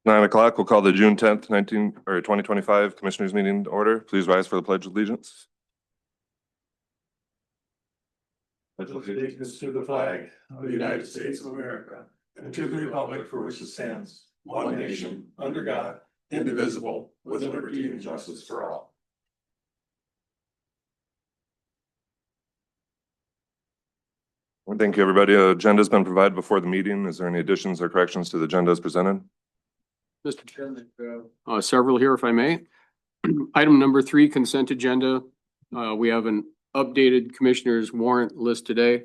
9 o'clock, we'll call the June 10th, 2025 Commissioners Meeting to order. Please rise for the Pledge of Allegiance. Pledge allegiance to the flag of the United States of America and to the republic for which it stands, one nation, under God, indivisible, with liberty and justice for all. Well, thank you, everybody. Agenda's been provided before the meeting. Is there any additions or corrections to the agenda as presented? Mr. Chairman, several here, if I may. Item number 3, consent agenda. We have an updated commissioner's warrant list today.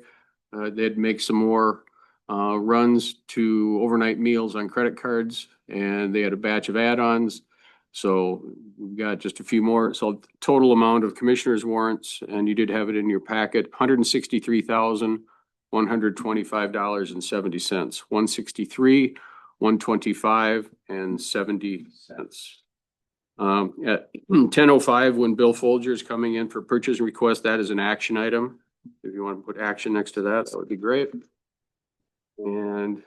They'd make some more runs to overnight meals on credit cards, and they had a batch of add-ons. So we've got just a few more. So total amount of commissioner's warrants, and you did have it in your packet, $163,125.70. 163, 125 and 70 cents. At 10:05, when Bill Folger is coming in for purchase request, that is an action item. If you want to put action next to that, that would be great. And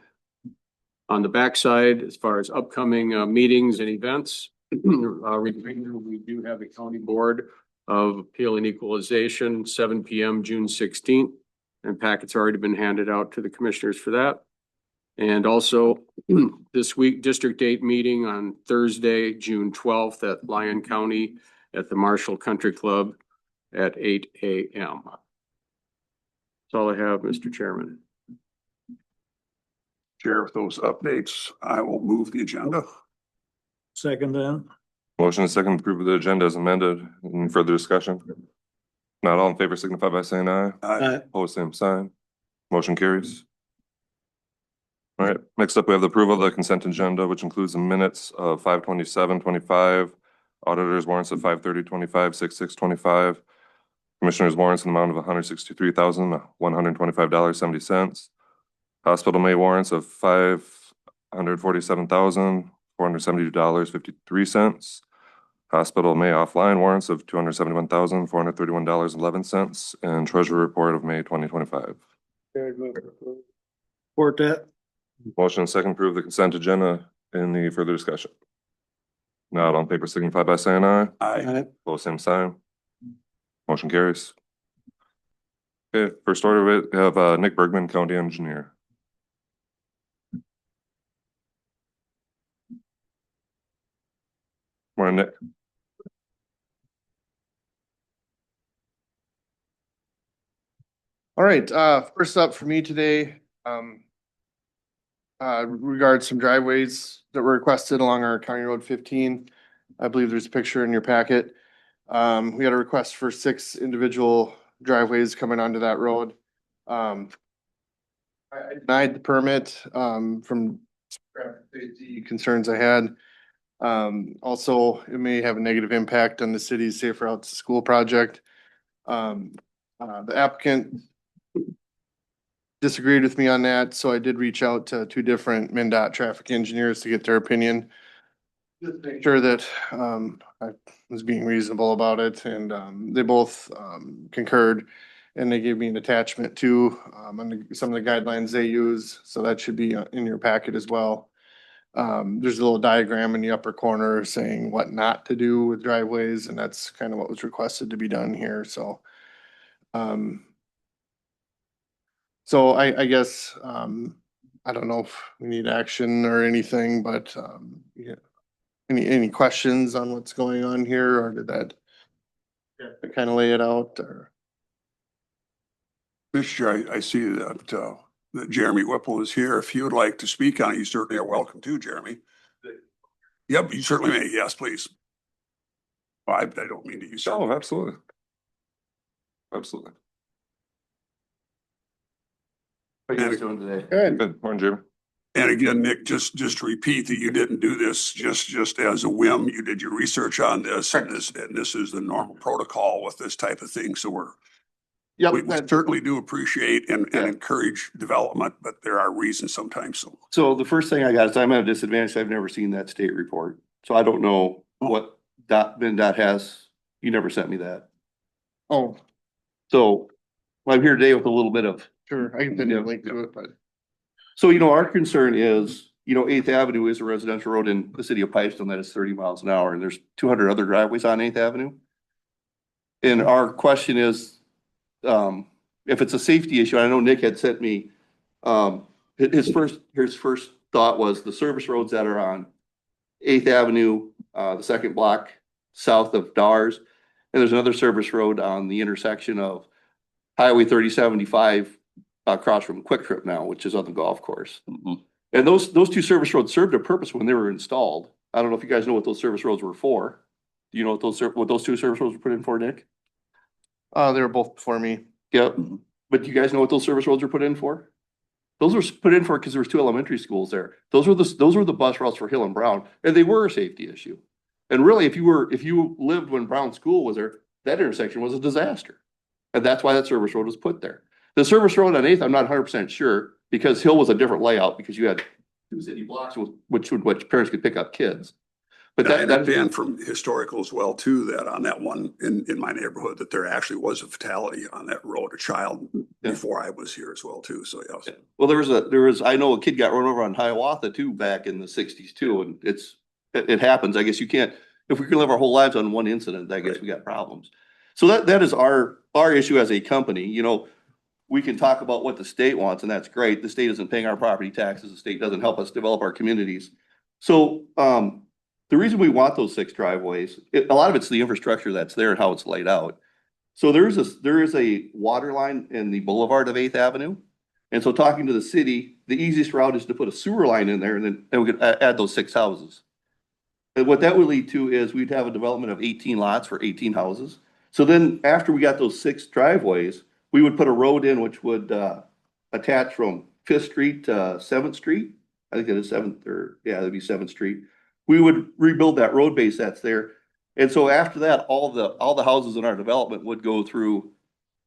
on the backside, as far as upcoming meetings and events, we do have a county board of appeal and equalization, 7 p.m. June 16th, and packets already been handed out to the commissioners for that. And also this week, District 8 meeting on Thursday, June 12th at Lyon County at the Marshall Country Club at 8 a.m. That's all I have, Mr. Chairman. Chair, with those updates, I will move the agenda. Second then. Motion is second to approve the agenda as amended. Any further discussion? Not all in favor signify by saying aye. Aye. Opposed, same sign. Motion carries. All right, next up, we have the approval of the consent agenda, which includes the minutes of 5/27/25, auditors warrants of 5/30/25, 6/6/25, commissioners warrants in the amount of $163,125.70, hospital May warrants of $547,472.53, hospital May offline warrants of $271,431.11, and treasurer report of May 2025. Support that. Motion and second approve the consent agenda. Any further discussion? Not on paper signify by saying aye. Aye. Opposed, same sign. Motion carries. Okay, first order of it, we have Nick Bergman, County Engineer. Morning, Nick. All right, first up for me today, regards some driveways that were requested along our County Road 15. I believe there's a picture in your packet. We had a request for 6 individual driveways coming onto that road. I denied the permit, from safety concerns I had. Also, it may have a negative impact on the city's Safe Routes to School project. The applicant disagreed with me on that, so I did reach out to 2 different MnDOT traffic engineers to get their opinion. Just make sure that I was being reasonable about it, and they both concurred, and they gave me an attachment to on some of the guidelines they use, so that should be in your packet as well. There's a little diagram in the upper corner saying what not to do with driveways, and that's kind of what was requested to be done here, so. So I guess, I don't know if we need action or anything, but, yeah. Any questions on what's going on here, or did that kind of lay it out, or? Mr. Chair, I see that Jeremy Whipple is here. If you would like to speak on it, you certainly are welcome to, Jeremy. Yep, you certainly may. Yes, please. I don't mean to use. Oh, absolutely. Absolutely. How are you guys doing today? Good. Morning, Jeremy. And again, Nick, just to repeat that you didn't do this just as a whim. You did your research on this, and this is the normal protocol with this type of thing. So we certainly do appreciate and encourage development, but there are reasons sometimes. So the first thing I got is I'm at a disadvantage. I've never seen that state report. So I don't know what MnDOT has. You never sent me that. Oh, So I'm here today with a little bit of, sure, I can send you a link to it, but. so, our concern is, you know, Eighth Avenue is a residential road in the city of Pipestone that is 30 miles an hour, and there's 200 other driveways on Eighth Avenue. And our question is, if it's a safety issue, I know Nick had sent me, his first thought was the service roads that are on Eighth Avenue, the second block south of Dars. And there's another service road on the intersection of Highway 3075 across from Quick Trip now, which is on the golf course. And those two service roads served a purpose when they were installed. I don't know if you guys know what those service roads were for. Do you know what those two service roads were put in for, Nick? They were both before me. Yep. But do you guys know what those service roads were put in for? Those were put in for because there was two elementary schools there. Those were the bus routes for Hill and Brown, and they were a safety issue. And really, if you lived when Brown School was there, that intersection was a disaster. And that's why that service road was put there. The service road on Eighth, I'm not 100% sure, because Hill was a different layout because you had two city blocks which parents could pick up kids. But I that understand from historical as well too, that on that one in my neighborhood, that there actually was a fatality on that road, a child before I was here as well too. So yes. well, there was I know a kid got run over on Hiawatha too back in the 60s too, and it happens. I guess you can't, if we can live our whole lives on one incident, I guess we got problems. So that is our issue as a company. You know, we can talk about what the state wants, and that's great. The state isn't paying our property taxes. The state doesn't help us develop our communities. So the reason we want those 6 driveways, a lot of it's the infrastructure that's there and how it's laid out. So there is a water line in the boulevard of 8th Avenue. And so talking to the city, the easiest route is to put a sewer line in there, and then we could add those 6 houses. And what that would lead to is we'd have a development of 18 lots for 18 houses. So then after we got those 6 driveways, we would put a road in which would attach from 5th Street to 7th Street. I think it is 7th, or yeah, that'd be 7th Street. We would rebuild that road base that's there. And so after that, all the houses in our development would go through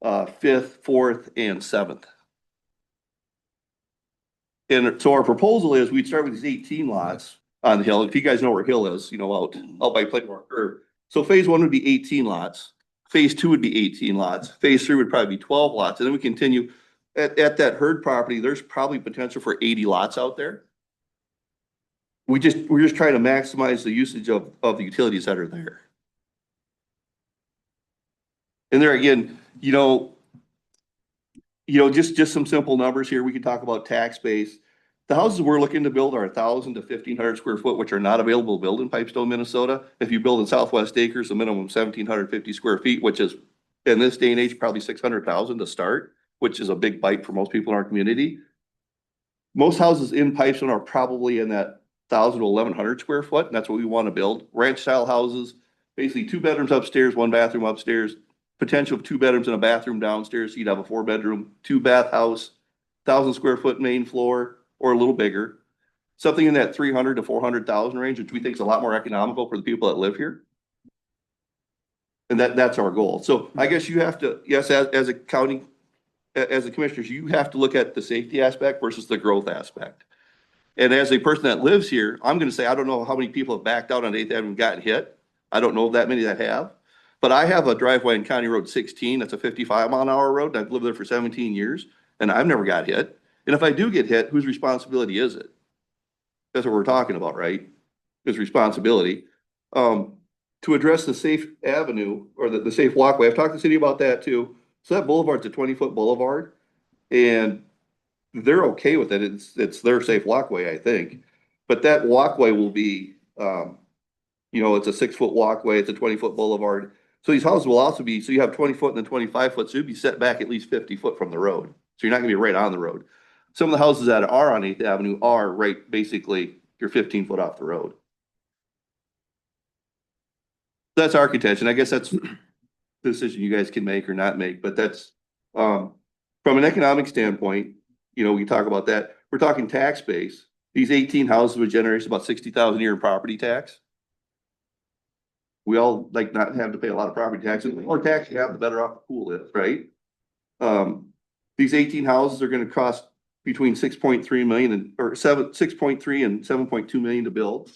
5th, 4th, and 7th. And so our proposal is we'd start with these 18 lots on the hill. If you guys know where Hill is, you know, out by Playmore Curve. So phase 1 would be 18 lots. Phase 2 would be 18 lots. Phase 3 would probably be 12 lots. And then we continue at that herd property. There's probably potential for 80 lots out there. We're just trying to maximize the usage of the utilities that are there. And there again, you know, just some simple numbers here. We can talk about tax base. The houses we're looking to build are 1,000 to 1,500 square foot, which are not available to build in Pipestone, Minnesota. If you build in Southwest Acres, the minimum 1,750 square feet, which is in this day and age probably 600,000 to start, which is a big bite for most people in our community. Most houses in Pipestone are probably in that 1,000 to 1,100 square foot, and that's what we want to build. Ranch style houses, basically 2 bedrooms upstairs, 1 bathroom upstairs, potential of 2 bedrooms and a bathroom downstairs. So you'd have a 4-bedroom, 2-bath house, 1,000 square foot main floor, or a little bigger. Something in that 300 to 400,000 range, which we think is a lot more economical for the people that live here. And that's our goal. So I guess you have to, yes, as a county, as a commissioners, you have to look at the safety aspect versus the growth aspect. And as a person that lives here, I'm going to say, I don't know how many people have backed out on 8th Avenue and gotten hit. I don't know that many that have, but I have a driveway in County Road 16. That's a 55-mile-an-hour road. I've lived there for 17 years and I've never got hit. And if I do get hit, whose responsibility is it? That's what we're talking about, right? It's responsibility. To address the safe avenue or the safe walkway, I've talked to the city about that too. So that boulevard's a 20-foot boulevard and they're okay with it. It's their safe walkway, I think. But that walkway will be, you know, it's a 6-foot walkway. It's a 20-foot boulevard. So these houses will also be, so you have 20 foot and then 25 foot. So you'd be set back at least 50 foot from the road. So you're not gonna be right on the road. Some of the houses that are on 8th Avenue are right, basically you're 15 foot off the road. That's our contention. I guess that's the decision you guys can make or not make, but that's, from an economic standpoint, you know, we talk about that. We're talking tax base. These 18 houses would generate about 60,000 a year in property tax. We all like not have to pay a lot of property taxes. The more tax you have, the better off the pool is, right? These 18 houses are going to cost between 6.3 million or 6.3 and 7.2 million to build.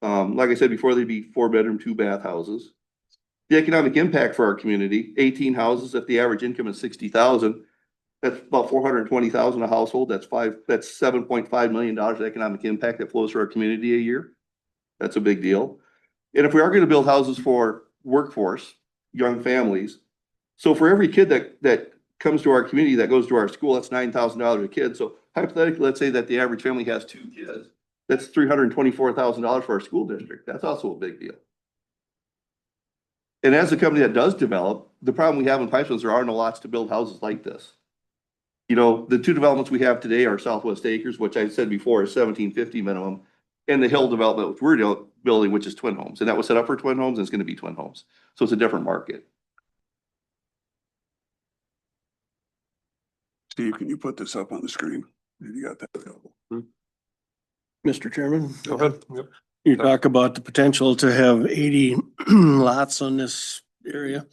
Like I said before, they'd be 4-bedroom, 2-bath houses. The economic impact for our community, 18 houses, if the average income is 60,000, That's about $420,000 a household. That's $7.5 million economic impact that flows through our community a year. That's a big deal. And if we are going to build houses for workforce, young families, so for every kid that comes to our community that goes to our school, that's $9,000 a kid. So hypothetically, let's say that the average family has 2 kids. That's $324,000 for our school district. That's also a big deal. And as a company that does develop, the problem we have in Pipestone is there are no lots to build houses like this. You know, the 2 developments we have today are Southwest Acres, which I said before is 1750 minimum, and the Hill development which we're building, which is twin homes. And that was set up for twin homes and it's going to be twin homes. So it's a different market. Steve, can you put this up on the screen? You got that available? Mr. Chairman, Go ahead. Yep. you talk about the potential to have 80 lots on this area.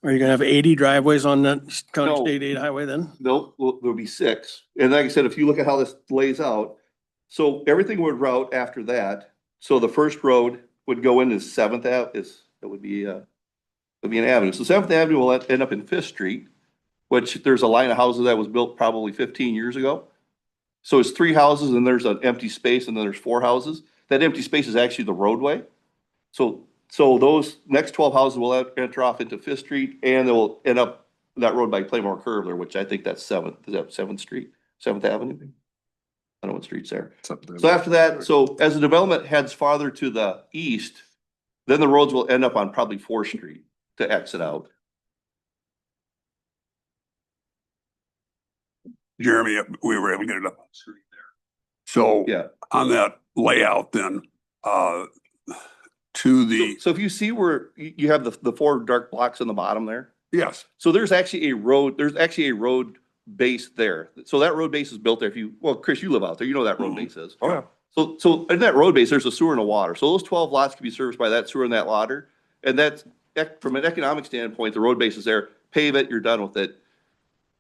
Are you gonna have 80 driveways on that County No. State 8 highway then? Nope, there'll be 6. And like I said, if you look at how this lays out, so everything would route after that. So the first road would go into 7th Ave, that would be an avenue. So 7th Avenue will end up in 5th Street, which there's a line of houses that was built probably 15 years ago. So it's 3 houses and there's an empty space and then there's 4 houses. That empty space is actually the roadway. So those next 12 houses will enter off into 5th Street and they will end up that road by Claymore Curve there, which I think that's 7th, is that 7th Street, 7th Avenue? I don't know what street's there. It's up there. So after that, so as the development heads farther to the east, then the roads will end up on probably 4th Street to exit out. Jeremy, we were able to get it up on the screen there. So Yeah. on that layout then, to the, So if you see where you have the 4 dark blocks on the bottom there, yes, so there's actually a road base there. So that road base is built there. Well, Chris, you live out there, you know that road base is. Oh, yeah. So in that road base, there's a sewer and a water. So those 12 lots can be serviced by that sewer and that water. And that's, from an economic standpoint, the road base is there, pave it, you're done with it.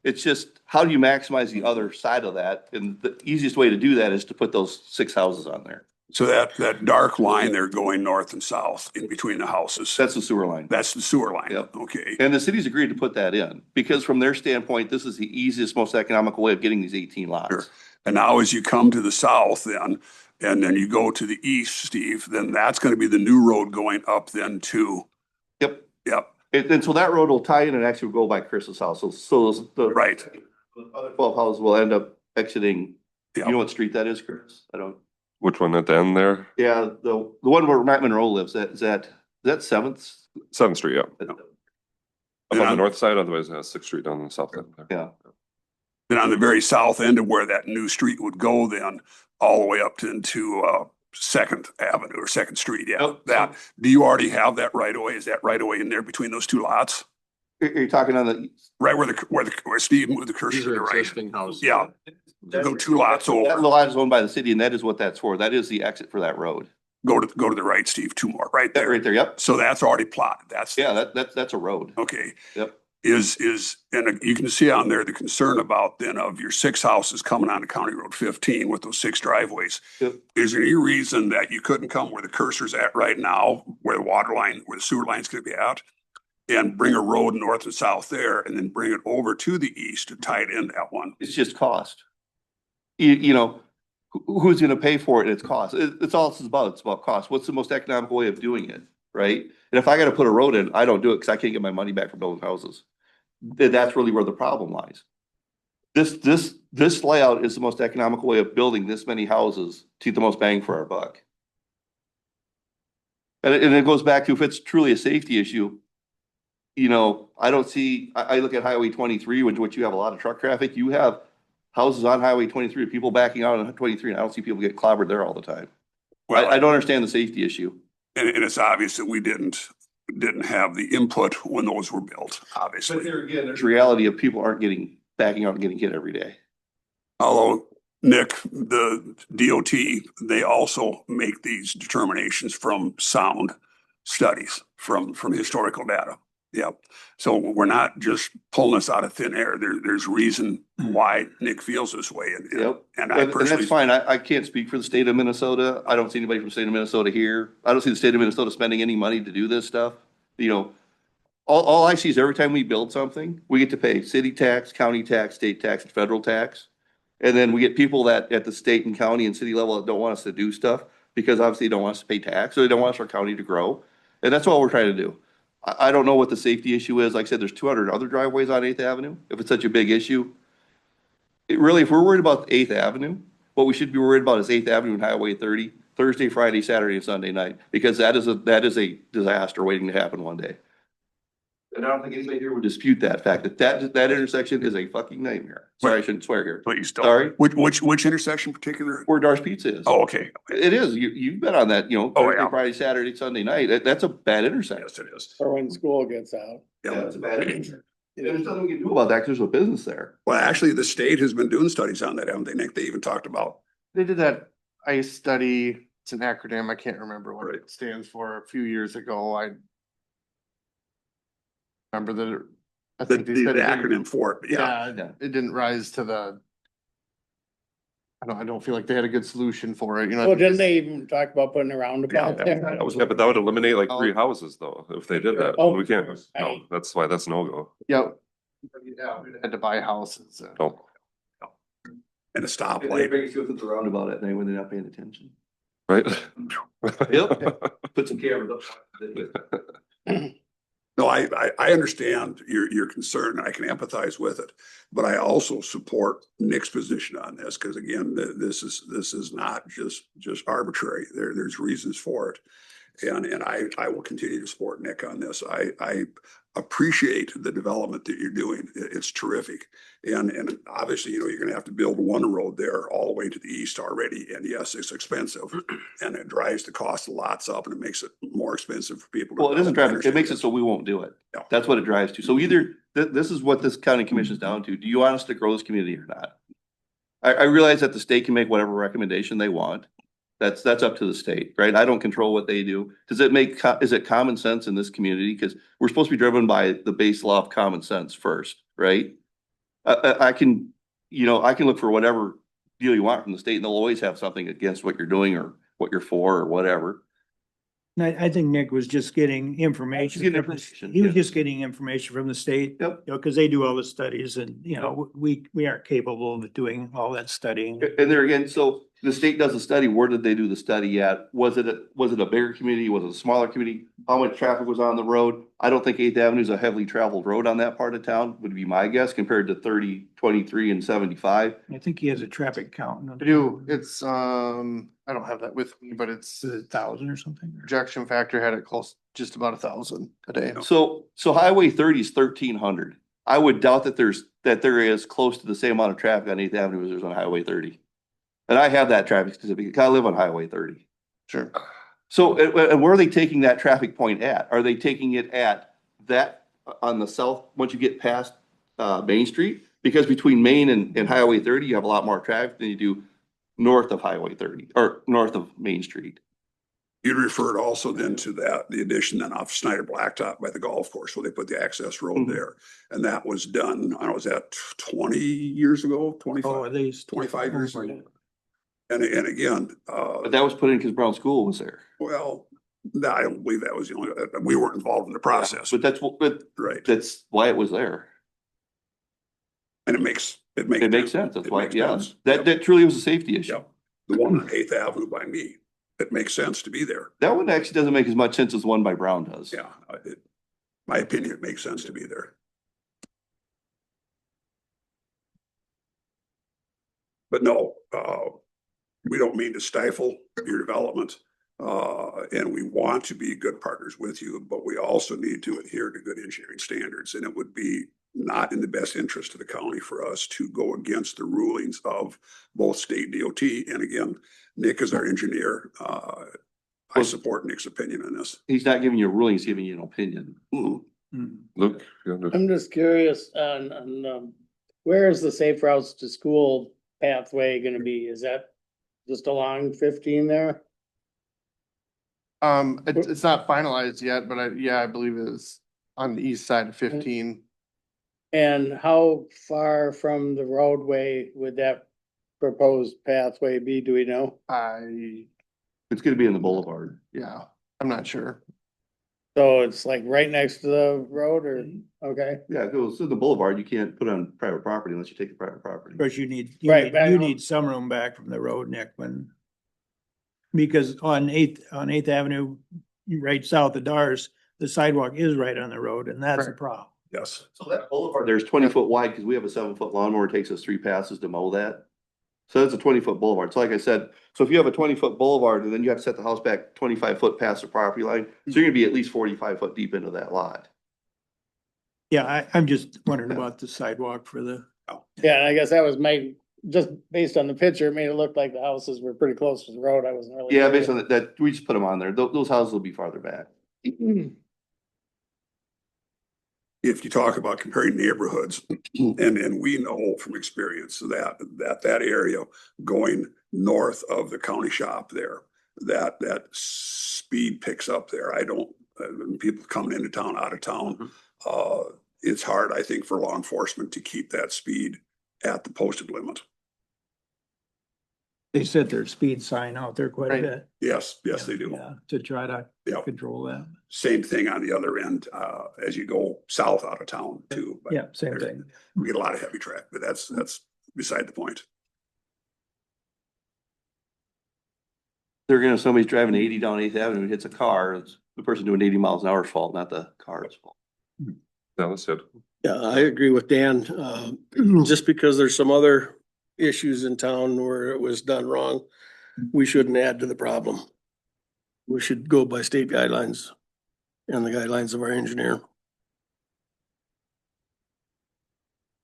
It's just, how do you maximize the other side of that? And the easiest way to do that is to put those 6 houses on there. so that dark line there going north and south in between the houses, That's the sewer line. that's the sewer line. Yep. Okay. And the city's agreed to put that in because from their standpoint, this is the easiest, most economical way of getting these 18 Sure. lots. And now as you come to the south then, and then you go to the east, Steve, then that's going to be the new road going up then too. Yep. Yep, And so that road will tie in and actually will go by Chris's house. So the right. the other 12 houses will end up exiting. Yeah. You know what street that is, Chris? I don't. Which one at the end there? Yeah, the one where Matt Monroe lives, is that 7th? 7th Street, yeah. Up on Yeah. the north side, otherwise 6th Street down the south side there. Yeah. Then on the very south end of where that new street would go then, all the way up to into 2nd Avenue or 2nd Street, yeah. Yep. That, do you already have that right away? Is that right away in there between those 2 lots? You're talking on the. Right where Steve moved the cursor These to are the right? existing houses. Yeah, go 2 lots That over, lot is owned by the city and that is what that's for. That is the exit for that road. go to the right, Steve, 2 more, right That there. right there, yep. So that's already plotted, that's. Yeah, that's a road. Okay. Yep. And you can see on there the concern about then of your 6 houses coming onto County Road 15 with those 6 driveways. Yep. Is there any reason that you couldn't come where the cursor's at right now, where the water line, where the sewer line's gonna be at? And bring a road north and south there and then bring it over to the east to tie it in that one? It's just cost. You know, who's gonna pay for it? It's cost. It's all it's about. It's about cost. What's the most economical way of doing it, right? And if I gotta put a road in, I don't do it because I can't get my money back for building houses. That's really where the problem lies. This layout is the most economical way of building this many houses to get the most bang for our buck. And it goes back to if it's truly a safety issue, you know, I don't see, I look at Highway 23, which you have a lot of truck traffic. You have houses on Highway 23, people backing out on 23, and I don't see people get clobbered there all the time. Well, I don't understand the safety issue. and it's obvious that we didn't have the input when those were built, But obviously. there again, there's reality of people aren't backing out and getting hit every day. Although, Nick, the DOT, they also make these determinations from sound studies, from historical data. Yep. So we're not just pulling this out of thin air. There's reason why Nick feels this way. Yep. And I And personally. that's fine. I can't speak for the state of Minnesota. I don't see anybody from the state of Minnesota here. I don't see the state of Minnesota spending any money to do this stuff. You know, all I see is every time we build something, we get to pay city tax, county tax, state tax, and federal tax. And then we get people that at the state and county and city level that don't want us to do stuff because obviously they don't want us to pay tax, or they don't want our county to grow. And that's all we're trying to do. I don't know what the safety issue is. Like I said, there's 200 other driveways on Eighth Avenue. If it's such a big issue, it really, if we're worried about Eighth Avenue, what we should be worried about is Eighth Avenue and Highway 30, Thursday, Friday, Saturday, and Sunday night, because that is a disaster waiting to happen one day. And I don't think anybody here would dispute that fact, that intersection is a fucking nightmare. Sorry, I shouldn't swear here. Please don't. Sorry? Which intersection in particular? Where Dar's Pizza is. Oh, okay. It is. You've been on that, Oh, Thursday, yeah. Friday, Saturday, Sunday night. That's a bad intersection. Yes, it is. Or when school gets out. Yeah, it's a bad intersection. And there's nothing we can do about that because there's a business there. Well, actually, the state has been doing studies on that, haven't they, Nick? They even talked about. They did that ICE study. It's an acronym. I can't remember what Right. it stands for a few years ago. I remember that. I The think they said it didn't- acronym for it, but yeah. Yeah, it didn't rise to the. I don't feel like they had a good solution for it, you know. Well, didn't they even talk about putting a roundabout Yeah, there? Yeah, but that would eliminate like 3 houses though, if they did that. Oh. We can't, no, that's why that's no go. Yep. Yeah, we had to buy houses. No. And a They stoplight. bring you to the roundabout at night when they're not paying attention. Right? Yep. Put some cameras up. No, I understand your concern and I can empathize with it. But I also support Nick's position on this, because again, this is not just arbitrary. There's reasons for it. And I will continue to support Nick on this. I appreciate the development that you're doing. It's terrific. And obviously, you're gonna have to build one road there all the way to the east already. And yes, it's expensive and it drives the cost of lots up and it makes it more expensive for people. to Well, it isn't develop traffic. It makes it interstate. so we won't do it. Yeah. That's what it drives to. So either, this is what this county commission is down to. Do you want us to grow this community or not? I realize that the state can make whatever recommendation they want. That's up to the state, right? I don't control what they do. Does it make, is it common sense in this community? Because we're supposed to be driven by the base law of common sense first, right? I can look for whatever deal you want from the state and they'll always have something against what you're doing or what you're for or whatever. I think Nick was just getting information. Getting from the- information, He was yeah. just getting information from the state. Yep. Cause they do all the studies and, we aren't capable of doing all that studying. And there again, so the state does a study. Where did they do the study at? Was it a bigger community? Was it a smaller community? How much traffic was on the road? I don't think Eighth Avenue is a heavily traveled road on that part of town, would be my guess, compared to 30, 23 and 75. I think he has a traffic count. I do, it's, I don't have that with me, but it's Is it 1,000 or something? projection factor had it close, just about 1,000 a day. So Highway 30 is 1,300. I would doubt that there is close to the same amount of traffic on Eighth Avenue as there's on Highway 30. And I have that traffic statistic, because I live on Highway 30. Sure. So, and where are they taking that traffic point at? Are they taking it at that on the south, once you get past Main Street? Because between Main and Highway 30, you have a lot more traffic than you do north of Highway 30 or north of Main Street. You referred also then to the addition then off Snyder Blacktop by the golf course where they put the access road Mhm. there. And that was done, I was at 20 years ago, Oh, 25, at least 25 years ago. And again, But that was put in because Brown School was there. well, I don't believe that was the only, we weren't involved in the process, But right? that's why it was there. And it makes It makes sense. That's It why, makes yeah, sense. that truly was a safety issue. Yeah. The one on Eighth Avenue by me, it makes sense to be there. That one actually doesn't make as much sense as the one by Brown does. Yeah, my opinion, it makes sense to be there. But no, we don't mean to stifle your development. And we want to be good partners with you, but we also need to adhere to good engineering standards. And it would be not in the best interest of the county for us to go against the rulings of both state DOT. And again, Nick is our engineer. I support Nick's opinion on this. He's not giving you a ruling, he's giving you an opinion. Mhm. Luke? you under- I'm just curious on, where is the safe routes to school pathway gonna be? Is that just along 15 there? It's not finalized yet, but I believe it is on the east side of 15. And how far from the roadway would that proposed pathway be? Do we know? It's gonna be in the boulevard. Yeah, I'm not sure. So it's like right next to the road or, okay? Yeah, if it was in the boulevard, you can't put it on private property unless you take the private property. Of course, you need, Right, but I you don't- need some room back from the road, Nick, because on Eighth Avenue, right south of Dars, the sidewalk is right on the road and that's a Right. problem. Yes. So that boulevard, there's 20 foot wide, because we have a 7 foot lawnmower, it takes us 3 passes to mow that. So that's a 20 foot boulevard. So like I said, so if you have a 20 foot boulevard and then you have to set the house back 25 foot past the property line, so you're gonna be at least 45 foot deep into that lot. Yeah, I'm just wondering about the sidewalk for the, Yeah, and I guess that was just based on the picture, it made it look like the houses were pretty close to the road. I wasn't really. Yeah, based on that, we just put them on there. Those houses will be farther back. If you talk about comparing neighborhoods, and we know from experience that area going north of the county shop there, that speed picks up there. I don't, people coming into town, out of town, it's hard, I think, for law enforcement to keep that speed at the posted limit. they set their speed sign out there quite a Right. bit. Yes, yes, they do. Yeah, to try to Yeah. control that. Same thing on the other end, as you go south out of town too. But Yeah, same thing. we get a lot of heavy traffic, but that's beside the point. They're gonna, if somebody's driving 80 down 8th Avenue and hits a car, it's the person doing 80 miles an hour's fault, not the car's fault. Yeah, that's it. Yeah, I agree with Dan. Just because there's some other issues in town where it was done wrong, we shouldn't add to the problem. We should go by state guidelines and the guidelines of our engineer.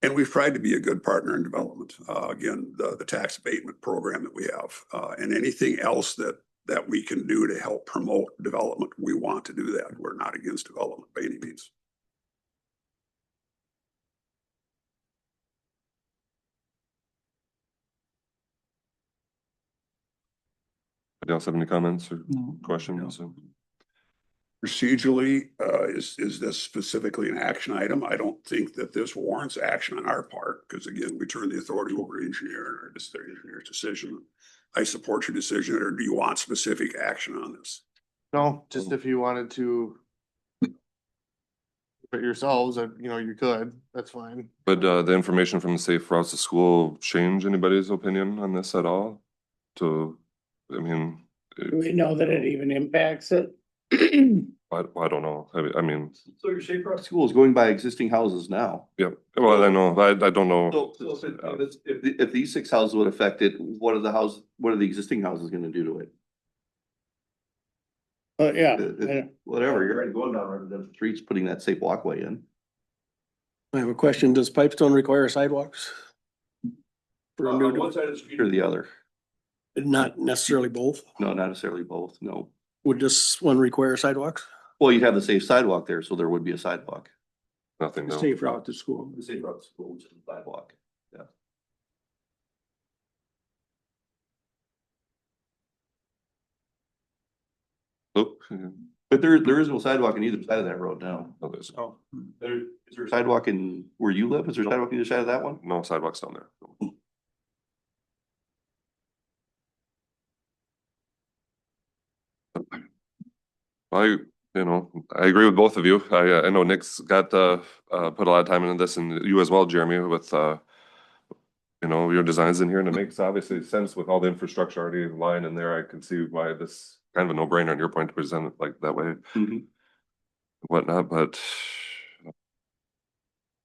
And we've tried to be a good partner in development. Again, the tax abatement program that we have, and anything else that we can do to help promote development, we want to do that. We're not against development by any means. Anybody else have any comments or No. questions? Procedurally, is this specifically an action item? I don't think that this warrants action on our part, because again, we turn the authority over to engineer, or this is their engineer's decision. I support your decision, or do you want specific action on this? No, just if you wanted to. But yourselves, you could, that's fine. But the information from the Safe Routes to School change anybody's opinion on this at all? I mean, Do we know that it even impacts it? I don't know. I mean, So your safe route school is going by existing houses now. yeah, well, I know, I don't know. So if these 6 houses would affect it, what are the existing houses gonna do to it? But yeah, Whatever, you're already going down residential streets, putting that safe walkway in. I have a question. Does Pipestone require sidewalks? For a On new, one side of the street or the other? not necessarily both. No, not necessarily both, no. Would this one require sidewalks? Well, you'd have the safe sidewalk there, so there would be a sidewalk. Nothing, no. Safe route to school. The safe route to school, which is a sidewalk. Nope. But there is no sidewalk on either side of that road now. No, there's Oh, Is there a sidewalk in where you live? Is there a sidewalk on either side of that one? no sidewalks down there. I agree with both of you. I know Nick's got, put a lot of time into this, and you as well, Jeremy, with, your designs in here, and it makes obviously sense with all the infrastructure already lying in there. I can see why this kind of a no-brainer on your point to present it like that way, whatnot, but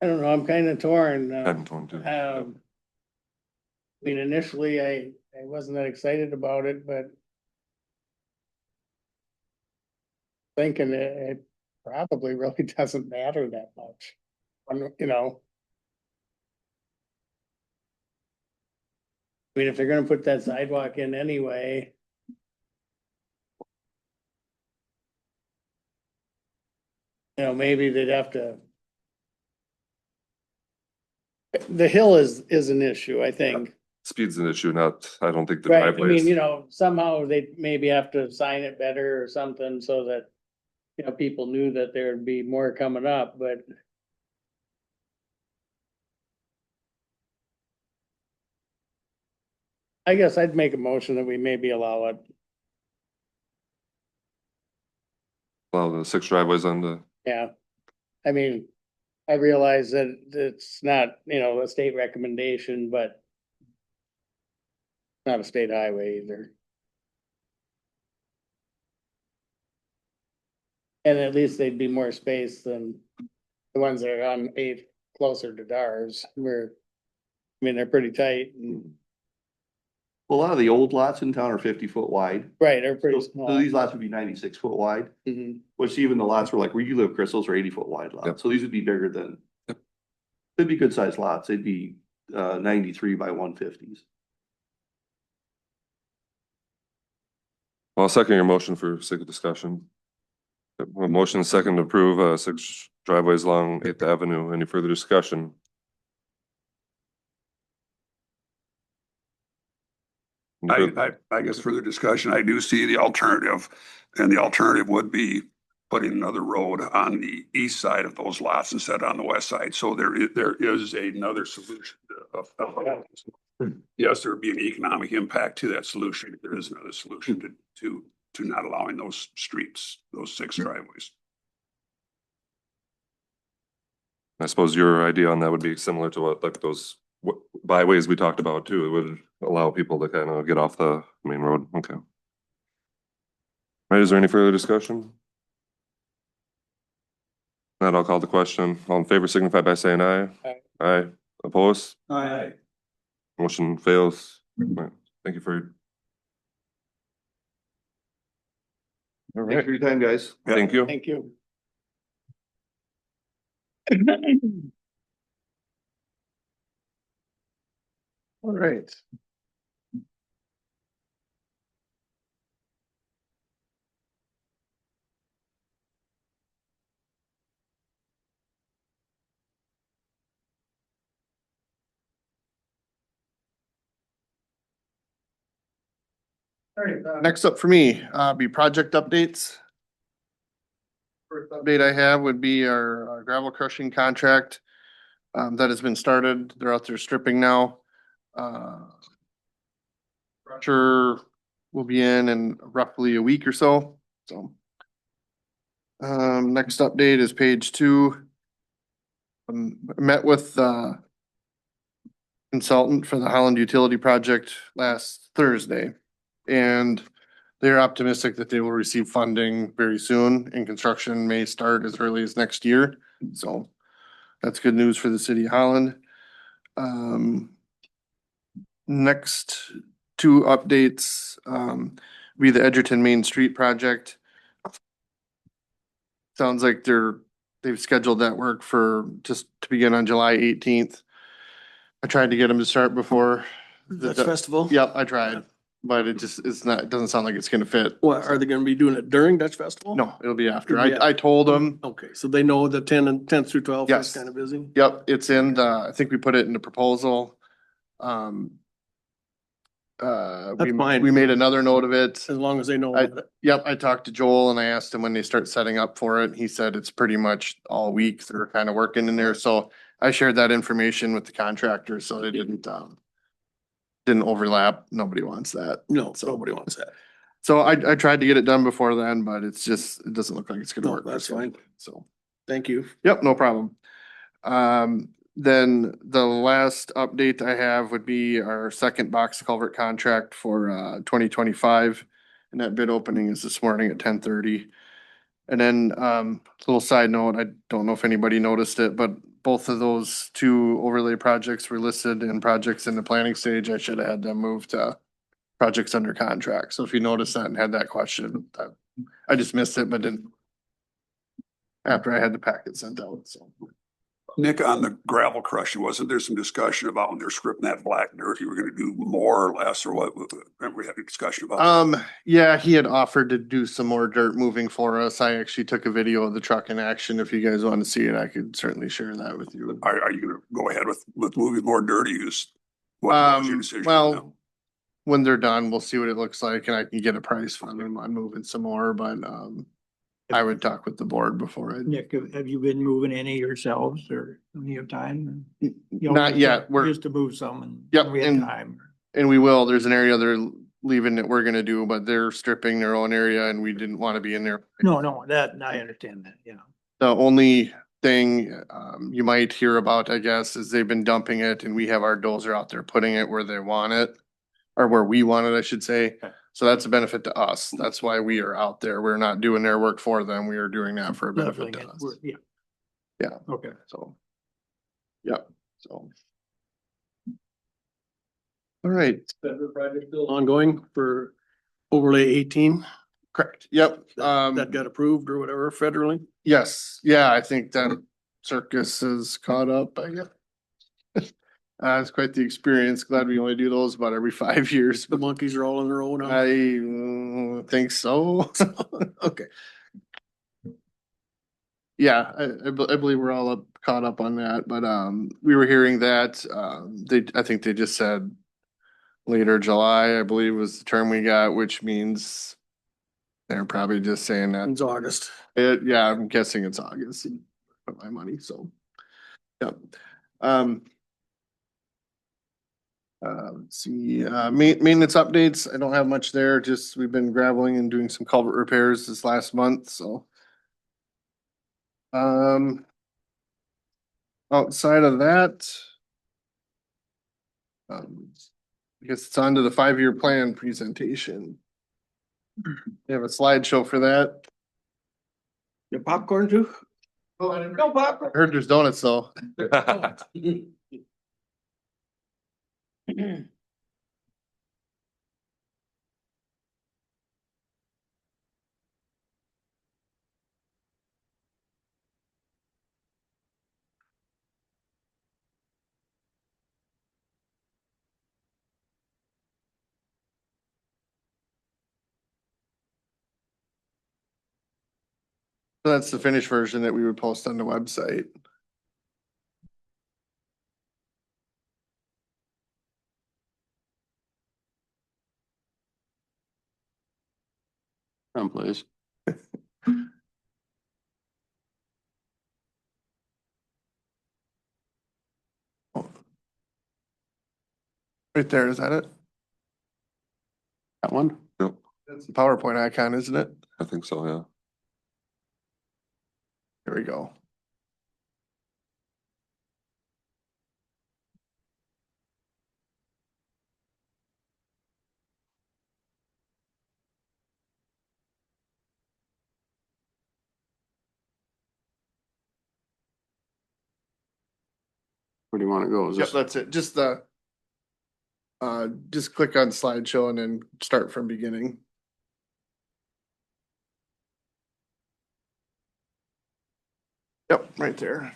I don't know, I'm kind of torn. I'm torn too. I mean, initially, I wasn't that excited about it, but thinking it probably really doesn't matter that much. I mean, if they're gonna put that sidewalk in anyway. Maybe they'd have to. The hill is an issue, I think. Speed's an issue, I don't think the Right, I driveways. mean, somehow they maybe have to sign it better or something so that, people knew that there'd be more coming up, but. I guess I'd make a motion that we maybe allow it. Allow the 6 driveways on the, Yeah. I mean, I realize that it's not, a state recommendation, but not a state highway either. And at least they'd be more space than the ones that are on 8th closer to Dars, where, I mean, they're pretty tight and, Well, a lot of the old lots in town are 50-foot wide. right, they're So pretty so small. these lots would be 96-foot wide, Mhm. which even the lots were like where you live, Chris, those are 80-foot wide Yep. lots. So these would be bigger than. Yep. They'd be good sized lots. They'd be 93 by 150s. I'll second your motion for sake of discussion. A motion and second to approve 6 driveways along 8th Avenue. Any further discussion? I guess further discussion, I do see the alternative, and the alternative would be putting another road on the east side of those lots instead on the west side. So there is another solution. Yes, there'd be an economic impact to that solution. There is another solution to not allowing those streets, those 6 driveways. I suppose your idea on that would be similar to what, like those byways we talked about too. It would allow people to kind of get off the main road. Okay. All right, is there any further discussion? Not, I'll call the question. All in favor signify by saying aye. Aye. Aye. Opposed? Aye. Motion fails. All right, thank you for. All Thanks right, for your time, guys. thank you. Thank you. All right. All right, next up for me, be project updates. First update I have would be our gravel crushing contract. That has been started. They're out there stripping now. Crusher will be in roughly a week or so, so. Next update is page 2. Met with, consultant for the Holland Utility Project last Thursday. And they're optimistic that they will receive funding very soon and construction may start as early as next year. So that's good news for the city of Holland. Next 2 updates, be the Edgerton Main Street project. Sounds like they've scheduled that work for just to begin on July 18th. I tried to get them to start before. Dutch Festival? Yep, I tried, but it doesn't sound like it's gonna fit. What, are they gonna be doing it during Dutch Festival? No, it'll be after. It'll be I told them, Okay, so they know the 10th through 12th is Yes. kind of busy? yep, it's in I think we put it in the proposal. That's fine. We made another note of it. As long as they know about it. Yep, I talked to Joel and I asked him when they start setting up for it. He said it's pretty much all week. They're kind of working in there. So I shared that information with the contractor, so they didn't overlap. Nobody wants that. No, So- nobody wants that. So I tried to get it done before then, but it doesn't look like it's gonna No, work. that's fine. So, Thank you. yep, no problem. Then the last update I have would be our second box culvert contract for 2025. And that bid opening is this morning at 10:30. And then little side note, I don't know if anybody noticed it, but both of those 2 overlay projects were listed in projects in the planning stage. I should have had them moved to projects under contract. So if you noticed that and had that question, I just missed it, but didn't after I had the packet sent out, so. Nick, on the gravel crushing, wasn't there some discussion about when they're scripting that black dirt, you were gonna do more or less or what? Remember we had a discussion about? Yeah, he had offered to do some more dirt moving for us. I actually took a video of the truck in action. If you guys want to see it, I could certainly share that with you. Are you gonna go ahead with moving more dirt or you just? what was your decision Well, now? when they're done, we'll see what it looks like and I can get a price from them on moving some more, but I would talk with the board before I. Nick, have you been moving any yourselves or when you have time? You know, Not yet. We're, Just to move some and. Yep, when we have and- time. and we will, there's an area there leaving that we're gonna do, but they're stripping their own area and we didn't want to be in there. No, that, I understand that, yeah. The only thing you might hear about, I guess, is they've been dumping it and we have our dozer out there putting it where they want it. Or where we want it, I should say. Okay. So that's a benefit to us. That's why we are out there. We're not doing their work for them. We are doing that for a benefit to us. Yeah. Yeah. Okay. So. Yep, so. All right, Ongoing for overlay 18, correct. Yep. that got approved or whatever federally. Yes, yeah, I think that circus is caught up, I guess. It's quite the experience. Glad we only do those about every 5 years. The monkeys are all on their own now. I think so. Okay. Yeah, I believe we're all caught up on that, but we were hearing that I think they just said later July, I believe was the term we got, which means they're probably just saying that. It's August. Yeah, I'm guessing it's August. Put my money, so. Yep. Let's see, maintenance updates. I don't have much there. Just we've been graveling and doing some culvert repairs this last month, so. Outside of that. I guess it's on to the 5-year plan presentation. You have a slideshow for that. Your popcorn too? No popcorn. I heard there's donuts though. That's the finished version that we would post on the website. Someplace. Right there, is that it? That one? Yep, That's the PowerPoint icon, isn't it? I think so, yeah. Here we go. Where do you want to go? Is Yep, this? that's it. Just just click on slideshow and then start from beginning. Yep, right there.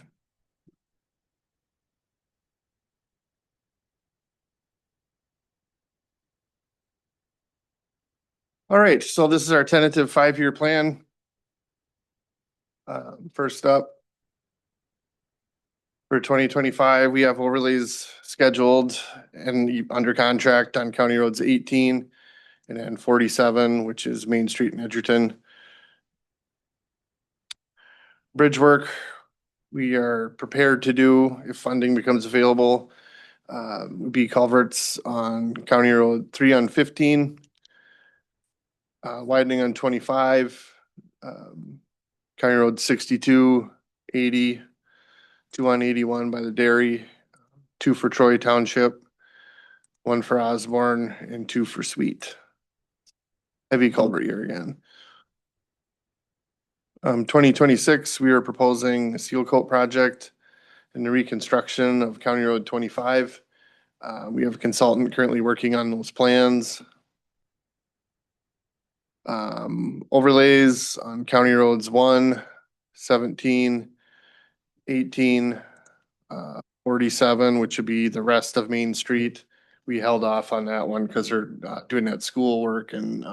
All right, so this is our tentative 5-year plan. First up. For 2025, we have overlays scheduled and under contract on County Roads 18 and then 47, which is Main Street in Edgerton. Bridge work, we are prepared to do if funding becomes available. Would be culverts on County Road 3 on 15. Widening on 25. County Road 62, 80. 2 on 81 by the dairy, 2 for Troy Township, 1 for Osborne, and 2 for Sweet. Heavy culvert year again. 2026, we are proposing a seal coat project and the reconstruction of County Road 25. We have a consultant currently working on those plans. Overlays on County Roads 1, 17, 18, 47, which would be the rest of Main Street. We held off on that one because they're doing that school work and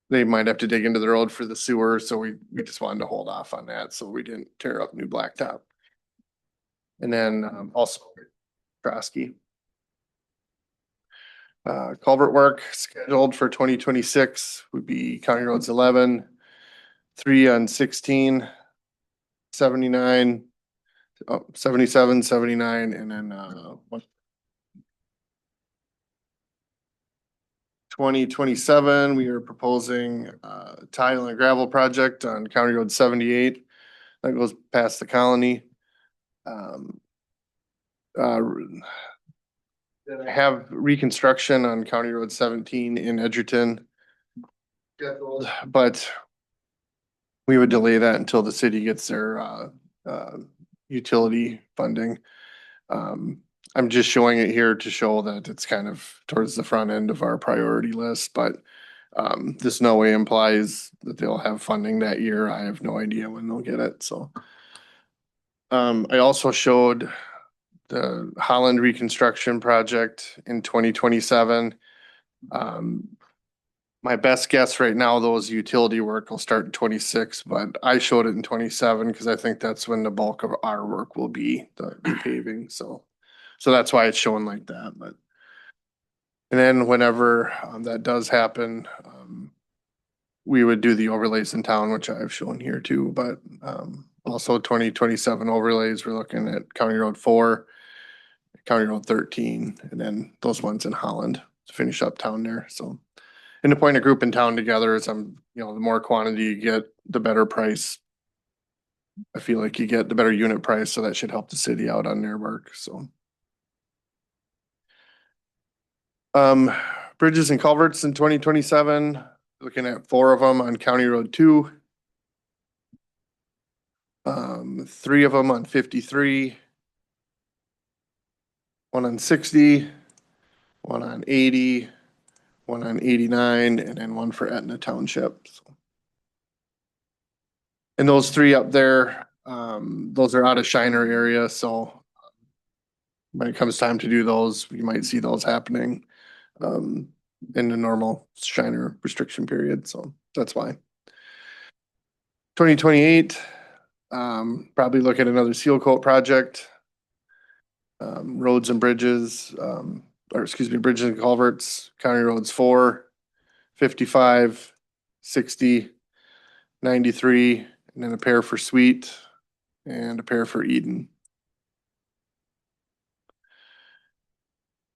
they might have to dig into the road for the sewer, so we just wanted to hold off on that, so we didn't tear up new blacktop. And then also Trosky. Culvert work scheduled for 2026 would be County Roads 11, 3 on 16, 79, 77, 79, and then 2027, we are proposing tile and gravel project on County Road 78. That goes past the colony. Then I have reconstruction on County Road 17 in Edgerton. Scheduled, but we would delay that until the city gets their utility funding. I'm just showing it here to show that it's kind of towards the front end of our priority list, but this no way implies that they'll have funding that year. I have no idea when they'll get it, so. I also showed the Holland reconstruction project in 2027. My best guess right now, those utility work will start in 26, but I showed it in 27 because I think that's when the bulk of our work will be, the paving, so. So that's why it's showing like that, but. And then whenever that does happen, we would do the overlays in town, which I've shown here too, but also 2027 overlays, we're looking at County Road 4, County Road 13, and then those ones in Holland to finish up town there, so. And to point a group in town together is the more quantity you get, the better price. I feel like you get the better unit price, so that should help the city out on their work, so. Bridges and culverts in 2027, looking at 4 of them on County Road 2. 3 of them on 53. 1 on 60, 1 on 80, 1 on 89, and then 1 for Etna Township. So. And those 3 up there, those are out of Shiner area, so when it comes time to do those, you might see those happening in the normal Shiner restriction period, so that's why. 2028, probably look at another seal coat project. Roads and bridges, bridges and culverts, County Roads 4, 55, 60, 93, and then a pair for Sweet and a pair for Eden.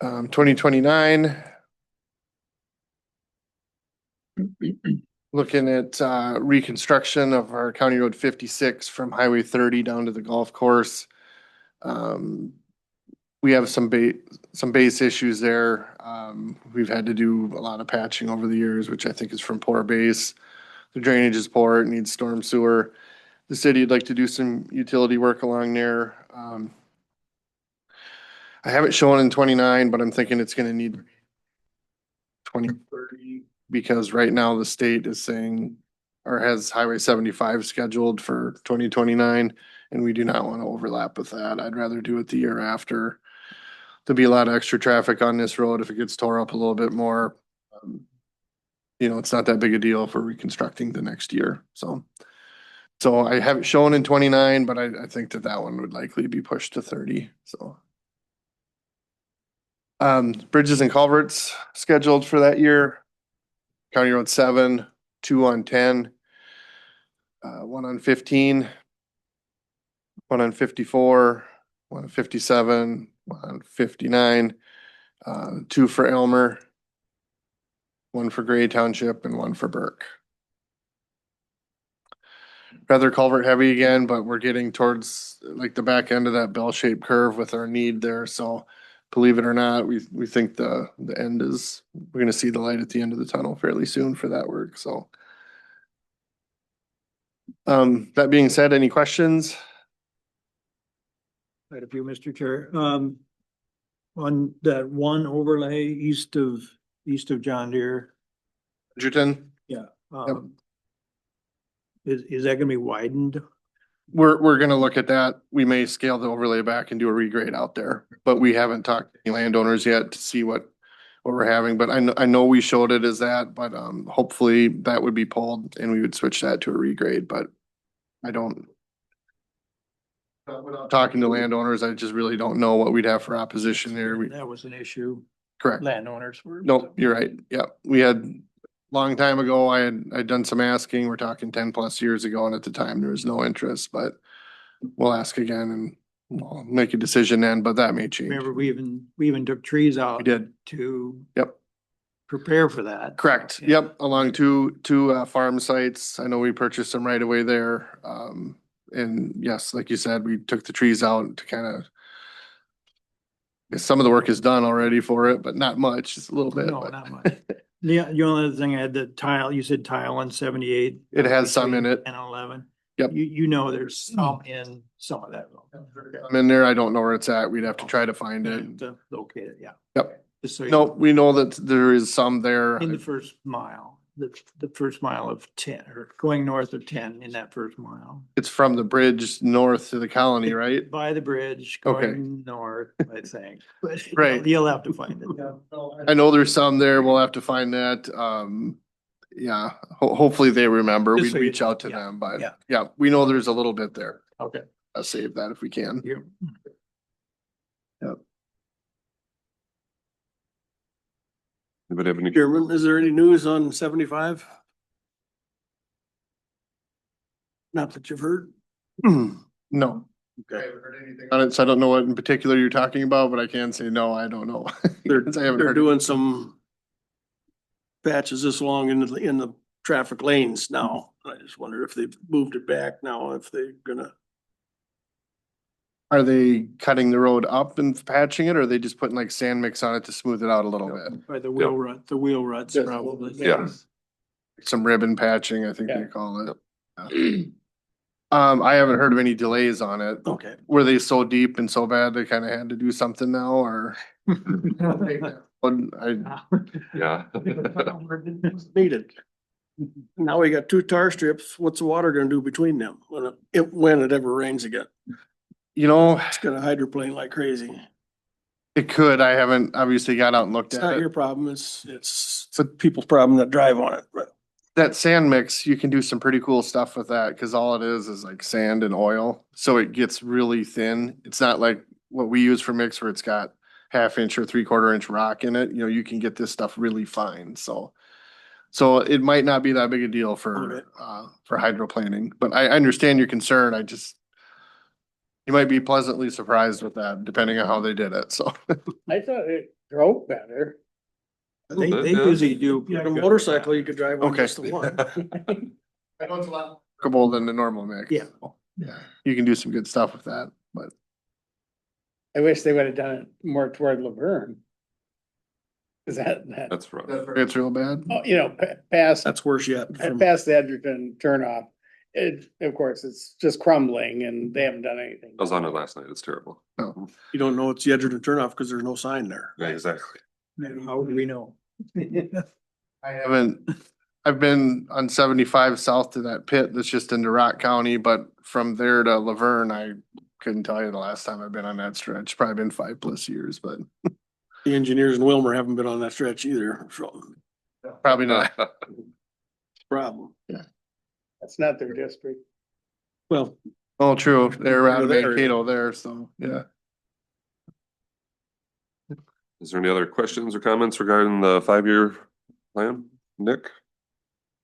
2029. Looking at reconstruction of our County Road 56 from Highway 30 down to the golf course. We have some base issues there. We've had to do a lot of patching over the years, which I think is from poor base. The drainage is poor, it needs storm sewer. The city would like to do some utility work along there. I have it shown in 29, but I'm thinking it's gonna need 2030 because right now the state is saying, or has Highway 75 scheduled for 2029, and we do not want to overlap with that. I'd rather do it the year after. There'll be a lot of extra traffic on this road if it gets tore up a little bit more. It's not that big a deal for reconstructing the next year, so. So I have it shown in 29, but I think that one would likely be pushed to 30, so. Bridges and culverts scheduled for that year. County Road 7, 2 on 10, 1 on 15, 1 on 54, 1 on 57, 1 on 59, 2 for Elmer, 1 for Gray Township, and 1 for Burke. Rather culvert heavy again, but we're getting towards like the back end of that bell-shaped curve with our need there, so believe it or not, we think the end is, we're gonna see the light at the end of the tunnel fairly soon for that work, so. That being said, any questions? Quite a few, Mr. Chair. On that one overlay east of John Deere, Edgerton? yeah. Is that gonna be widened? We're gonna look at that. We may scale the overlay back and do a regrade out there, but we haven't talked to any landowners yet to see what we're having, but I know we showed it as that, but hopefully that would be pulled and we would switch that to a regrade, but I don't. Without talking to landowners, I just really don't know what we'd have for opposition there. That was an issue. Correct. Landowners were. Nope, you're right. Yeah, we had, long time ago, I'd done some asking. We're talking 10+ years ago, and at the time there was no interest, but we'll ask again and we'll make a decision then, but that may change. Remember, we even took trees out. We did. To. Yep. prepare for that. Correct. Yeah. Yep, along two farm sites. I know we purchased some right away there. And yes, like you said, we took the trees out to kind of. Some of the work is done already for it, but not much, just a little bit. No, but- not much. The only other thing I had, the tile, you said tile on 78. It has some in between it. 10 and 11. Yep. You know, there's some in some of that. I'm in there. I don't know where it's at. We'd have to try to find it. To locate it, yeah. Yep. Just so you No, know. we know that there is some there. In the first mile, the first mile of 10, or going north of 10 in that first mile. It's from the bridge north to the colony, right? By the bridge, Okay. going north, I think. But Right. you'll have to find it. I know there's some there. We'll have to find that. Yeah, hopefully they remember. Just We'd so you reach know. out to Yeah. them, but Yeah. yeah, we know there's a little bit there. Okay. I'll save that if we can. You- Anybody have any? Chairman, is there any news on 75? Not that you've heard. No. Okay. I haven't heard anything on it, so I don't know what in particular you're talking about, but I can say, no, I don't know. They're, 'Cause I haven't they're heard doing anything. some patches this long in the traffic lanes now. I just wonder if they've moved it back now, if they're gonna. Are they cutting the road up and patching it, or are they just putting like sand mix on it to smooth it out a little bit? By the wheel rut, the wheel ruts Yes. probably. Yeah. Some ribbon patching, I think they Yeah. call it. Yeah. I haven't heard of any delays on it. Okay. Were they so deep and so bad they kind of had to do something now, or? Yeah. Needed. Now we got two tar strips. What's the water gonna do between them when it ever rains again? You know, It's gonna hydroplane like crazy. it could. I haven't obviously got out and looked It's at not your it. problem. It's the people's problem that drive on it, but. That sand mix, you can do some pretty cool stuff with that, cause all it is like sand and oil. So it gets really thin. It's not like what we use for mix where it's got 1/2 inch or 3/4 inch rock in it. You know, you can get this stuff really fine, so. So it might not be that big a deal Okay. for hydroplaning, but I understand your concern. I just. You might be pleasantly surprised with that, depending on how they did it, so. I thought it drove better. They Yeah. usually do. You got a motorcycle, you could drive on Okay. just the one. I know it's a lot. Workable than the normal mix. Yeah. Yeah, you can do some good stuff with that, but. I wish they would have done it more toward Laverne. Is that, That's rough. It's real bad. oh, you know, past, That's worse yet. from- past the Edgerton turnoff. It, of course, it's just crumbling and they haven't done anything. I was on it last night. It's terrible. No, You don't know it's the Edgerton turnoff because there's no sign there. Yeah, exactly. How do we know? I haven't, I've been on 75 south to that pit that's just into Rock County, but from there to Laverne, I couldn't tell you the last time I've been on that stretch. Probably been 5+ years, but The engineers in Wilmer haven't been on that stretch either, so probably not. problem. That's not their district. Well, Oh, true. They're around Over there. Mankato there, so, yeah. Is there any other questions or comments regarding the 5-year plan, Nick?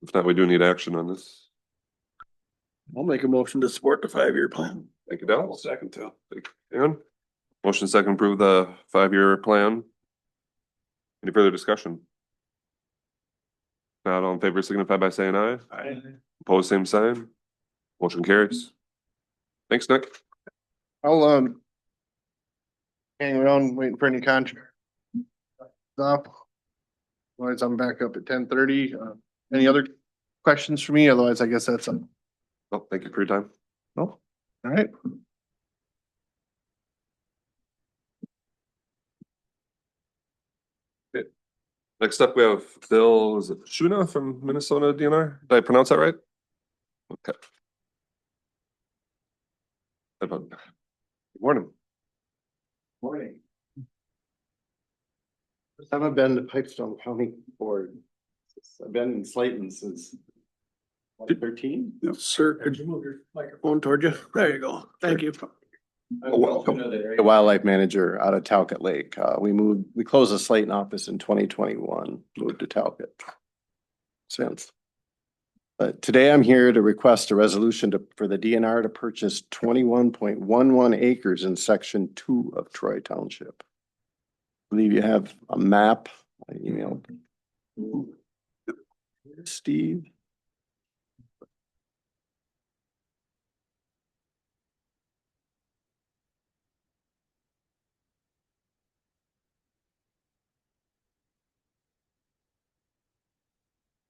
If not, we do need action on this. I'll make a motion to support the 5-year plan. Thank you, Dal. Second too. Thank you, Aaron. Motion second approve the 5-year plan. Any further discussion? Not all in favor signify by saying aye. Aye. Opposed, same sign. Motion carries. Thanks, Nick. I'll, hang around waiting for any contract. Stop. Otherwise, I'm back up at 10:30. Any other questions for me? Otherwise, I guess that's, Well, thank you for your time. all right. Next up, we have Bill, is it Shuna from Minnesota DNR? Did I pronounce that right? Okay. Good morning. Morning. First time I've been to Pipestone County Board. I've been in Slayton since 2013. Sir, could you move your microphone toward you? There you go. Thank you. Welcome. The wildlife manager out of Talcott Lake. We closed the Slayton office in 2021, moved to Talcott since. But today I'm here to request a resolution for the DNR to purchase 21.11 acres in section 2 of Troy Township. I believe you have a map, I emailed. Steve?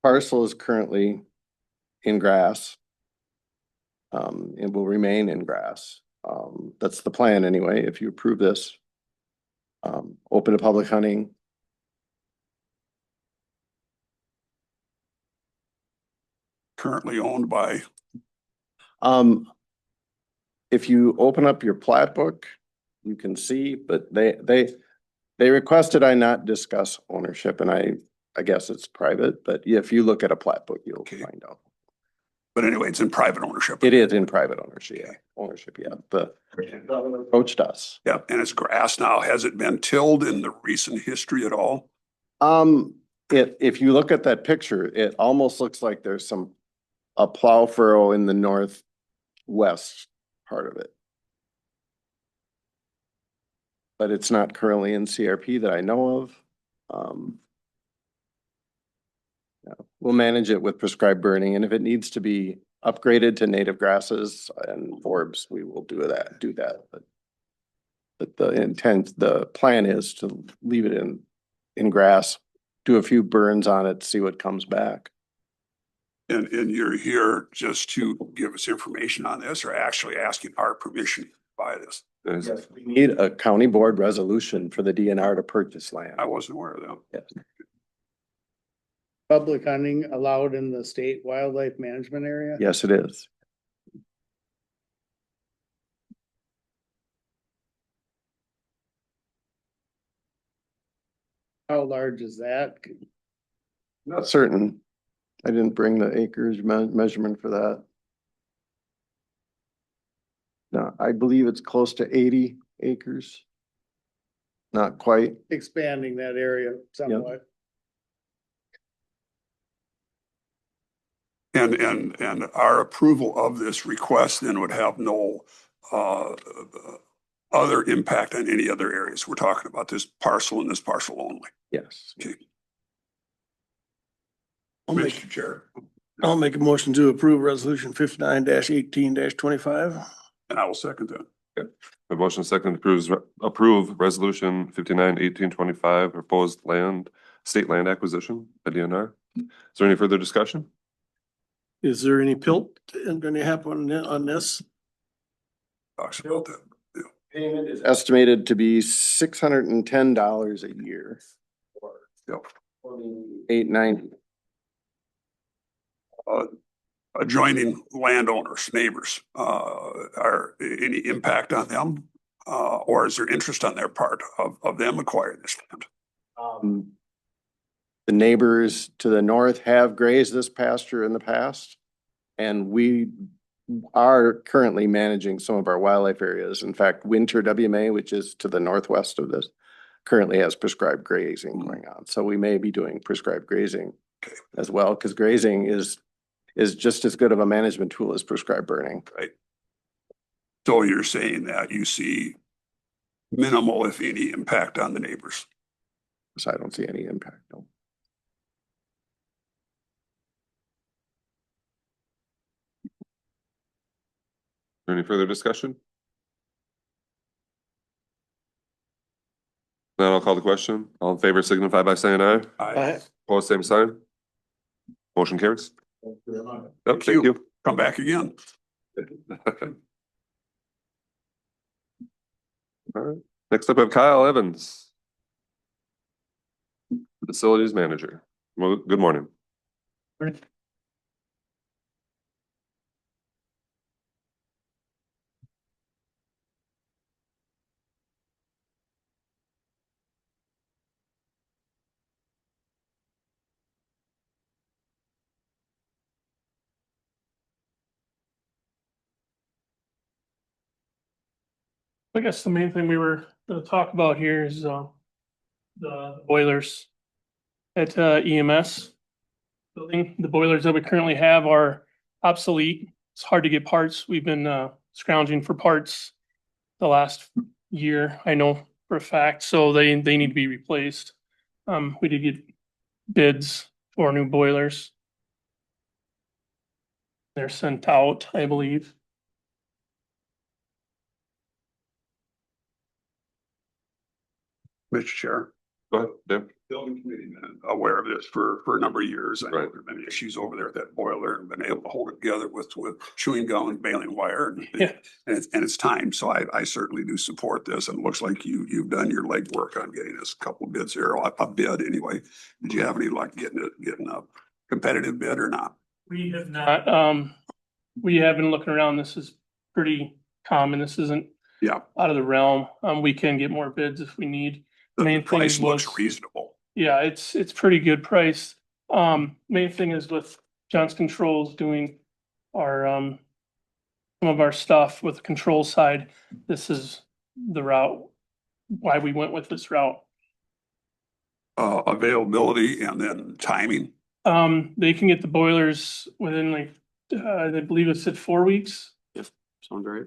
Parcel is currently in grass. It will remain in grass. That's the plan anyway, if you approve this. Open to public hunting. Currently owned by, If you open up your plat book, you can see, but they requested I not discuss ownership, and I guess it's private, but if you look at a plat book, you'll Okay. find out. but anyway, it's in private ownership. It is in private ownership, yeah. The approached us. Yeah, and it's grass now. Has it been tilled in the recent history at all? If you look at that picture, it almost looks like there's a plow furrow in the northwest part of it. But it's not currently in CRP that I know of. Yeah, we'll manage it with prescribed burning, and if it needs to be upgraded to native grasses and forbs, we will do that, but the plan is to leave it in grass, do a few burns on it, see what comes back. And you're here just to give us information on this, or actually asking our permission to buy this? Yes. We need a county board resolution for the DNR to purchase land. I wasn't aware of that. Yes. Public hunting allowed in the state wildlife management area? Yes, it is. How large is that? Not certain. I didn't bring the acreage measurement for that. No, I believe it's close to 80 acres. Not quite. Expanding that area somewhat. And our approval of this request then would have no other impact on any other areas. We're talking about this parcel and this parcel only. Yes. Okay. I'll make, Mr. Chair, I'll make a motion to approve resolution 59-18-25. and I will second that. A motion second approve resolution 59-18-25 proposed state land acquisition by DNR. Is there any further discussion? Is there any pilt going to happen on this? Talks about that. Payment is estimated to be $610 a year. Yep. $890. Adjoining landowners, neighbors, are any impact on them? Or is there interest on their part of them acquiring this land? The neighbors to the north have grazed this pasture in the past. And we are currently managing some of our wildlife areas. In fact, Winter WMA, which is to the northwest of this, currently has prescribed grazing going on. So we may be doing prescribed grazing as well, because grazing is just as good of a management tool as prescribed burning. Right. So you're saying that you see minimal, if any, impact on the neighbors? So I don't see any impact, no. Any further discussion? Then I'll call the question. All in favor signify by saying aye. I Opposed, same sign. Motion carries. Yep, thank you. come back again. All right. Next up, we have Kyle Evans, Facilities Manager. Well, good morning. I guess the main thing we were gonna talk about here is, the boilers at, EMS building. The boilers that we currently have are obsolete. It's hard to get parts. We've been, scrounging for parts the last year, I know for a fact, so they need to be replaced. We did get bids for new boilers. They're sent out, I believe. Mr. Chair. Go ahead, Dave. Building committee been aware of this for a number of years. I know Right. there've been issues over there at that boiler and been able to hold it together with chewing gum and baling wire. Yeah. And it's time. So I certainly do support this, and it looks like you've done your legwork on getting us a couple of bids here, a bid anyway. Did you have any luck getting a competitive bid or not? We have not, we have been looking around. This is pretty common. This isn't Yeah. out of the realm. We can get more bids if we need. The Main thing price looks was- reasonable. Yeah, it's pretty good price. Main thing is with Johnson Controls doing our, some of our stuff with the control side. This is the route, why we went with this route. Availability and then timing. They can get the boilers within like, I believe it said 4 weeks. Sound right?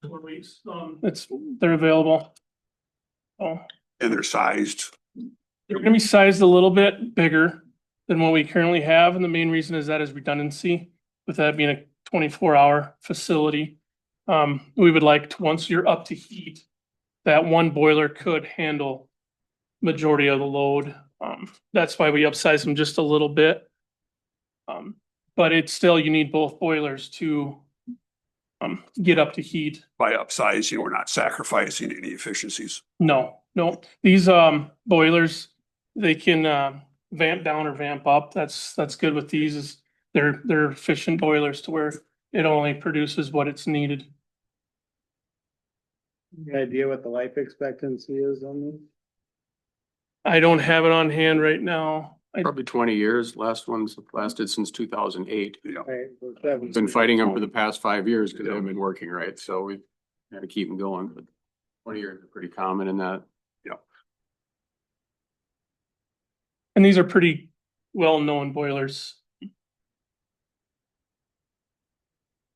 4 weeks. They're available. Oh, And they're sized. they're gonna be sized a little bit bigger than what we currently have, and the main reason is that is redundancy, with that being a 24-hour facility. We would like to, once you're up to heat, that one boiler could handle majority of the load. That's why we upsize them just a little bit. But it's still, you need both boilers to get up to heat. By upsizing, we're not sacrificing any efficiencies. No, these boilers, they can vamp down or vamp up. That's good with these, is they're efficient boilers to where it only produces what it's needed. Any idea what the life expectancy is on them? I don't have it on hand right now. Probably 20 years. Last one's lasted since 2008. Yeah. Been fighting them for the past 5 years because they haven't been working right. So we've had to keep them going, but 20 years is pretty common in that. And these are pretty well-known boilers.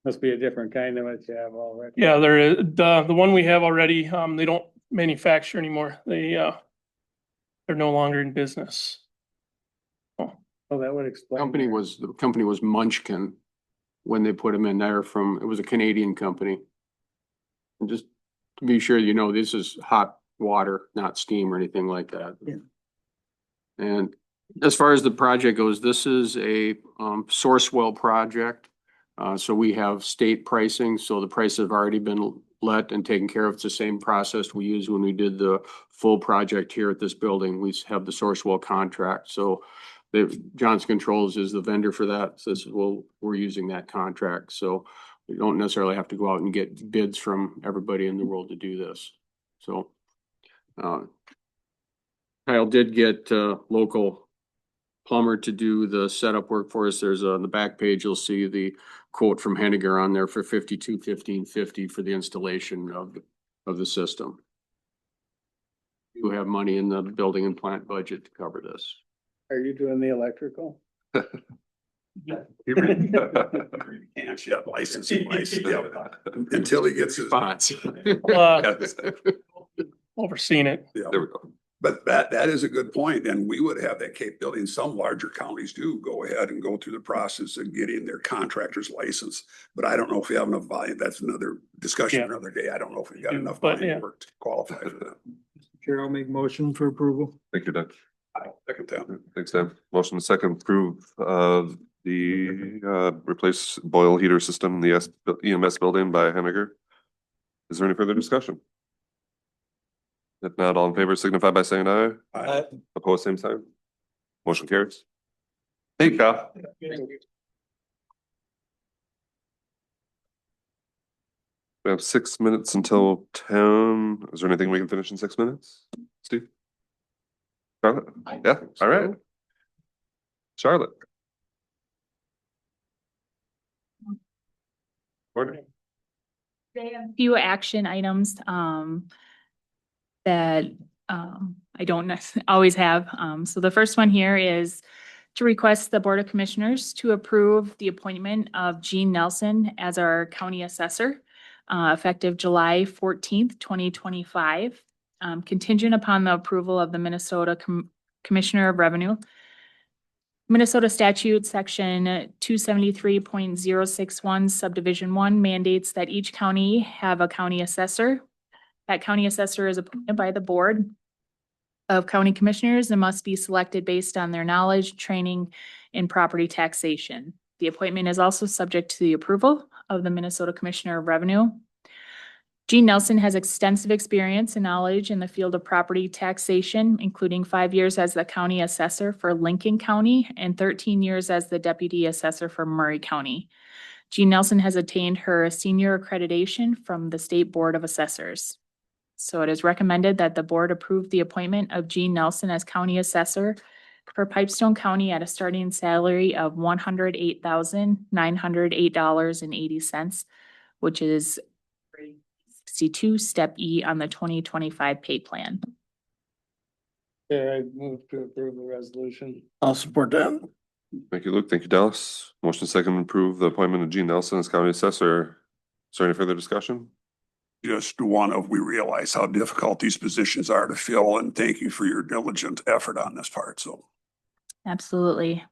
Must be a different kind than what you have already. Yeah, there is, the one we have already, they don't manufacture anymore. They're no longer in business. Oh, that would explain. The company was Munchkin when they put them in there it was a Canadian company. And just to be sure, this is hot water, not steam or anything like that. Yeah. And as far as the project goes, this is a source well project. So we have state pricing, so the prices have already been let and taken care of. It's the same process we used when we did the full project here at this building. We have the source well contract, so Johnson Controls is the vendor for that. So we're using that contract, so we don't necessarily have to go out and get bids from everybody in the world to do this. So Kyle did get local plumber to do the setup work for us. There's on the back page, you'll see the quote from Henniger on there for $52,1550 for the installation of the system. You have money in the building and plant budget to cover this. Are you doing the electrical? You really can't yet licensing until he gets his. Spots. Overseeing it. Yeah. There we go. But that is a good point, and we would have that capability, and some larger counties do go ahead and go through the process of getting their contractor's license. But I don't know if we have enough volume. That's another discussion Yeah. another day. I don't know if we've got do, enough but volume yeah. work to qualify for that. Chair, I'll make motion for approval. Thank you, Doug. I second that. Thanks, Dan. Motion to second approve the replace boil heater system in the EMS building by Henniger. Is there any further discussion? If not, all in favor signify by saying aye. Aye. Opposed, same sign. Motion carries. Hey, Kyle. We have 6 minutes until 10. Is there anything we can finish in 6 minutes? Steve? Charlotte? Yeah, all right. Charlotte? Morning. They have a few action items that I don't always have. So the first one here is to request the Board of Commissioners to approve the appointment of Jean Nelson as our county assessor effective July 14th, 2025, contingent upon the approval of the Minnesota Commissioner of Revenue. Minnesota statute, section 273.061 subdivision 1 mandates that each county have a county assessor. That county assessor is appointed by the board of county commissioners and must be selected based on their knowledge, training, and property taxation. The appointment is also subject to the approval of the Minnesota Commissioner of Revenue. Gene Nelson has extensive experience and knowledge in the field of property taxation, including 5 years as the county assessor for Lincoln County and 13 years as the deputy assessor for Murray County. Gene Nelson has attained her senior accreditation from the State Board of Assessors. So it is recommended that the board approve the appointment of Gene Nelson as county assessor for Pipestone County at a starting salary of $108,908.80, which is 62 step E on the 2025 pay plan. I move to approve the resolution. I'll support that. Thank you, Luke. Thank you, Dallas. Motion second to approve the appointment of Gene Nelson as county assessor. Is there any further discussion? Just one of, we realize how difficult these positions are to fill, and thank you for your diligent effort on this part, so. Absolutely.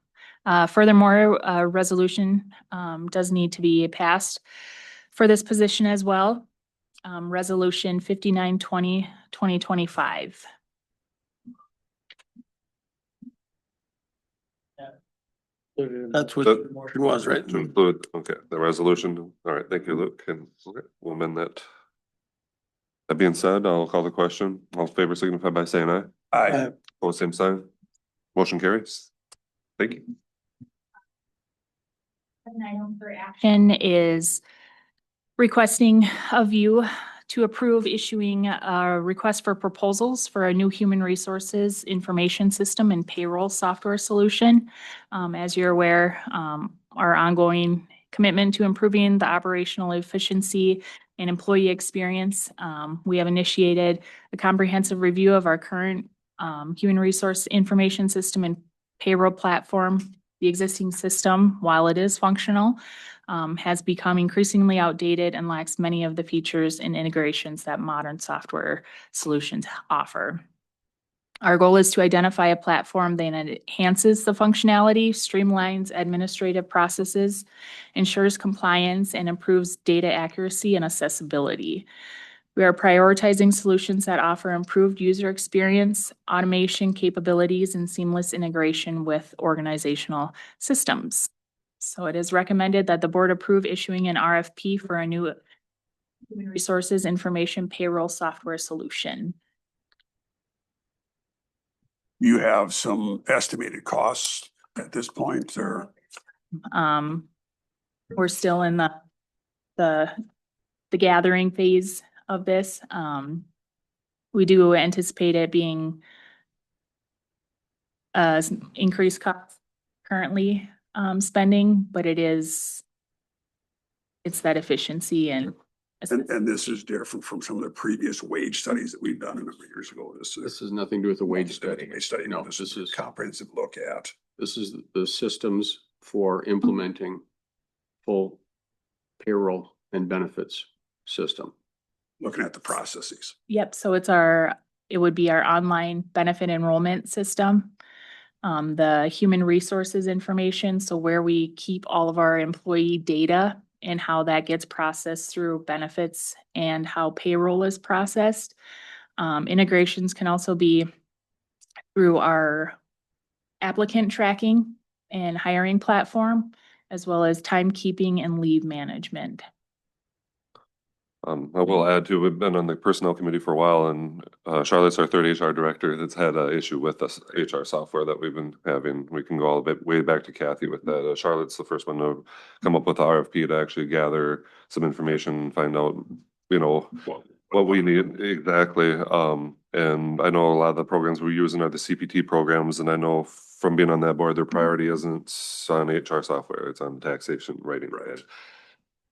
Furthermore, a resolution does need to be passed for this position as well. Resolution 5920, 2025. That's what the motion was, right? To include, okay, the resolution. All right, thank you, Luke. And okay, we'll amend that. That being said, I'll call the question. All in favor signify by saying aye. I, Opposed, same sign. Motion carries. Thank you. An item for action is requesting of you to approve issuing a request for proposals for a new human resources information system and payroll software solution. As you're aware, our ongoing commitment to improving the operational efficiency and employee experience. We have initiated a comprehensive review of our current human resource information system and payroll platform. The existing system, while it is functional, has become increasingly outdated and lacks many of the features and integrations that modern software solutions offer. Our goal is to identify a platform that enhances the functionality, streamlines administrative processes, ensures compliance, and improves data accuracy and accessibility. We are prioritizing solutions that offer improved user experience, automation capabilities, and seamless integration with organizational systems. So it is recommended that the board approve issuing an RFP for a new human resources information payroll software solution. you have some estimated costs at this point, or? We're still in the gathering phase of this. We do anticipate it being increased cost currently spending, but it's that efficiency and this is different from some of the previous wage studies that we've done a number of years ago. This has nothing to do with the wage study. No, No, this this is a is, comprehensive look at. this is the systems for implementing full payroll and benefits system. Looking at the processes. Yep, so it would be our online benefit enrollment system. The human resources information, so where we keep all of our employee data and how that gets processed through benefits and how payroll is processed. Integrations can also be through our applicant tracking and hiring platform, as well as timekeeping and leave management. I will add too, we've been on the personnel committee for a while, and Charlotte's our third HR director that's had an issue with this HR software that we've been having. We can go all the way back to Kathy with that. Charlotte's the first one to come up with the RFP to actually gather some information, find out, what we need exactly. And I know a lot of the programs we're using are the CPT programs, and I know from being on that board, their priority isn't on HR software, it's on taxation writing. Right.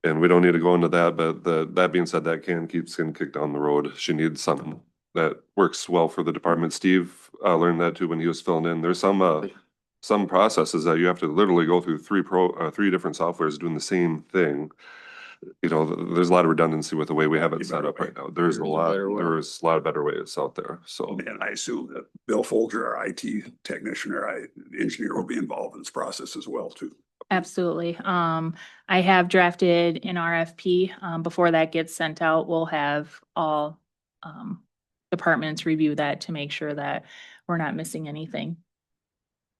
And we don't need to go into that, but that being said, that can keep getting kicked down the road. She needs something that works well for the department. Steve learned that too when he was filling in. There's some processes that you have to literally go through three different softwares doing the same thing. you know, there's a lot of redundancy with the way we have it set up right now. There's a There's a lot, better way. there's a lot of better ways out there, so. And I assume that Bill Folger, our IT technician or engineer will be involved in this process as well too. Absolutely. I have drafted an RFP. Before that gets sent out, we'll have all departments review that to make sure that we're not missing anything.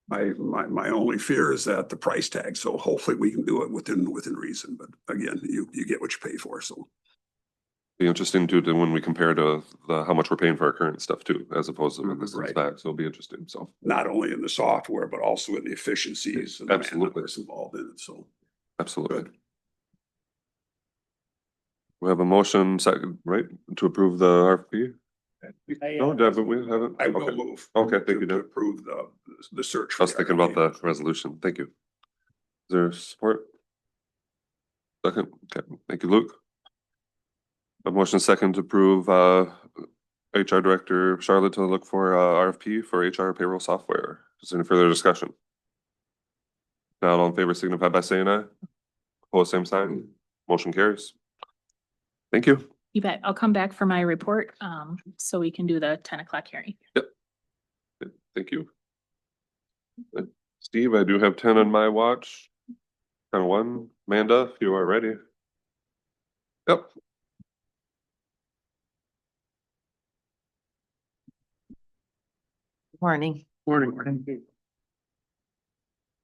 My only fear is that the price tag, so hopefully we can do it within reason, but again, you get what you pay for, so. Be interesting to when we compare to how much we're paying for our current stuff too, as opposed to when this comes Right. back, so it'll be interesting, so. Not only in the software, but also in the efficiencies and the Absolutely. man-hours involved in it, so. Absolutely. Good. We have a motion second, right, to approve the RFP? No, Deb, we haven't. I will Okay. move. Okay, thank you, to Deb. approve the search. I was thinking about the resolution. Thank you. Is there support? Second, okay, thank you, Luke. A motion second to approve, HR Director Charlotte to look for, RFP for HR payroll software. Is there any further discussion? Not all in favor signify by saying aye. Opposed, same sign. Motion carries. Thank you. You bet. I'll come back for my report, so we can do the 10 o'clock hearing. Thank you. Steve, I do have 10 on my watch. 10-1. Amanda, if you are ready. Yep. Morning. Morning.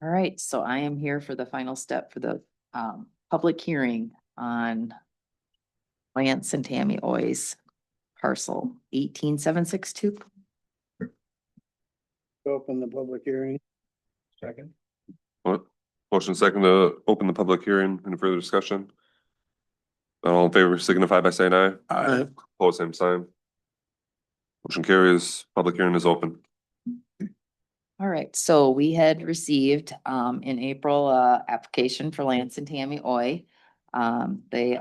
All right, so I am here for the final step for the public hearing on Lance and Tammy Oi's parcel 18762. Open the public hearing. Second. What? Motion second to open the public hearing. Any further discussion? Not all in favor signify by saying aye. Aye. Opposed, same sign. Motion carries. Public hearing is open. All right, so we had received in April, application for Lance and Tammy Oi. They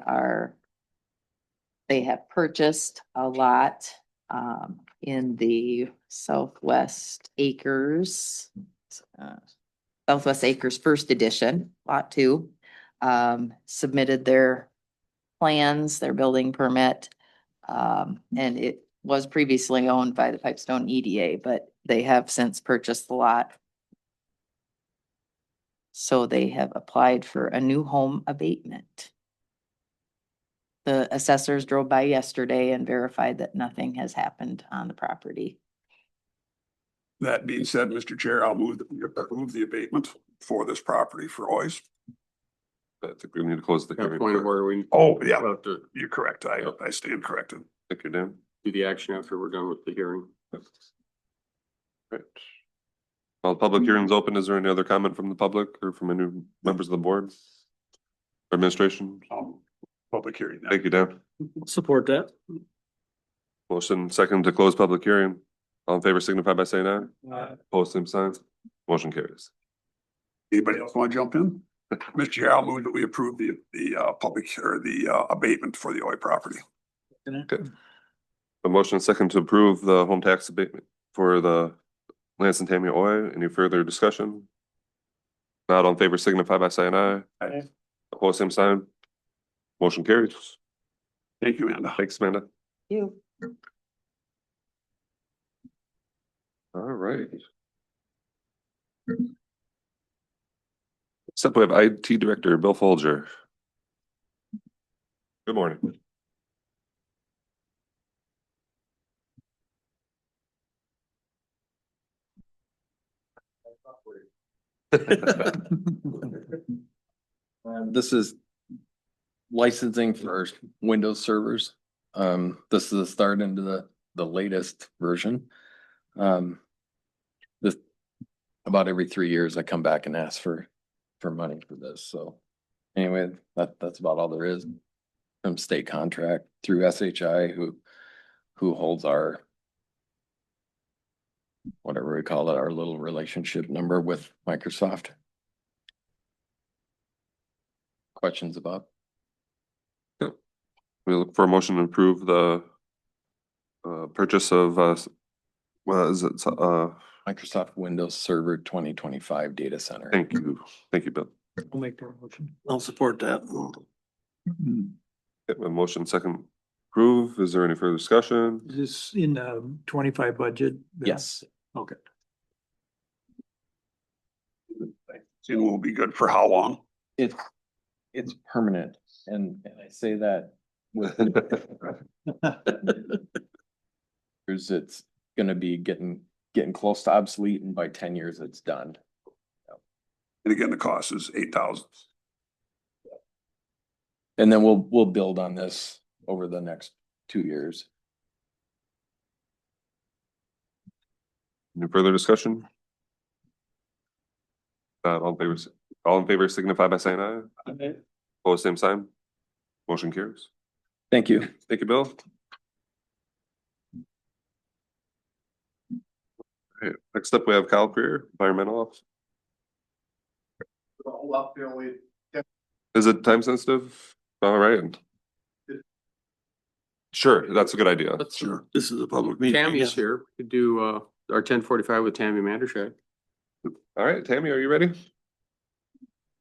have purchased a lot in the Southwest Acres First Edition, Lot 2. Submitted their plans, their building permit. And it was previously owned by the Pipestone EDA, but they have since purchased the lot. So they have applied for a new home abatement. The assessors drove by yesterday and verified that nothing has happened on the property. That being said, Mr. Chair, I'll move the abatement for this property for Ois. I think we need to close the That hearing. point of first. order, we Oh, yeah, have to you're correct. I stand corrected. Thank you, Dan. do the action after we're done with the hearing. Right. While the public hearing's open, is there any other comment from the public or from any members of the board? Administration? Public hearing. now. Thank you, Dan. Support that. Motion second to close public hearing. All in favor signify by saying aye. Opposed, same signs. Motion carries. Anybody else want to jump in? Mr. Chair, I'll move that we approve the public or the abatement for the Oi property. Okay. A motion second to approve the home tax abatement for the Lance and Tammy Oy. Any further discussion? Not all in favor signify by saying aye. Aye. Opposed, same sign. Motion carries. Thank you, Amanda. Thanks, Amanda. You. All right. Next up, we have IT Director Bill Folger. Good morning. This is licensing for our Windows servers. This is the start into the latest version. This, about every 3 years, I come back and ask for money for this, so. Anyway, that's about all there is. From state contract through SHI, who holds our, whatever we call it, our little relationship number with Microsoft. Questions about? We look for a motion to approve the purchase of what is it? Microsoft Windows Server 2025 data center. Thank you, Bill. I'll make that motion. I'll support that. Okay, a motion second approve. Is there any further discussion? Is this in the 25 budget? Bill? Yes. Okay. And will be good for how long? It's permanent and I say that with. It's gonna be getting close to obsolete and by 10 years it's done. And again, the cost is 8,000. And then we'll build on this over the next 2 years. Any further discussion? All in favor signify by saying aye. Opposed, same sign. Motion carries. Thank you. Thank you, Bill. Okay, next up, we have Kyle Creer, environmental officer. Is it time sensitive? All right. Sure, that's a good idea. Sure, this is a public meeting. Tammy's here. We could do our 10:45 with Tammy Mandershak. All right, Tammy, are you ready?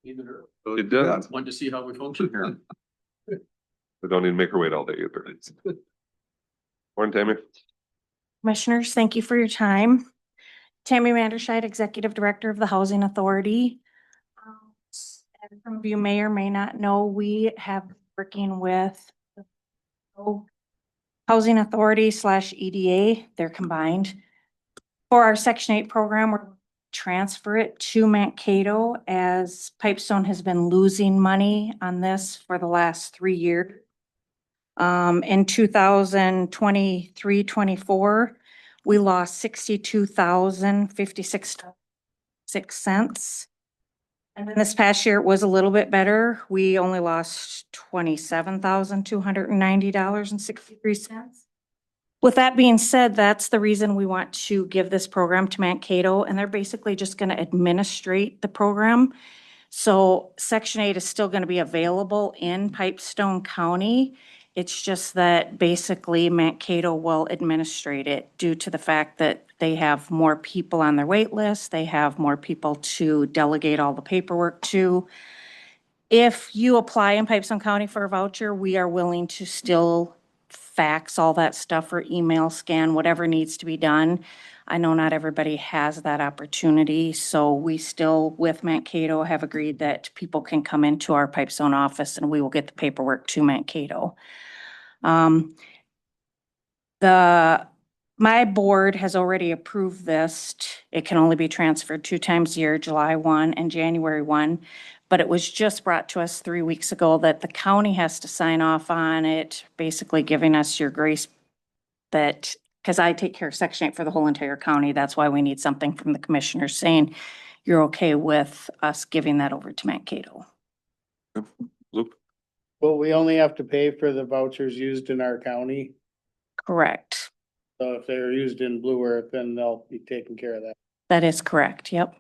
It does. Want to see how we function here. We don't need to make her wait all day either. Morning, Tammy. Commissioners, thank you for your time. Tammy Manderscheid, Executive Director of the Housing Authority. As some of you may or may not know, we have working with the Housing Authority / EDA, they're combined. For our Section 8 program, we're transfer it to Mankato as Pipestone has been losing money on this for the last 3 years. In 2023-24, we lost $62,056.06. And then this past year it was a little bit better. We only lost $27,290.63. With that being said, that's the reason we want to give this program to Mankato, and they're basically just going to administrate the program. So Section 8 is still going to be available in Pipestone County. It's just that basically Mankato will administrate it due to the fact that they have more people on their wait list. They have more people to delegate all the paperwork to. If you apply in Pipestone County for a voucher, we are willing to still fax all that stuff or email scan, whatever needs to be done. I know not everybody has that opportunity, so we still, with Mankato, have agreed that people can come into our Pipestone office and we will get the paperwork to Mankato. My board has already approved this. It can only be transferred 2 times a year, July 1 and January 1. But it was just brought to us 3 weeks ago that the county has to sign off on it, basically giving us your grace that, because I take care of Section 8 for the whole entire county. That's why we need something from the commissioners saying you're okay with us giving that over to Mankato. Luke? Well, we only have to pay for the vouchers used in our county. Correct. So if they're used in Blue Earth, then they'll be taking care of that. That is correct. Yep.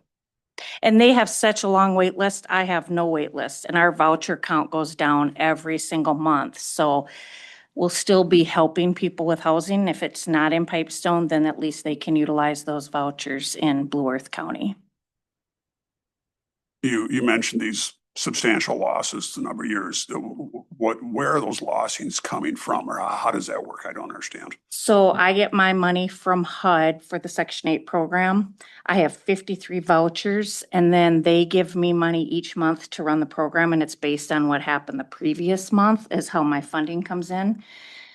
And they have such a long wait list. I have no wait list, and our voucher count goes down every single month. So we'll still be helping people with housing. If it's not in Pipestone, then at least they can utilize those vouchers in Blue Earth County. You mentioned these substantial losses the number of years. Where are those losses coming from, or how does that work? I don't understand. So I get my money from HUD for the Section 8 program. I have 53 vouchers, and then they give me money each month to run the program, and it's based on what happened the previous month is how my funding comes in.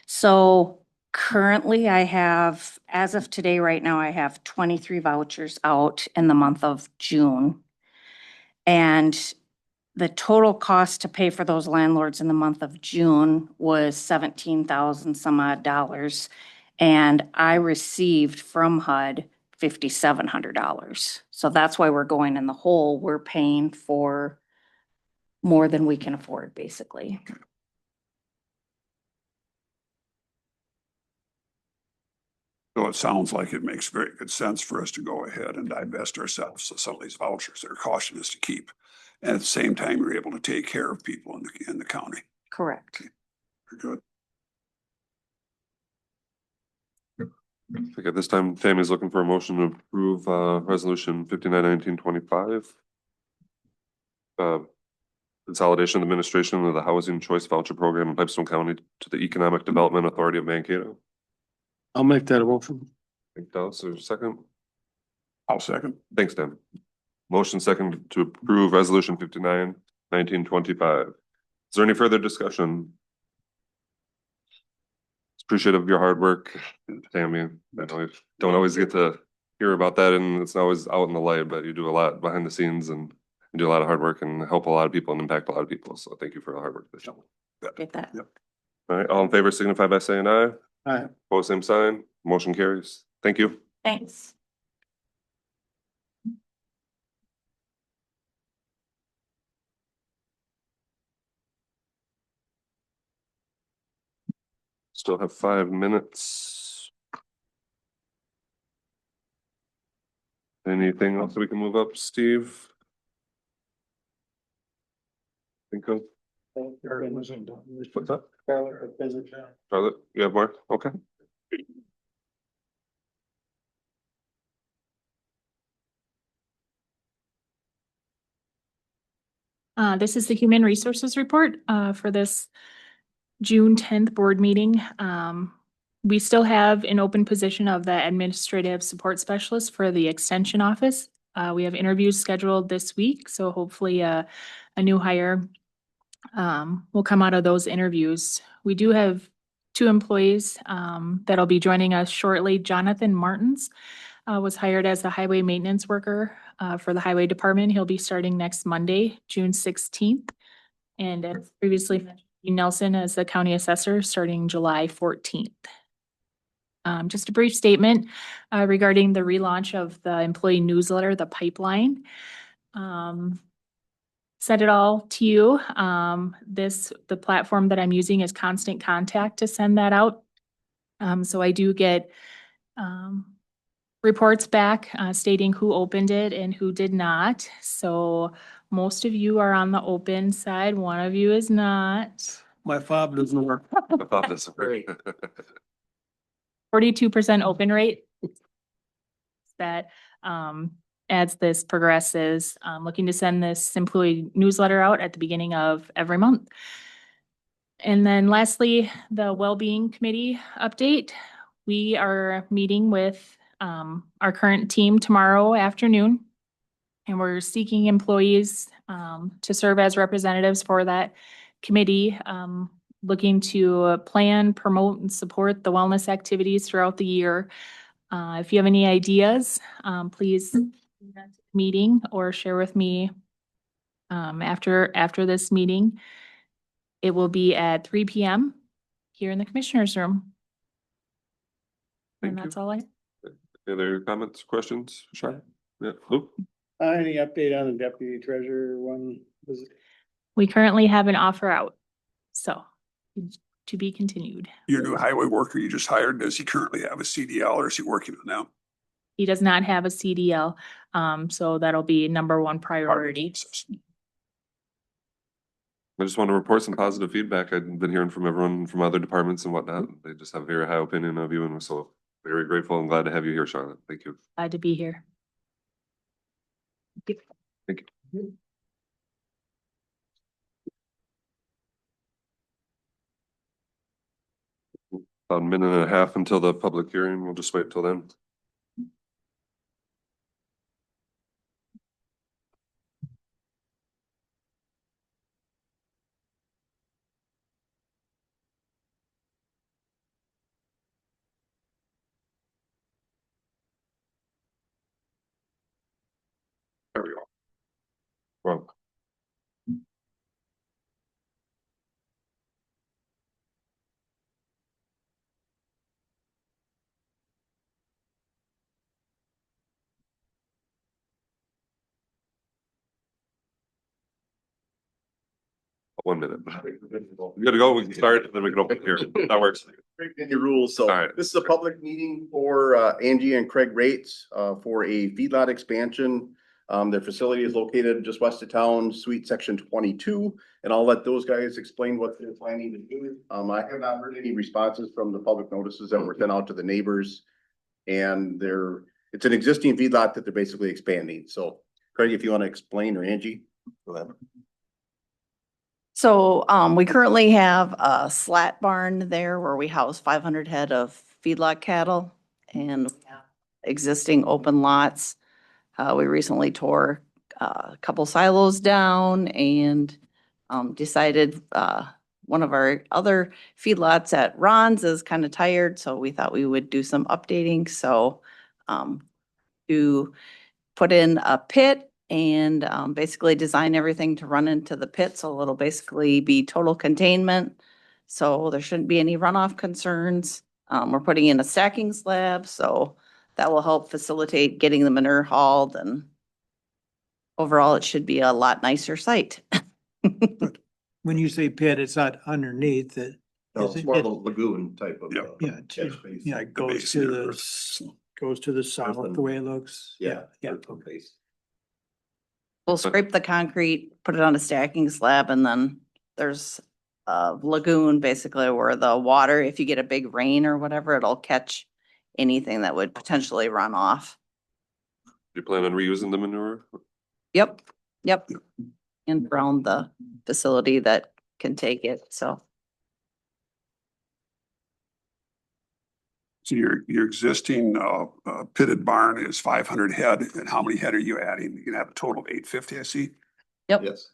So currently I have, as of today, right now, I have 23 vouchers out in the month of June. And the total cost to pay for those landlords in the month of June was $17,000 some odd dollars. And I received from HUD $5,700. So that's why we're going in the hole. We're paying for more than we can afford, basically. So it sounds like it makes very good sense for us to go ahead and divest ourselves of some of these vouchers that are costing us to keep. And at the same time, we're able to take care of people in the county. Correct. Very good. I think at this time, Tammy's looking for a motion to approve, resolution 591925. consolidation administration of the Housing Choice Voucher Program in Pipestone County to the Economic Development Authority of Mankato. I'll make that a motion. Thank you, Dallas. There's a second. I'll second. Thanks, Dan. Motion second to approve resolution 59-1925. Is there any further discussion? Appreciative of your hard work, Tammy. I know you don't always get to hear about that, and it's not always out in the light, but you do a lot behind the scenes and you do a lot of hard work and help a lot of people and impact a lot of people. So thank you for the hard work. Get that. All right, all in favor signify by saying aye. Aye. Opposed, same sign. Motion carries. Thank you. Thanks. Still have 5 minutes. Anything else that we can move up, Steve? Think of? What's that? Charlotte, you have more? Okay. This is the Human Resources Report for this June 10th board meeting. We still have an open position of the Administrative Support Specialist for the Extension Office. We have interviews scheduled this week, so hopefully a new hire will come out of those interviews. We do have 2 employees that'll be joining us shortly. Jonathan Martins was hired as a highway maintenance worker for the Highway Department. He'll be starting next Monday, June 16th. And as previously mentioned, Nelson as the county assessor starting July 14th. Just a brief statement regarding the relaunch of the employee newsletter, the Pipeline. Send it all to you. The platform that I'm using is Constant Contact to send that out. So I do get reports back stating who opened it and who did not. So most of you are on the open side. One of you is not. My fob doesn't work. I thought this was great. 42% open rate. That as this progresses, looking to send this employee newsletter out at the beginning of every month. And then lastly, the Wellbeing Committee update. We are meeting with our current team tomorrow afternoon, and we're seeking employees to serve as representatives for that committee, looking to plan, promote, and support the wellness activities throughout the year. If you have any ideas, please meeting or share with me after this meeting. It will be at 3 p.m. here in the commissioner's room. Thank And you. that's all I have. Any other comments, questions? Sure. Yeah, Luke? Any update on the deputy treasurer one? We currently have an offer out, so to be continued. Your new highway worker you just hired, does he currently have a CDL or is he working on that? He does not have a CDL, so that'll be #1 priority. I just want to report some positive feedback. I've been hearing from everyone from other departments and whatnot. They just have a very high opinion of you, and we're so very grateful and glad to have you here, Charlotte. Thank you. Glad to be here. Thank you. About a minute and a half until the public hearing. We'll just wait till then. There we go. Well. One minute. We gotta go. We can start, then we can open here. That works. In your rules, so All right. this is a public meeting for Angie and Craig Rates for a feedlot expansion. Their facility is located just west of town, suite section 22, and I'll let those guys explain what they're planning to do. I have not heard any responses from the public notices that were sent out to the neighbors, and it's an existing feedlot that they're basically expanding. So Craig, if you want to explain, or Angie, go ahead. So, we currently have a slat barn there where we house 500 head of feedlot cattle and we have existing open lots. We recently tore a couple silos down and, decided, one of our other feedlots at Ron's is kind of tired, so we thought we would do some updating. So, to put in a pit and basically design everything to run into the pit. So it'll basically be total containment. So there shouldn't be any runoff concerns. We're putting in a stacking slab, so that will help facilitate getting the manure hauled, and overall, it should be a lot nicer site. When you say pit, it's not underneath it. No, Is it's it- more of a lagoon type of. Yep. Yeah, catch basin. yeah, it goes basin to there. goes to the south, the way it looks. Yeah. Yeah. We'll scrape the concrete, put it on a stacking slab, and then there's a lagoon basically where the water, if you get a big rain or whatever, it'll catch anything that would potentially run off. You plan on reusing the manure? Yep, yep. And around the facility that can take it, so. So your existing pitted barn is 500 head, and how many head are you adding? You're gonna have a total of 850, I see. Yep. Yes.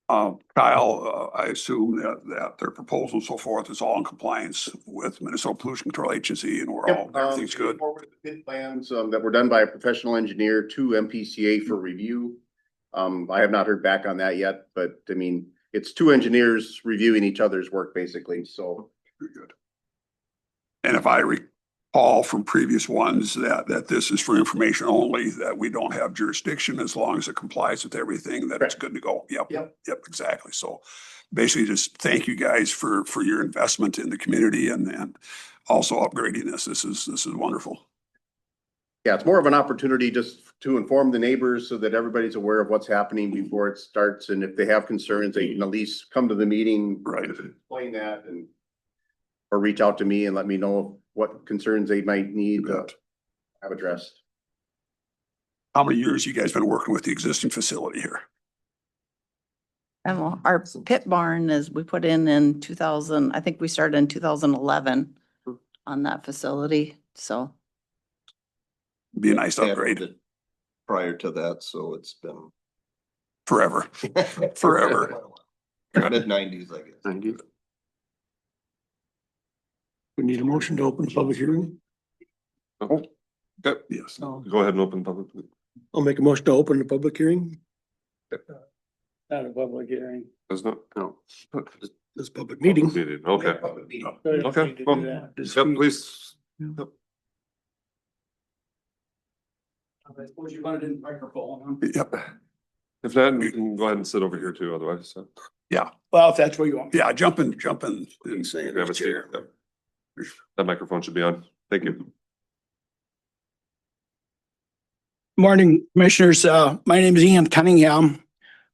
Kyle, I assume that their proposal and so forth is all in compliance with Minnesota Pollution Control Agency, and we're all, everything's good. Forward the pit plans, that were done by a professional engineer to MPCA for review. I have not heard back on that yet, but I mean, it's two engineers reviewing each other's work basically, so. Very good. And if I recall from previous ones that this is for information only, that we don't have jurisdiction as long as it complies with everything, that it's good to go. Yep, Yep. exactly. So basically just thank you guys for your investment in the community and also upgrading this. This is wonderful. Yeah, it's more of an opportunity just to inform the neighbors so that everybody's aware of what's happening before it starts. And if they have concerns, they can at least come to the meeting. Right. Explain that or reach out to me and let me know what concerns they might need to have addressed. How many years you guys been working with the existing facility here? And our pit barn is, we put in 2000, I think we started in 2011 on that facility, so. Be a nice upgrade. Prior to that, so it's been. Forever. Forever. Mid-90s, I guess. 90. We need a motion to open the public hearing. Okay, Yes. go ahead and open public. I'll make a motion to open the public hearing. Not a public hearing. There's no, No. This public meeting. meeting, okay. So you Okay, need to well, do that. Yep, please. Yep. I suppose you wanted in microphone. Yep. If not, you can go ahead and sit over here too, otherwise, so. Well, if that's what you want. Yeah, jump in and say Grab a seat. Yep. That microphone should be on. Thank you. Morning, Commissioners. My name is Ian Cunningham.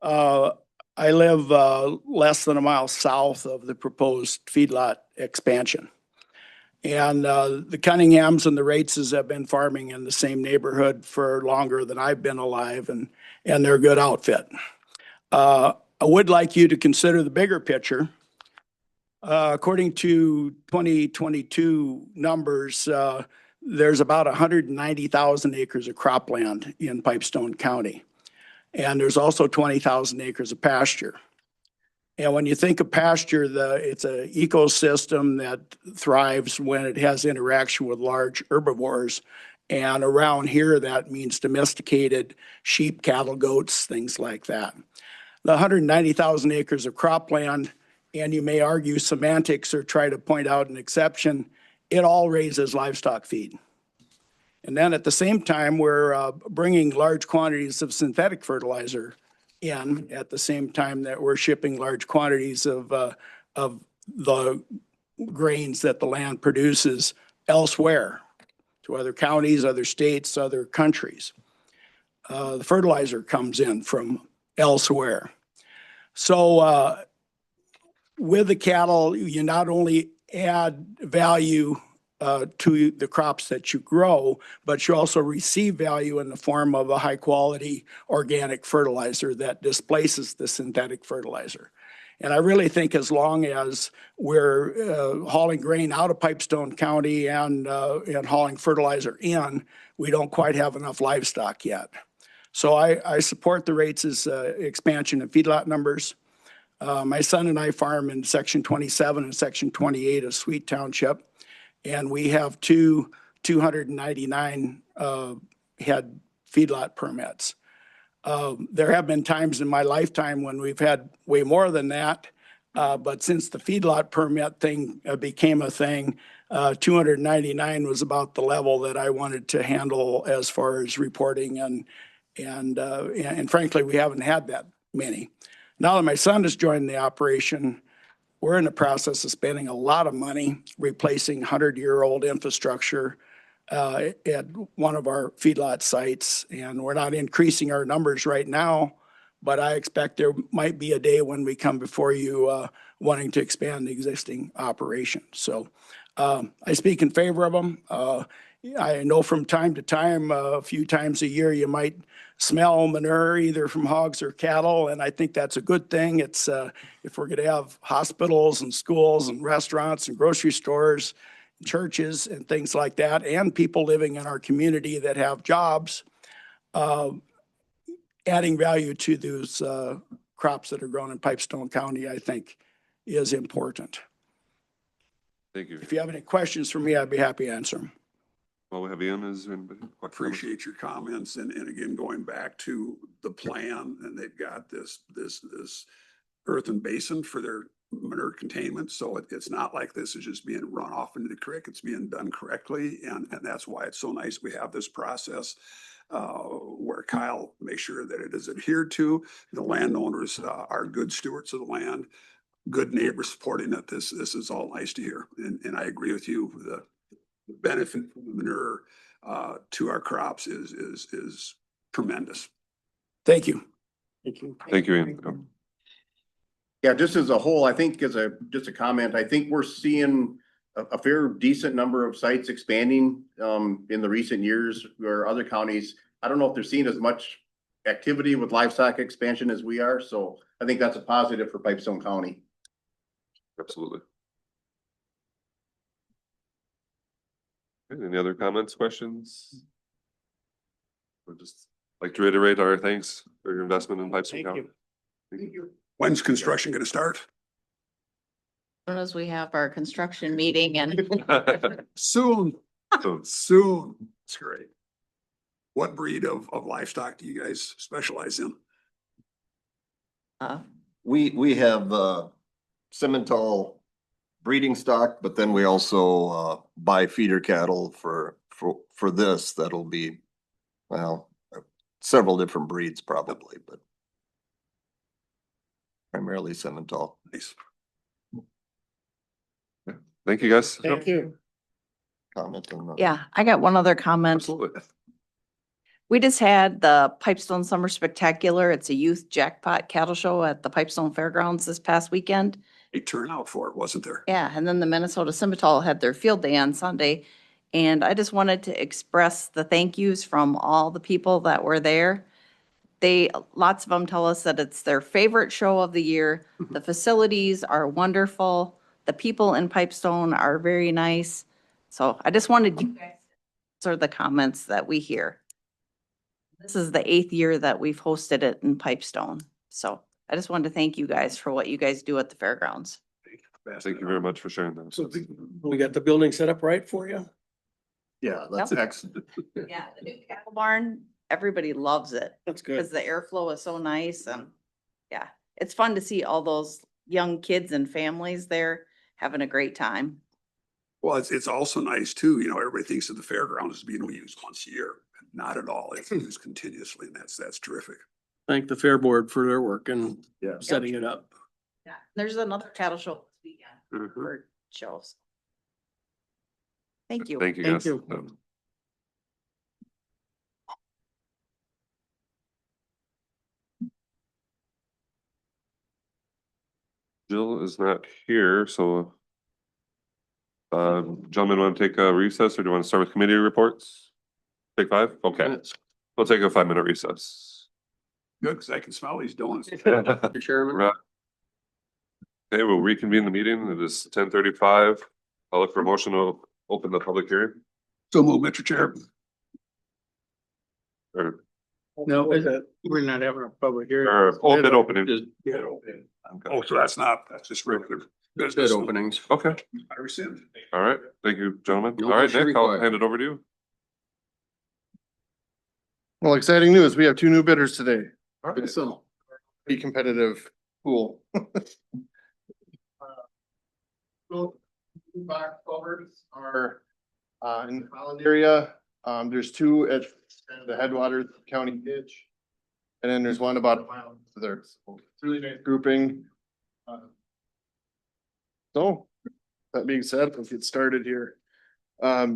I live less than a mile south of the proposed feedlot expansion. And the Cunninghams and the Rateses have been farming in the same neighborhood for longer than I've been alive, and they're a good outfit. I would like you to consider the bigger picture. According to 2022 numbers, there's about 190,000 acres of cropland in Pipestone County. And there's also 20,000 acres of pasture. And when you think of pasture, it's an ecosystem that thrives when it has interaction with large herbivores. And around here, that means domesticated sheep, cattle, goats, things like that. The 190,000 acres of cropland, and you may argue semantics or try to point out an exception, it all raises livestock feed. And then at the same time, we're bringing large quantities of synthetic fertilizer in at the same time that we're shipping large quantities of the grains that the land produces elsewhere to other counties, other states, other countries. The fertilizer comes in from elsewhere. So with the cattle, you not only add value to the crops that you grow, but you also receive value in the form of a high quality organic fertilizer that displaces the synthetic fertilizer. And I really think as long as we're hauling grain out of Pipestone County and hauling fertilizer in, we don't quite have enough livestock yet. So I support the rates' expansion of feedlot numbers. My son and I farm in section 27 and section 28 of Sweet Township, and we have 299 head feedlot permits. There have been times in my lifetime when we've had way more than that, but since the feedlot permit thing became a thing, 299 was about the level that I wanted to handle as far as reporting, and frankly, we haven't had that many. Now that my son has joined the operation, we're in the process of spending a lot of money replacing 100-year-old infrastructure at one of our feedlot sites, and we're not increasing our numbers right now, but I expect there might be a day when we come before you wanting to expand the existing operation. So I speak in favor of them. I know from time to time, a few times a year, you might smell manure either from hogs or cattle, and I think that's a good thing. It's if we're going to have hospitals and schools and restaurants and grocery stores, churches and things like that, and people living in our community that have jobs, adding value to those crops that are grown in Pipestone County, I think, is important. Thank you. If you have any questions for me, I'd be happy to answer them. Well, we have Ian, is there anybody? Appreciate your comments, and again, going back to the plan, and they've got this earthen basin for their manure containment, so it's not like this is just being run off into the creek. It's being done correctly, and that's why it's so nice we have this process where Kyle makes sure that it is adhered to. The landowners are good stewards of the land, good neighbors supporting it. This is all nice to hear, and I agree with you. The benefit from the manure to our crops is tremendous. Thank you. Thank you. Thank you, Ian. Yeah, just as a whole, I think just a comment, I think we're seeing a fair decent number of sites expanding in the recent years where other counties, I don't know if they're seeing as much activity with livestock expansion as we are. So I think that's a positive for Pipestone County. Absolutely. Any other comments, questions? We'd just like to reiterate our thanks for your investment in Pipestone County. Thank you. When's construction going to start? As soon as we have our construction meeting and Soon. Soon. That's great. What breed of livestock do you guys specialize in? We have Simmental breeding stock, but then we also buy feeder cattle for this. That'll be, well, several different breeds probably, but primarily Simmental. Nice. Thank you, guys. Thank you. Comment on that. yeah, I got one other comment. Absolutely. We just had the Pipestone Summer Spectacular. It's a youth jackpot cattle show at the Pipestone Fairgrounds this past weekend. A turnout for it, wasn't there? Yeah, and then the Minnesota Simmental had their field day on Sunday. And I just wanted to express the thank yous from all the people that were there. Lots of them tell us that it's their favorite show of the year. The facilities are wonderful. The people in Pipestone are very nice. So I just wanted you guys to answer the comments that we hear. This is the 8th year that we've hosted it in Pipestone. So I just wanted to thank you guys for what you guys do at the fairgrounds. Thank you very much for sharing that. So we got the building set up right for you? Yeah, that's Yep. excellent. Yeah, the new cattle barn, everybody loves it That's good. because the airflow is so nice and yeah, it's fun to see all those young kids and families there having a great time. Well, it's also nice too, everybody thinks of the fairgrounds as being used once a year. Not at all. It's used continuously, and that's terrific. Thank the Fair Board for their work and Yeah. setting it up. Yeah, there's another cattle show this weekend Mhm. for shows. Thank you. Thank you, Thank guys. you. Jill is not here, so Gentlemen, want to take a recess or do you want to start with committee reports? Take 5? Okay, we'll take a 5-minute recess. Good, because I can smell these donuts. Mr. Chairman. Right. Okay, we'll reconvene the meeting. It is 10:35. I'll look for a motion to open the public hearing. So move, Mr. Chair. Or, No, we're not having a public hearing. bid opening. Just Yeah, okay. Oh, so that's just regular bid business. openings. Okay, I rescind. all right. Thank you, gentlemen. No All right, motion Nick, I'll required. hand it over to you. Well, exciting news. We have 2 new bidders today. All right. So, pretty competitive pool. Box culverts are in the Holland area. There's 2 at the headwaters of the county ditch. And then there's one about a mile to there. So it's really nice grouping. So that being said, let's get started here. I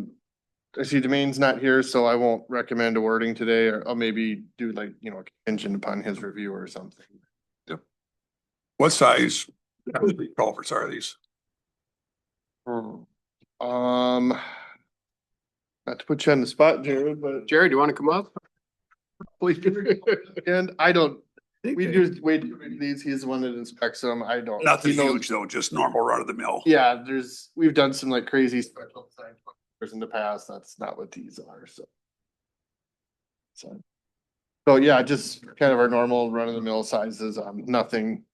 see Jermaine's not here, so I won't recommend a wording today, or I'll maybe do like, a contingent upon his review or something. What size culverts are these? Not to put you on the spot, Jared, but Jerry, do you want to come up? and I don't, we do wait these, he's the one that inspects them. I don't. Nothing he knows- huge though, just normal run of the mill. Yeah, we've done some like crazy special design culverts in the past. That's not what these are, so. So yeah, just kind of our normal run of the mill sizes, nothing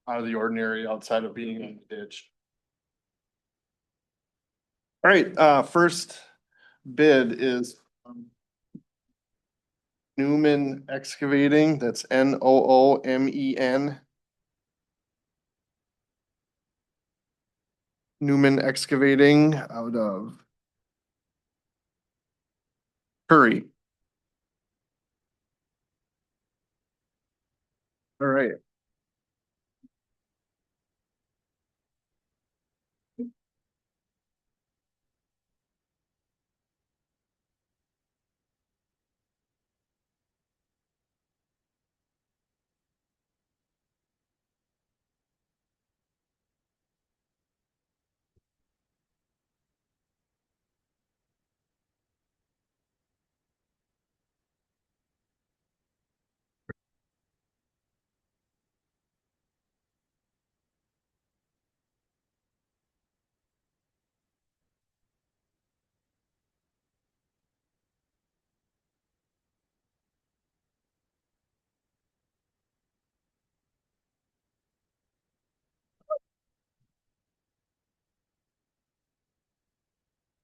out of the ordinary outside of being in the ditch. All right, first bid is Newman Excavating, that's Noomen. Newman Excavating out of Curry. All right.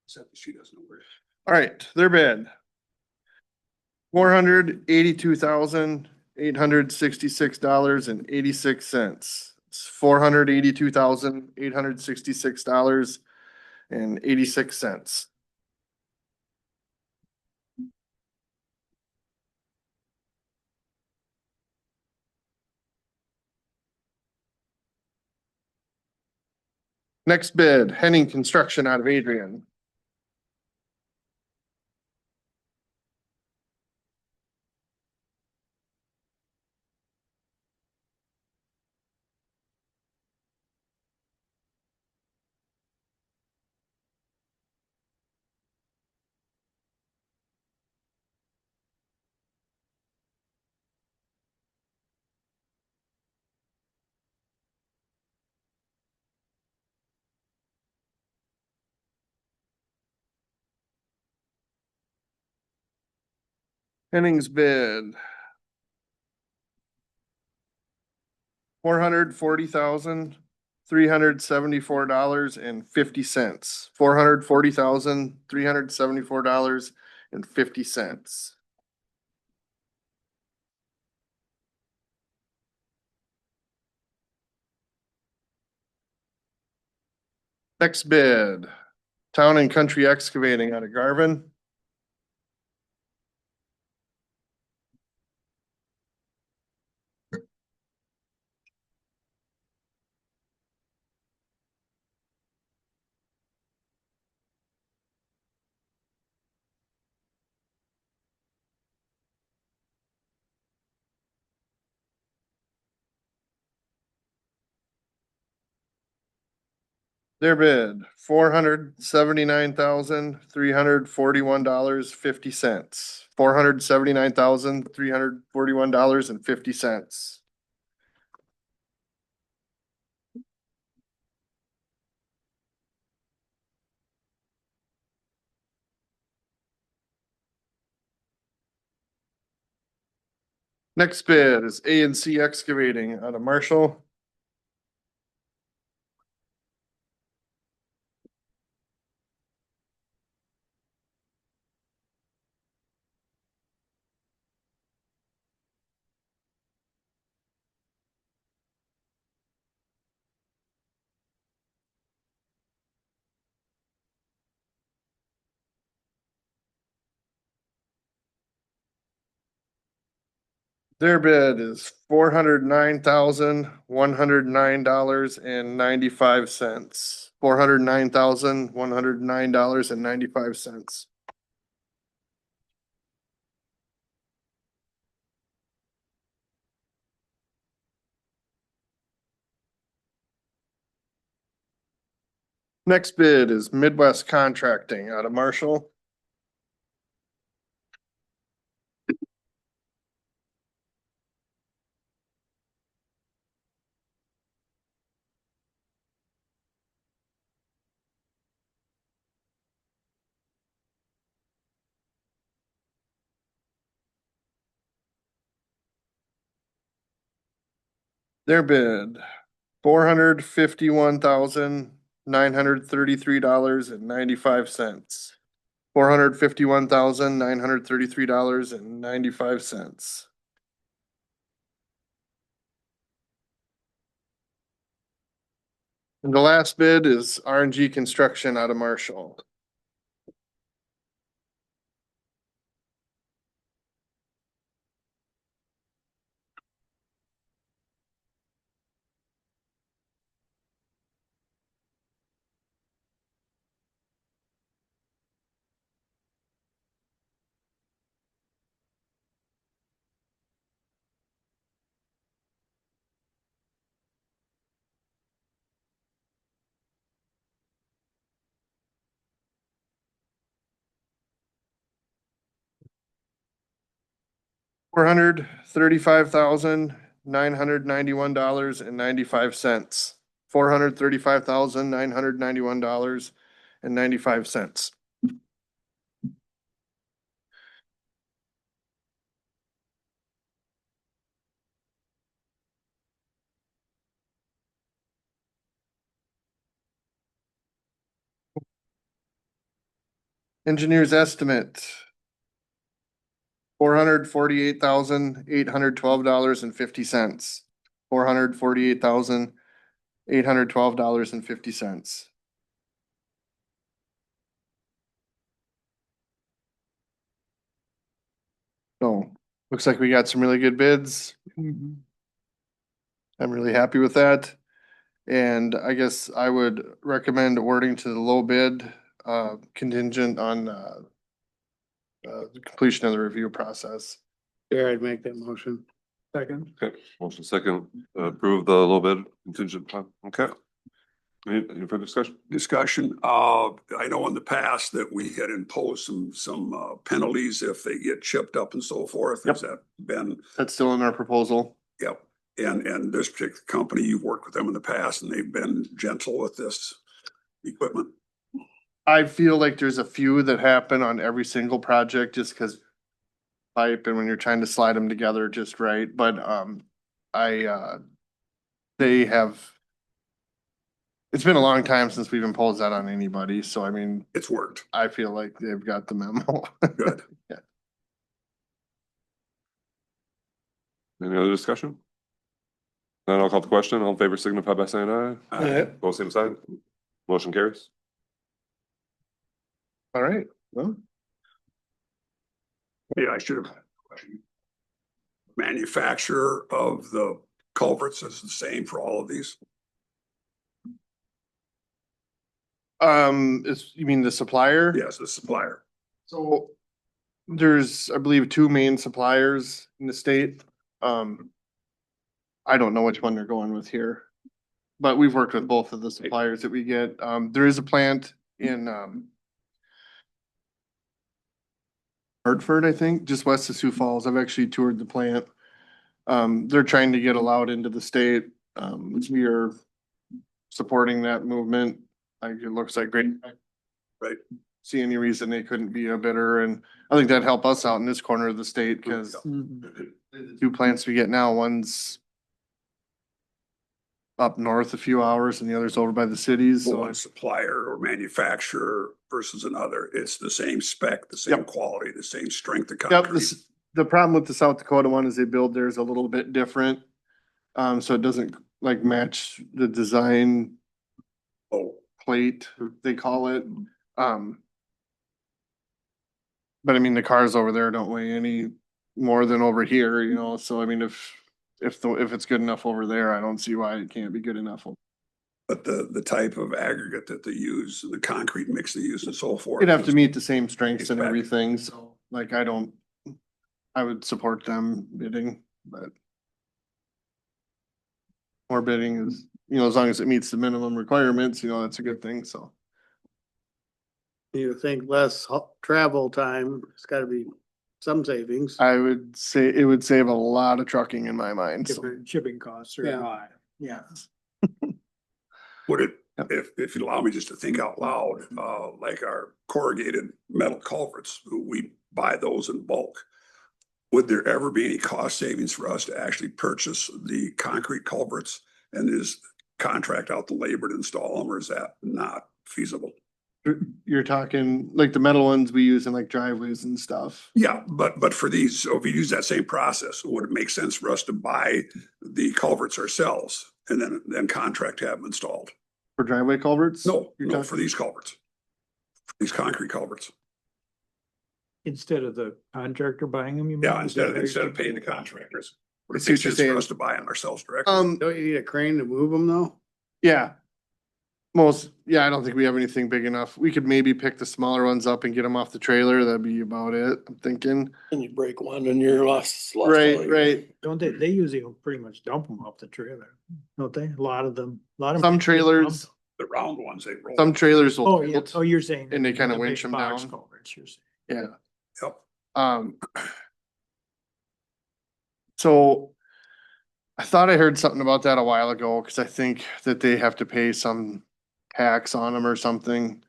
Except she doesn't know where. All right, their bid. $482,866.86. It's $482,866.86. Next bid, Henning Construction out of Adrian. Henning's bid. $440,374.50. $440,374.50. Next bid, Town and Country Excavating out of Garvin. Their bid, $479,341.50. $479,341.50. Next bid is A and C Excavating out of Marshall. Their bid is $409,109.95. $409,109.95. Next bid is Midwest Contracting out of Marshall. Their bid, $451,933.95. $451,933.95. And the last bid is RNG Construction out of Marshall. $435,991.95. $435,991.95. Engineer's estimate. $448,812.50. $448,812.50. So, looks like we got some really good bids. I'm really happy with that. And I guess I would recommend awarding to the low bid, contingent on, the completion of the review process. Chair, I'd make that motion. Second. Okay, motion second, approve the little bit contingent plan, okay. Any further discussion? I know in the past that we had imposed some penalties if they get chipped up and so forth. Has that been? That's still in our proposal. Yep. And this particular company, you've worked with them in the past and they've been gentle with this equipment. I feel like there's a few that happen on every single project just because pipe and when you're trying to slide them together just right, but they have. It's been a long time since we've imposed that on anybody, so I mean, It's worked. I feel like they've got the memo. Good. Yeah. Any other discussion? Then I'll call the question. All in favor signify by saying aye. Aye. Both same sign. Motion carries. All right, well, Yeah, I should have. Manufacturer of the culverts is the same for all of these. you mean the supplier? Yes, the supplier. So there's, I believe, two main suppliers in the state. I don't know which one they're going with here. but we've worked with both of the suppliers that we get. There is a plant in, Hartford, I think, just west of Sioux Falls. I've actually toured the plant. They're trying to get allowed into the state. We are supporting that movement. Like, it looks like great. Right. See any reason they couldn't be a bidder, and I think that'd help us out in this corner of the state, cause the two plants we get now, one's up north a few hours and the other's over by the cities, so One supplier or manufacturer versus another, it's the same spec, the same quality, the same strength of Yep, concrete. the problem with the South Dakota one is they build theirs a little bit different. So it doesn't like match the design plate, they call it. But I mean, the cars over there don't weigh any more than over here, you know, so I mean, if it's good enough over there, I don't see why it can't be good enough. But the type of aggregate that they use, the concrete mix they use and so forth. It'd have to meet the same strengths and Exactly. everything, so like I would support them bidding, but more bidding is, you know, as long as it meets the minimum requirements, you know, that's a good thing, so. You think less travel time, it's gotta be some savings. I would say it would save a lot of trucking in my mind, so. Shipping costs are Yeah. high. Yeah. Would it, if you allow me just to think out loud, like our corrugated metal culverts, we buy those in bulk. Would there ever be any cost savings for us to actually purchase the concrete culverts and is contract out the labor to install them, or is that not feasible? You're talking like the metal ones we use in like driveways and stuff. Yeah, but for these, so if you use that same process, would it make sense for us to buy the culverts ourselves and then contract to have them installed? For driveway culverts? No, You're no, talking- for these culverts. For these concrete culverts. Instead of the contractor buying them, you mean? Yeah, instead of paying the contractors. Would I it see make what you're sense for saying. us to buy them ourselves directly? Don't you need a crane to move them though? Yeah. I don't think we have anything big enough. We could maybe pick the smaller ones up and get them off the trailer. That'd be about it, I'm thinking. And you break one and you're lost. all Right, your- right. Don't they usually pretty much dump them off the trailer, don't they? A lot of them, Some trailers, The round ones they roll. some trailers will. Oh, yeah. tilt. Oh, you're saying. And they kinda the winch big 'em box down. culverts, you're saying. Yeah. Yep. So I thought I heard something about that a while ago, cause I think that they have to pay some tax on them or something.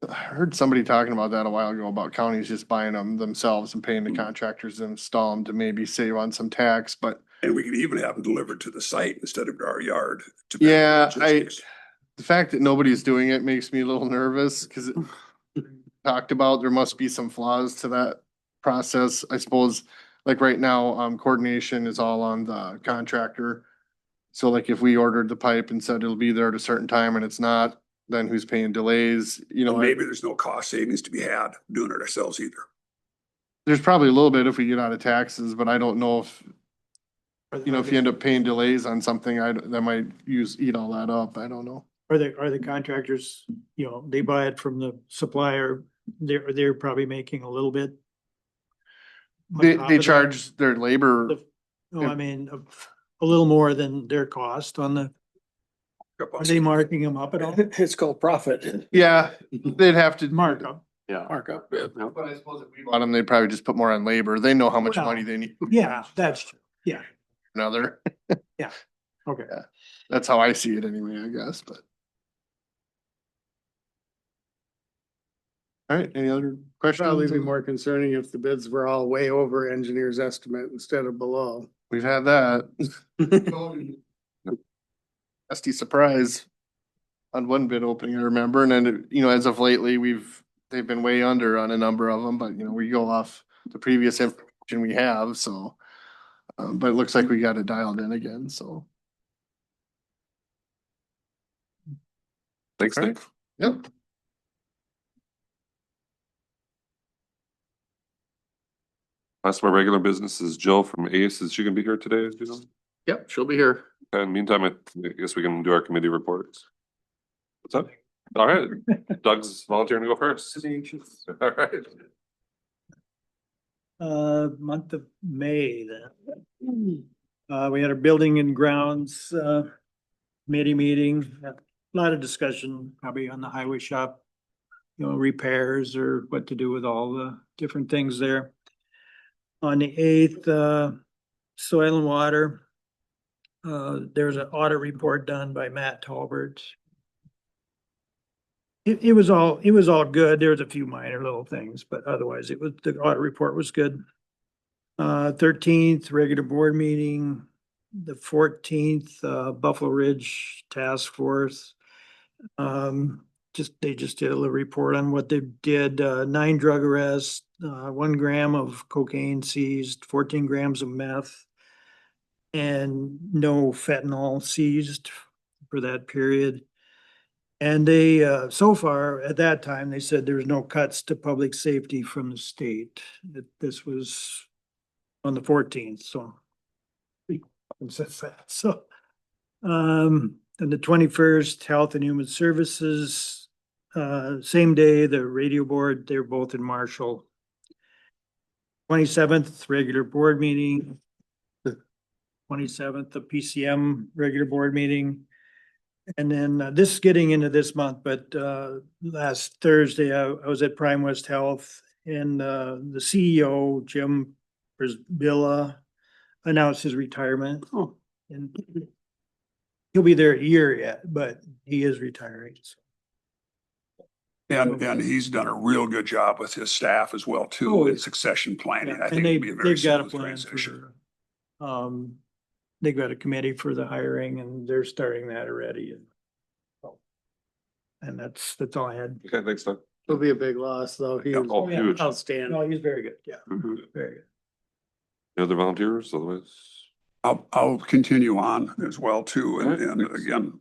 I heard somebody talking about that a while ago about counties just buying them themselves and paying the contractors to install them to maybe save on some tax, but And we could even have them delivered to the site instead of our yard. depending on yeah, logistics. the fact that nobody's doing it makes me a little nervous, cause it talked about there must be some flaws to that process, I suppose. Like right now, coordination is all on the contractor. So like if we ordered the pipe and said it'll be there at a certain time and it's not, then who's paying delays, you know? Maybe there's no cost savings to be had doing it ourselves either. There's probably a little bit if we get out of taxes, but I don't know if, you know, if you end up paying delays on something, that might eat all that up. I don't know. Are the contractors, you know, they buy it from the supplier, they're probably making a little bit. on top They of that. charge their labor. No, I mean, a little more than their cost on the, are they marking them up at all? It's called profit. Yeah, they'd have to. Markup. Yeah. Markup. But I suppose if we bought them, they'd probably just put more on labor. They know how much Well, money they need. Yeah, that's true. Yeah, Another, okay. that's how I see it anyway, I guess, but. All right, any other questions? Probably be more concerning if the bids were all way over engineer's estimate instead of below. We've had that. Nasty surprise on one bid opening, I remember, and then, you know, as of lately, they've been way under on a number of them, but you know, we go off the previous information we have, so. But it looks like we got it dialed in again, so. Thanks, All right. Nick. Yep. Last of our regular business is Jill from Ace. Is she gonna be here today? Do you know? Yep, she'll be here. And meantime, I guess we can do our committee reports. What's up? All right, Doug's volunteering to go first. All right. Month of May then. We had a building and grounds, committee meeting, a lot of discussion probably on the highway shop, repairs or what to do with all the different things there. On the 8th, soil and water. There was an audit report done by Matt Talbert. It was all good. There was a few minor little things, but otherwise the audit report was good. 13th, regular board meeting. The 14th, Buffalo Ridge Task Force. They just did a little report on what they did. 9 drug arrests, 1 gram of cocaine seized, 14 grams of meth, and no fentanyl seized for that period. And they, so far at that time, they said there's no cuts to public safety from the state. This was on the 14th, so. So, on the 21st, Health and Human Services, same day, the radio board, they're both in Marshall. 27th, regular board meeting. The 27th, the PCM regular board meeting. And then this is getting into this month, but last Thursday, I was at Prime West Health and the CEO, Jim Brisbilla, announced his retirement. Oh, and he'll be there a year yet, but he is retiring. So. And he's done a real good job with his staff as well too, in succession planning. Yeah, I think it'll be a very they've got a smooth plan transition. for, they've got a committee for the hiring and they're starting that already. And that's all I had. Okay, thanks, Doug. It'll be a big loss, though. He Yeah, oh, was huge. outstanding. No, he's very good. Yeah, Mhm. very good. Any other volunteers? Otherwise, I'll continue on as well too. All right, And thanks. again,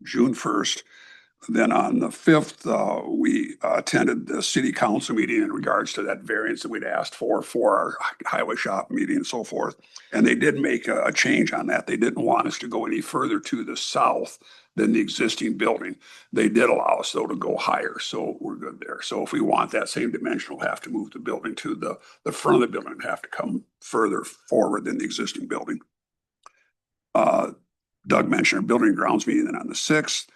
June 1st. Then on the 5th, we attended the city council meeting in regards to that variance that we'd asked for our highway shop meeting and so forth. And they did make a change on that. They didn't want us to go any further to the south than the existing building. They did allow us though to go higher, so we're good there. So if we want that same dimension, we'll have to move the building to the front of the building and have to come further forward than the existing building. Doug mentioned our building and grounds meeting then on the 6th.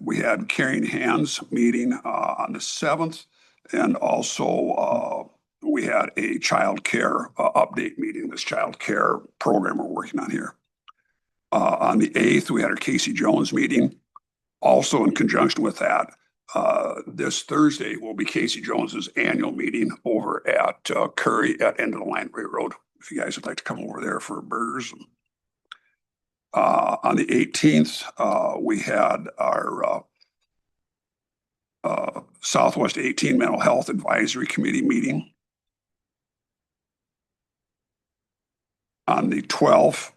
We had Carrying Hands meeting on the 7th, and also we had a child care update meeting, this child care program we're working on here. On the 8th, we had our Casey Jones meeting. Also in conjunction with that, this Thursday will be Casey Jones's annual meeting over at Curry at End of the Line Railroad. If you guys would like to come over there for burgers. On the 18th, we had our Southwest 18 Mental Health Advisory Committee meeting. On the 12th,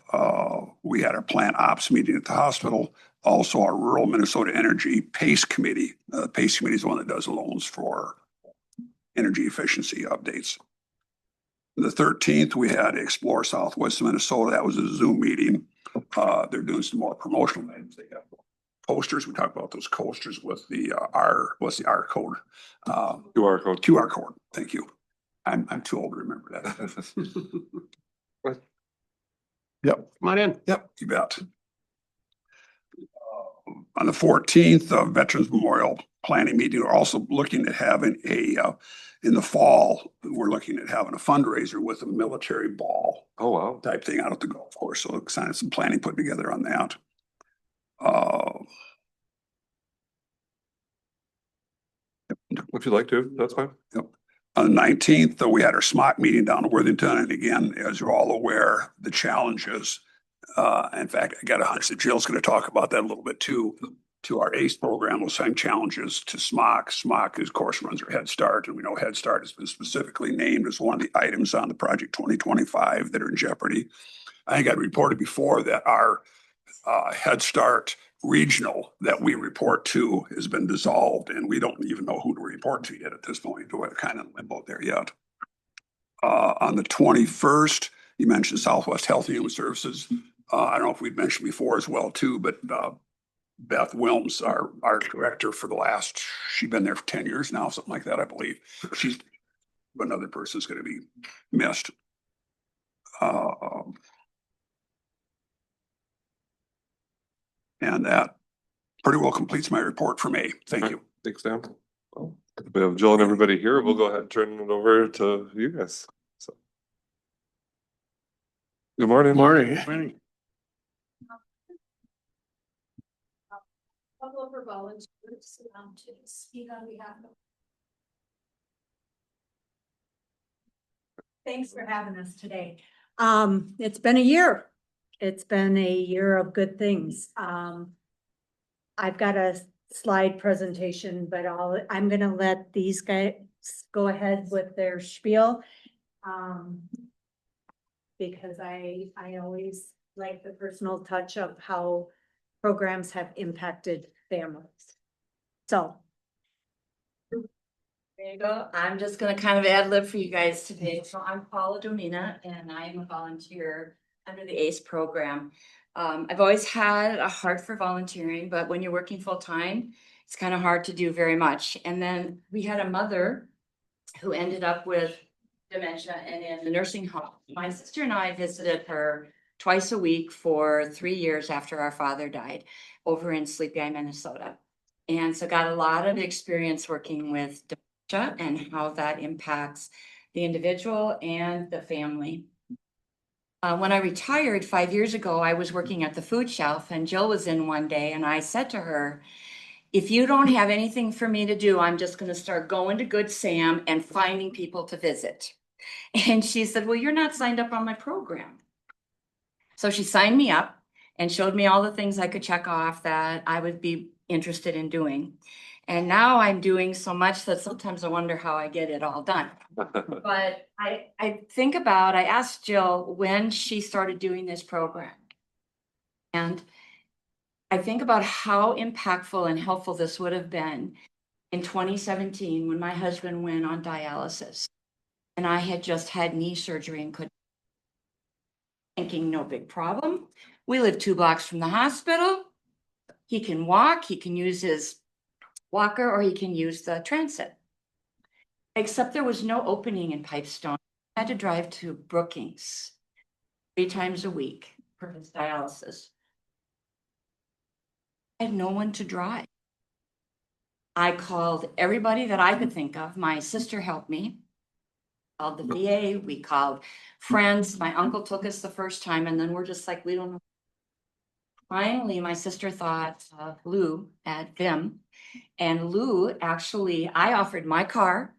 we had our plant ops meeting at the hospital. Also, our Rural Minnesota Energy PACE Committee. PACE Committee is the one that does loans for energy efficiency updates. The 13th, we had Explore Southwest Minnesota. That was a Zoom meeting. They're doing some more promotional things. They have posters. We talked about those posters with the what's the R code? QR code. QR code. Thank you. I'm too old to remember that. Yep. Come on in. Yep, you bet. On the 14th, Veterans Memorial Planning Meeting, we're also looking at having in the fall, we're looking at having a fundraiser with a military ball. Oh, wow. Type thing out at the golf course. So excited, some planning put together on that. If you'd like to, that's fine. Yep. On the 19th, we had our SMOC meeting down in Worthington. And again, as you're all aware, the challenges. In fact, I got a hunch that Jill's going to talk about that a little bit too. To our ACE program, those same challenges to SMOC. SMOC, of course, runs our Head Start. And we know Head Start has been specifically named as one of the items on the Project 2025 that are in jeopardy. I think I reported before that our Head Start regional that we report to has been dissolved, and we don't even know who to report to yet at this point. We're kind of in limbo there yet. On the 21st, you mentioned Southwest Health and Human Services. I don't know if we'd mentioned before as well too, but Beth Wilms, our director for she's been there for 10 years now, something like that, I believe. Another person's going to be missed. And that pretty well completes my report for me. Thank you. Thanks, Dan. Well, we have Jill and everybody here. We'll go ahead and turn it over to you guys. So. Good morning. Morning. Couple of our volunteers to speak on behalf of. Thanks for having us today. It's been a year. It's been a year of good things. I've got a slide presentation, but I'm gonna let these guys go ahead with their spiel. Because I always like the personal touch of how programs have impacted families. So. There you go. I'm just gonna kind of ad lib for you guys today. So I'm Paula Domina and I am a volunteer under the ACE program. I've always had a heart for volunteering, but when you're working full time, it's kind of hard to do very much. And then we had a mother who ended up with dementia and in the nursing home. My sister and I visited her twice a week for 3 years after our father died over in Sleepy Eye, Minnesota. And so got a lot of experience working with dementia and how that impacts the individual and the family. When I retired 5 years ago, I was working at the food shelf and Jill was in one day and I said to her, if you don't have anything for me to do, I'm just going to start going to Good Sam and finding people to visit. And she said, well, you're not signed up on my program. So she signed me up and showed me all the things I could check off that I would be interested in doing. And now I'm doing so much that sometimes I wonder how I get it all done. But I asked Jill when she started doing this program. And I think about how impactful and helpful this would have been in 2017 when my husband went on dialysis. And I had just had knee surgery and couldn't. Thinking no big problem. We live 2 blocks from the hospital. He can walk, he can use his walker, or he can use the transit. Except there was no opening in Pipestone. I had to drive to Brookings 3 times a week for his dialysis. I had no one to drive. I called everybody that I could think of. My sister helped me. Called the VA, we called friends. My uncle took us the first time, and then we're just like, we don't know. Finally, my sister thought of Lou at Vim, and Lou actually, I offered my car,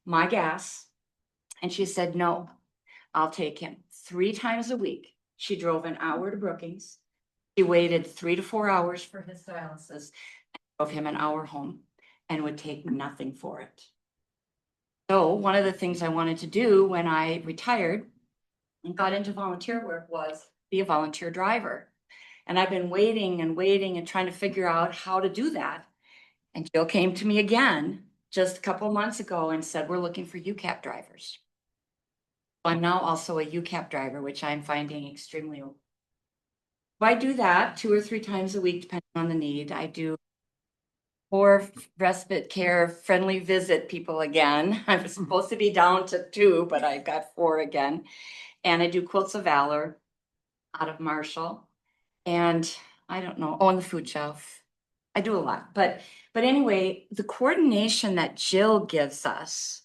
my gas, and she said, no, I'll take him 3 times a week. She drove an hour to Brookings. She waited 3 to 4 hours for his dialysis, drove him an hour home, and would take nothing for it. So one of the things I wanted to do when I retired and got into volunteer work was be a volunteer driver. And I've been waiting and trying to figure out how to do that. And Jill came to me again just a couple months ago and said, we're looking for UCAP drivers. I'm now also a UCAP driver, which I'm finding extremely open. I do that 2 or 3 times a week, depending on the need. I do 4 respite care friendly visit people again. I was supposed to be down to 2, but I got 4 again. And I do Quilts of Valor out of Marshall. And I don't know, on the food shelf. I do a lot, but anyway, the coordination that Jill gives us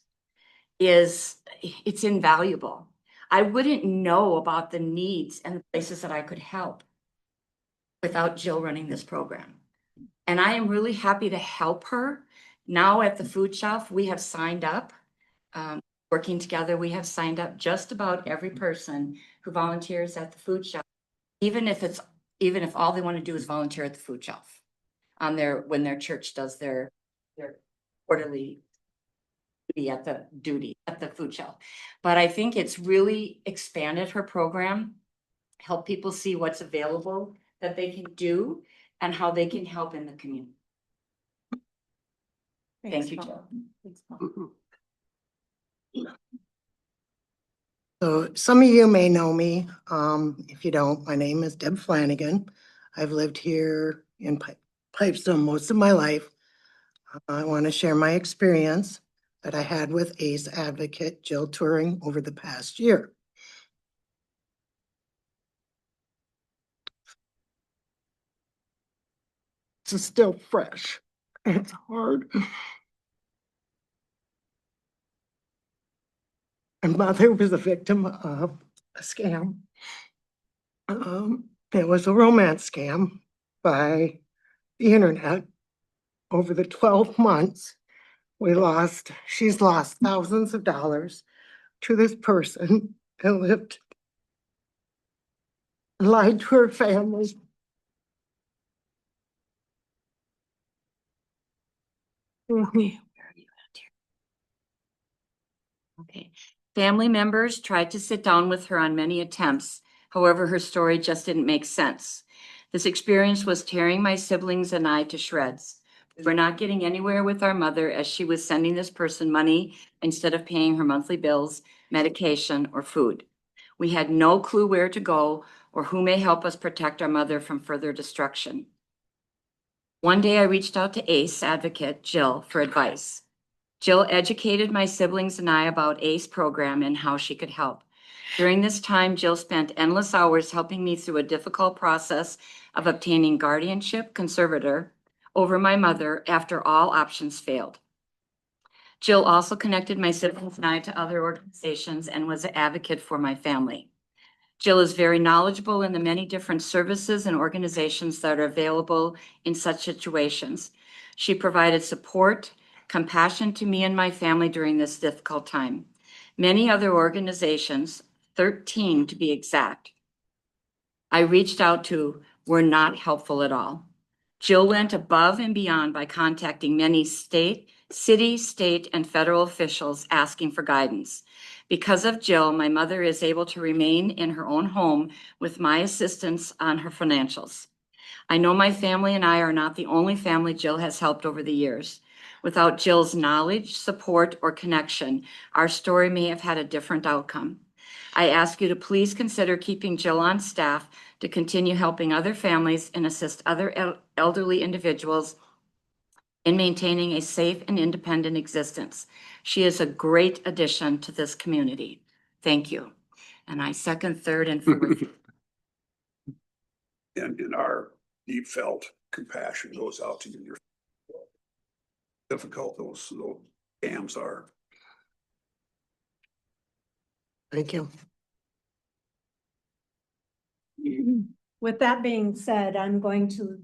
it's invaluable. I wouldn't know about the needs and the places that I could help without Jill running this program. And I am really happy to help her. Now at the food shelf, we have signed up, working together, we have signed up just about every person who volunteers at the food shelf, even if all they want to do is volunteer at the food shelf when their church does their quarterly duty at the food shelf. But I think it's really expanded her program, help people see what's available that they can do and how they can help in the community. Thank you, Jill. Thanks, Paul. So some of you may know me. If you don't, my name is Deb Flanagan. I've lived here in Pipestone most of my life. I want to share my experience that I had with ACE advocate Jill Turing over the past year. it's still fresh. It's hard. My mother was a victim of a scam. It was a romance scam by the internet. Over the 12 months, she's lost thousands of dollars to this person and lied to her family. Okay. Okay. Family members tried to sit down with her on many attempts. However, her story just didn't make sense. This experience was tearing my siblings and I to shreds. We were not getting anywhere with our mother as she was sending this person money instead of paying her monthly bills, medication, or food. We had no clue where to go or who may help us protect our mother from further destruction. One day I reached out to ACE advocate Jill for advice. Jill educated my siblings and I about ACE program and how she could help. During this time, Jill spent endless hours helping me through a difficult process of obtaining guardianship conservator over my mother after all options failed. Jill also connected my siblings and I to other organizations and was an advocate for my family. Jill is very knowledgeable in the many different services and organizations that are available in such situations. She provided support, compassion to me and my family during this difficult time. Many other organizations, 13 to be exact, I reached out to were not helpful at all. Jill went above and beyond by contacting many city, state, and federal officials asking for guidance. Because of Jill, my mother is able to remain in her own home with my assistance on her financials. I know my family and I are not the only family Jill has helped over the years. Without Jill's knowledge, support, or connection, our story may have had a different outcome. I ask you to please consider keeping Jill on staff to continue helping other families and assist other elderly individuals in maintaining a safe and independent existence. She is a great addition to this community. Thank you. And I second, third, and fourth. And our deep felt compassion goes out to you. Difficult those scams are. Thank you. With that being said, I'm going to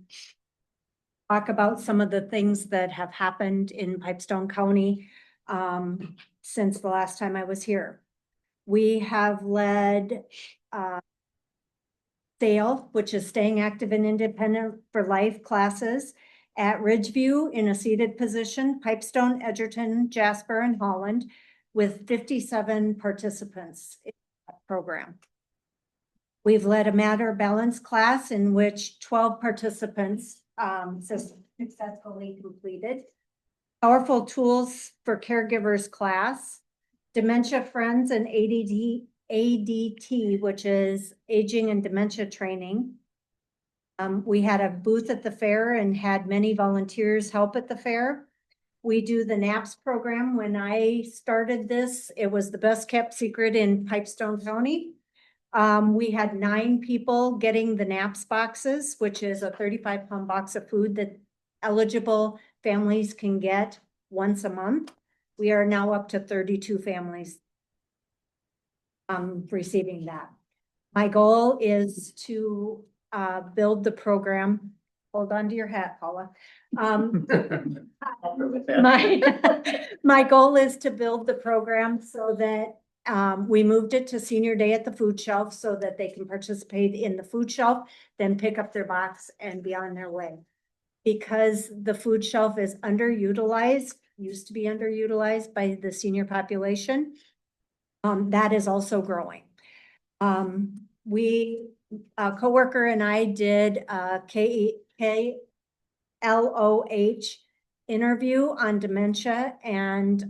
talk about some of the things that have happened in Pipestone County since the last time I was here. We have led SAIL, which is Staying Active and Independent for Life classes at Ridgeview in a seated position, Pipestone, Edgerton, Jasper, and Holland, with 57 participants in that program. We've led a matter balance class in which 12 participants successfully completed. Powerful tools for caregivers class, dementia friends and ADT, which is aging and dementia training. We had a booth at the fair and had many volunteers help at the fair. We do the NAPS program. When I started this, it was the best kept secret in Pipestone County. We had 9 people getting the NAPS boxes, which is a 35-pound box of food that eligible families can get once a month. We are now up to 32 families receiving that. My goal is to build the program. Hold on to your hat, Paula. My goal is to build the program so that we moved it to senior day at the food shelf so that they can participate in the food shelf, then pick up their box and be on their way. Because the food shelf is underutilized, used to be underutilized by the senior population, that is also growing. A coworker and I did a KLOH interview on dementia and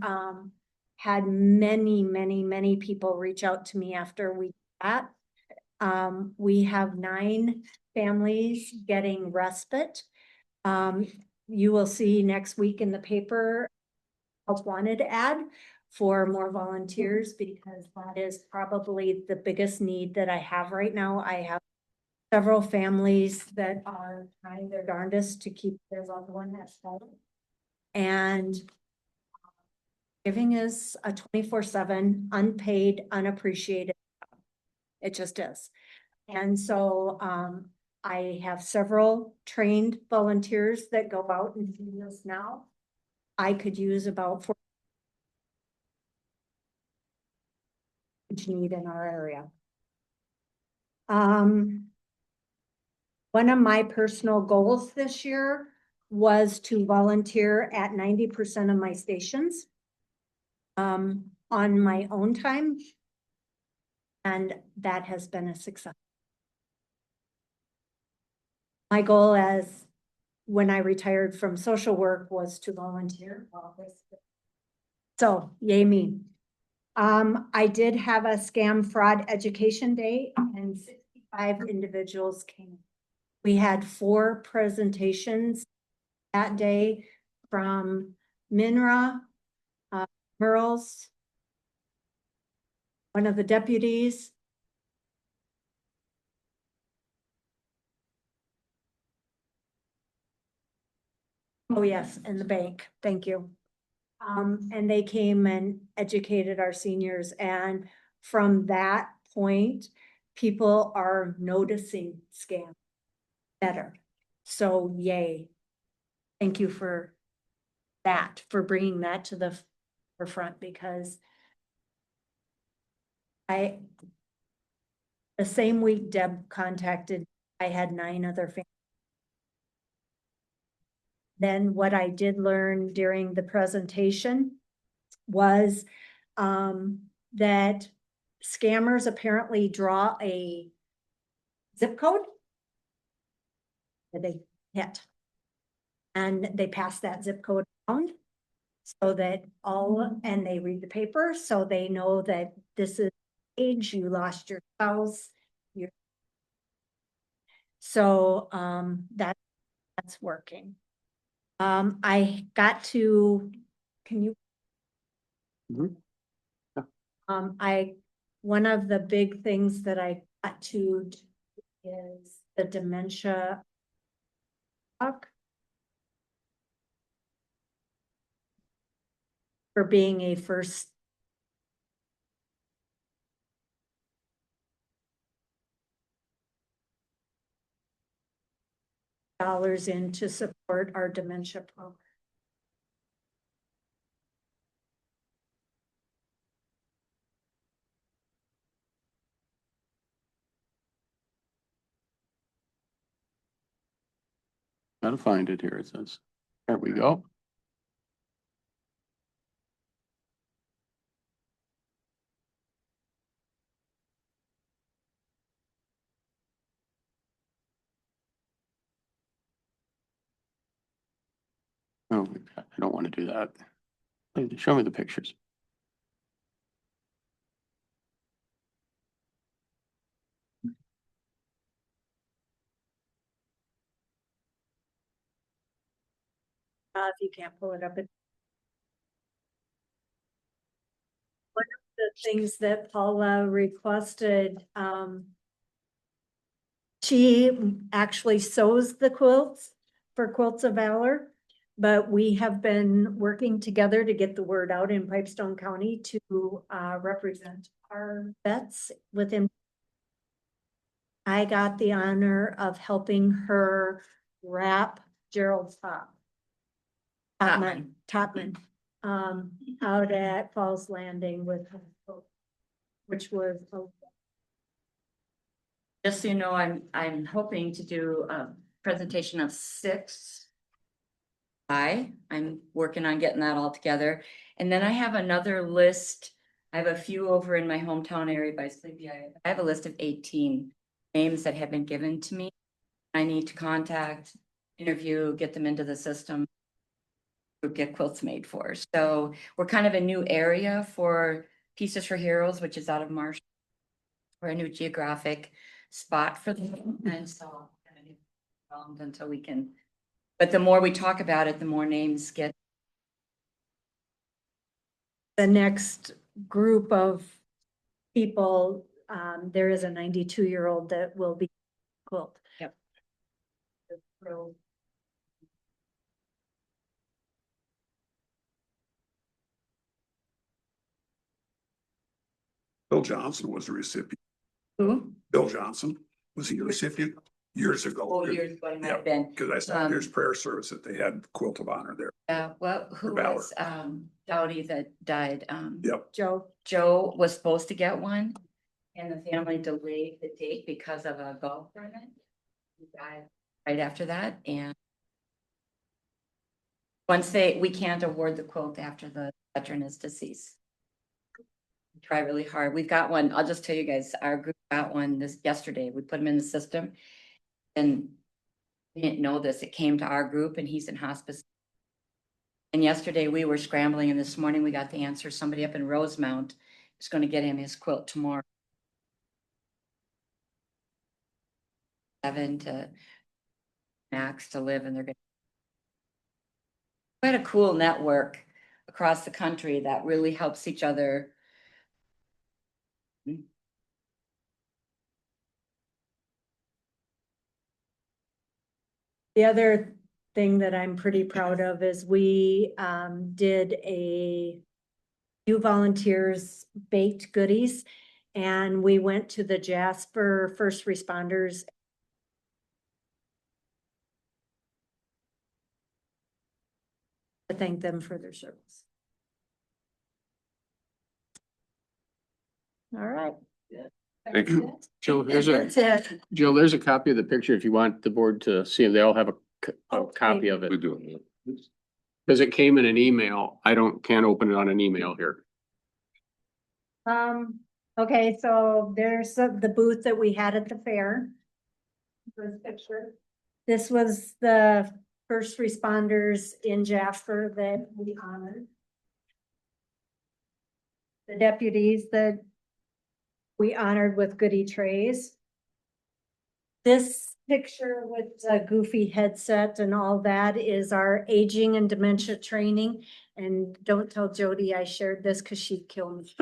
had many people reach out to me after we did that. We have 9 families getting respite. You will see next week in the paper, Help Wanted ad for more volunteers because that is probably the biggest need that I have right now. I have several families that are trying their darndest to keep their loved one at home. And giving is a 24/7 unpaid, unappreciated. It just is. And so I have several trained volunteers that go out and do this now. I could use about 4 need in our area. One of my personal goals this year was to volunteer at 90% of my stations on my own time. And that has been a success. My goal as when I retired from social work was to volunteer. So yay me. I did have a scam fraud education day and 65 individuals came. We had 4 presentations that day from Minra, Merles, one of the deputies. Oh, yes, and the bank. Thank you. And they came and educated our seniors. And from that point, people are noticing scam better. So yay. Thank you for that, for bringing that to the forefront, because the same week Deb contacted, I had 9 other families. Then what I did learn during the presentation was that scammers apparently draw a zip code that they hit. And they pass that zip code around so that and they read the paper, so they know that this is age, you lost your spouse. So that's working. I got to, can you? One of the big things that I got to do is the dementia talk for being a first dollars in to support our dementia program. Gotta find it here, it says. There we go. Oh, I don't want to do that. Show me the pictures. If you can't pull it up. One of the things that Paula requested, she actually sews the quilts for Quilts of Valor, but we have been working together to get the word out in Pipestone County to represent our vets within. I got the honor of helping her wrap Gerald's Topman, out at Falls Landing which was. Just so you know, I'm hoping to do a presentation of 6. I'm working on getting that all together. And then I have another list. I have a few over in my hometown area by Sleepy. I have a list of 18 names that have been given to me. I need to contact, interview, get them into the system, get quilts made for. So we're kind of a new area for Pieces for Heroes, which is out of Marshall. We're a new geographic spot for them. And so until we can, but the more we talk about it, the more names get. The next group of people, there is a 92-year-old that will be quilt. Yep. Bill Johnson was the recipient. Who? Bill Johnson, was he a recipient years ago? Oh, years ago, he might have Yeah, been. because I saw his prayer service that they had quilt of honor there. Well, who Valor. was, Dowdy that died? Yep. Joe was supposed to get one and the family delayed the date because of a golf tournament. He died right after that, and we can't award the quilt after the veteran is deceased. We try really hard. We've got one. I'll just tell you guys, our group got one yesterday. We put him in the system and we didn't know this. It came to our group and he's in hospice. And yesterday we were scrambling and this morning we got the answer. Somebody up in Rosemount is going to get him his quilt tomorrow. 7 to max to live, and they're going to quite a cool network across the country that really helps each other. The other thing that I'm pretty proud of is we did a few volunteers baked goodies, and we went to the Jasper first responders to thank them for their service. All right. Thank you. Joe, That's it. There's a copy of the picture if you want the board to see. They all have a copy of We it. do. Because it came in an email. Can't open it on an email here. Okay, so there's the booth that we had at the fair. First picture. This was the first responders in Jasper that we honored. The deputies that we honored with goodie trays. This picture with the goofy headset and all that is our aging and dementia training. And don't tell Jody I shared this because she'd kill me.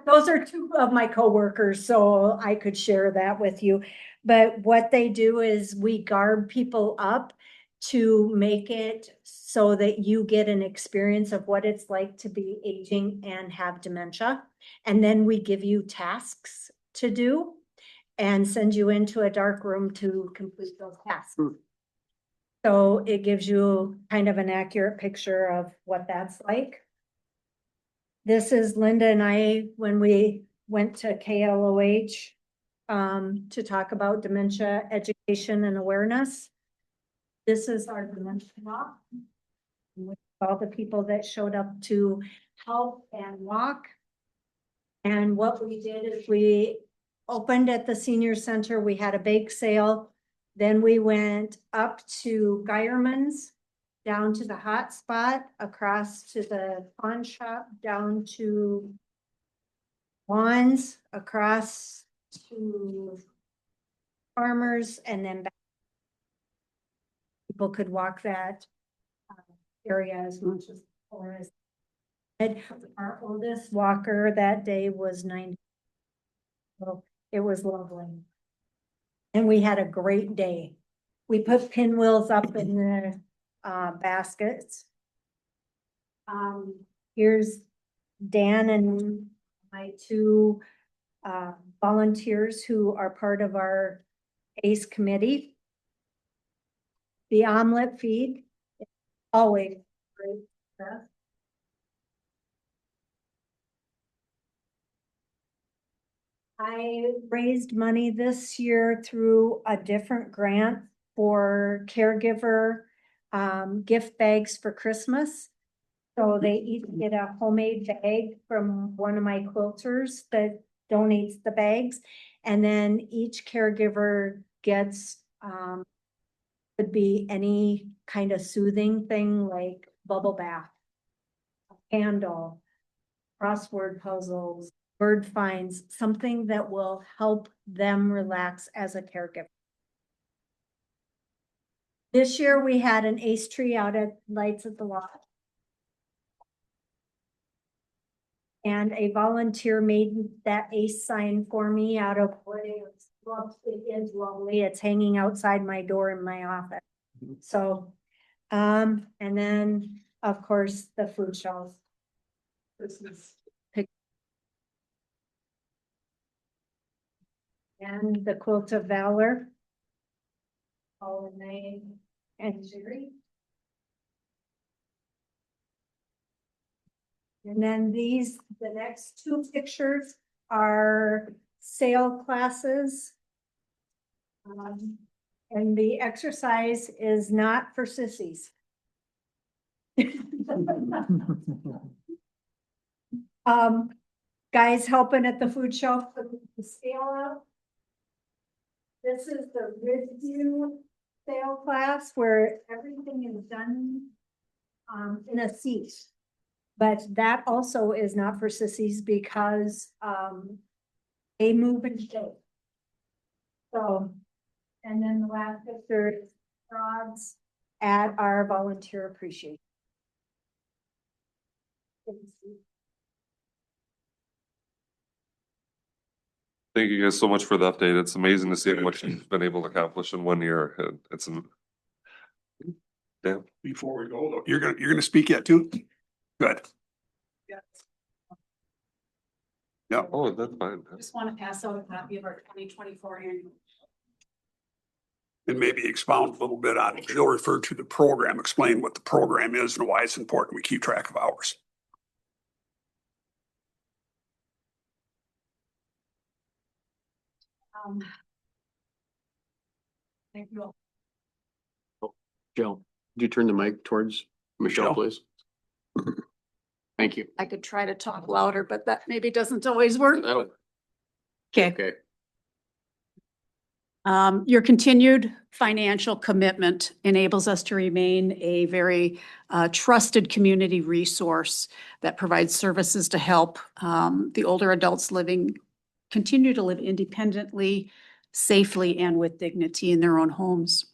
Those are two of my coworkers, so I could share that with you. But what they do is we garb people up to make it so that you get an experience of what it's like to be aging and have dementia. And then we give you tasks to do and send you into a dark room to complete those tasks. So it gives you kind of an accurate picture of what that's like. This is Linda and I, when we went to KLOH to talk about dementia education and awareness. This is our dementia walk. With all the people that showed up to help and walk. And what we did is we opened at the senior center. We had a bake sale. Then we went up to Geierman's, down to the hot spot, across to the pawn shop, down to Wands, across to Farmers, and then back. People could walk that area as much as forest. Our oldest walker that day was 90. So it was lovely. And we had a great day. We put pinwheels up in the baskets. Here's Dan and my two volunteers who are part of our ACE committee. The omelet feed, always great stuff. I raised money this year through a different grant for caregiver gift bags for Christmas. So they each get a homemade bag from one of my quilters that donates the bags. And then each caregiver gets, could be any kind of soothing thing like bubble bath, a candle, crossword puzzles, bird finds, something that will help them relax as a caregiver. This year we had an ACE tree out at Lights at the Lodge. And a volunteer made that ACE sign for me out of wood. It was Well, it is lovely. It's hanging outside my door in my office. So, and then, of course, the food shelves. This is. And the quilt of valor. All name and Jerry. And then these, the next two pictures are sale classes. And the exercise is not for sissies. Guys helping at the food shelf, put the scale up. This is the Ridgeview sale class where everything is done in a seat. But that also is not for sissies because they move and shake. So, and then the last picture is frogs at our volunteer appreciation. Thank you guys so much for the update. It's amazing to see what you've been able to accomplish in 1 year. It's yeah. Before we go, though, you're gonna speak yet too? Good. Yeah. Oh, that's fine. Just want to pass out a copy of our 2024 annual. And maybe expound a little bit on it. You'll refer to the program, explain what the program is and why it's important. We keep track of hours. Thank you. Joe, could you turn the mic towards Michelle, please? Thank you. I could try to talk louder, but that maybe doesn't always work. That'll- Okay. Okay. Your continued financial commitment enables us to remain a very trusted community resource that provides services to help the older adults continue to live independently, safely, and with dignity in their own homes.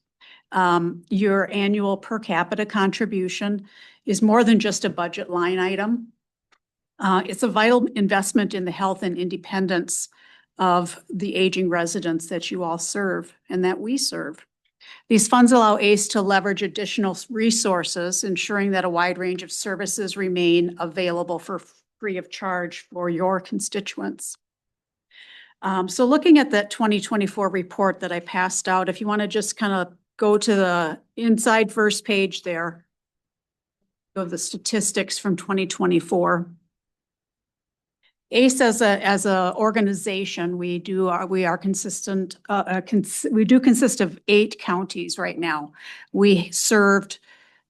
Your annual per capita contribution is more than just a budget line item. It's a vital investment in the health and independence of the aging residents that you all serve and that we serve. These funds allow ACE to leverage additional resources, ensuring that a wide range of services remain available for free of charge for your constituents. So looking at that 2024 report that I passed out, if you want to just kind of go to the inside first page there, go to the statistics from 2024. ACE as a organization, we do consist of 8 counties right now. We served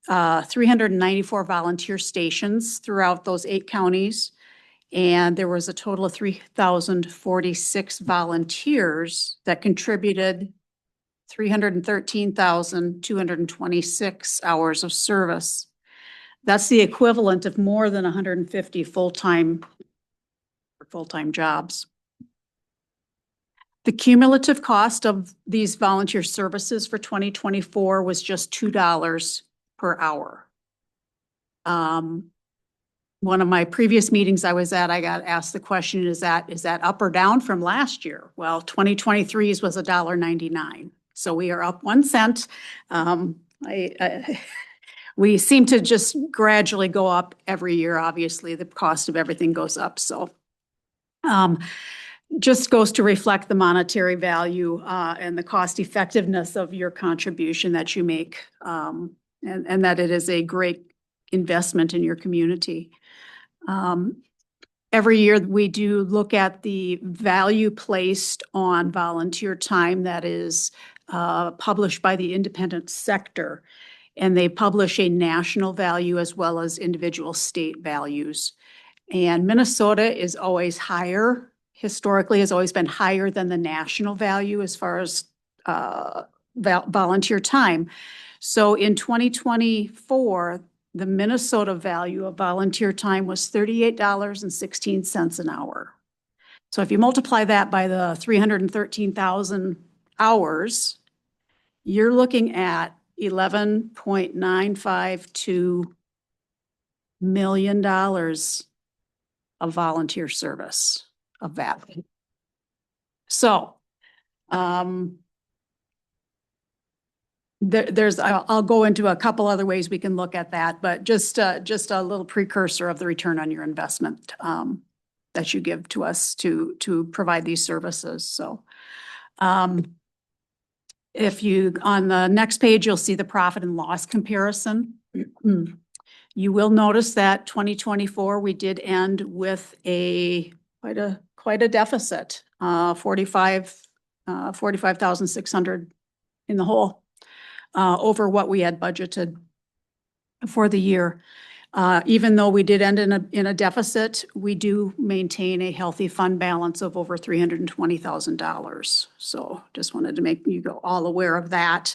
394 volunteer stations throughout those 8 counties. And there was a total of 3,046 volunteers that contributed 313,226 hours of service. That's the equivalent of more than 150 full-time jobs. The cumulative cost of these volunteer services for 2024 was just $2 per hour. One of my previous meetings I was at, I got asked the question, is that up or down from last year? Well, 2023's was $1.99. So we are up 1 cent. We seem to just gradually go up every year. Obviously, the cost of everything goes up. So just goes to reflect the monetary value and the cost effectiveness of your contribution that you make, and that it is a great investment in your community. Every year we do look at the value placed on volunteer time that is published by the independent sector, and they publish a national value as well as individual state values. And Minnesota is always higher, historically has always been higher than the national value as far as volunteer time. So in 2024, the Minnesota value of volunteer time was $38.16 an hour. So if you multiply that by the 313,000 hours, you're looking at $11.952 million of volunteer service of that. So I'll go into a couple other ways we can look at that, but just a little precursor of the return on your investment, that you give to us to provide these services. So, if you, on the next page, you'll see the profit and loss comparison. You will notice that 2024, we did end with quite a deficit, 45,600 in the hole, over what we had budgeted for the year. Even though we did end in a deficit, we do maintain a healthy fund balance of over $320,000. So just wanted to make you all aware of that.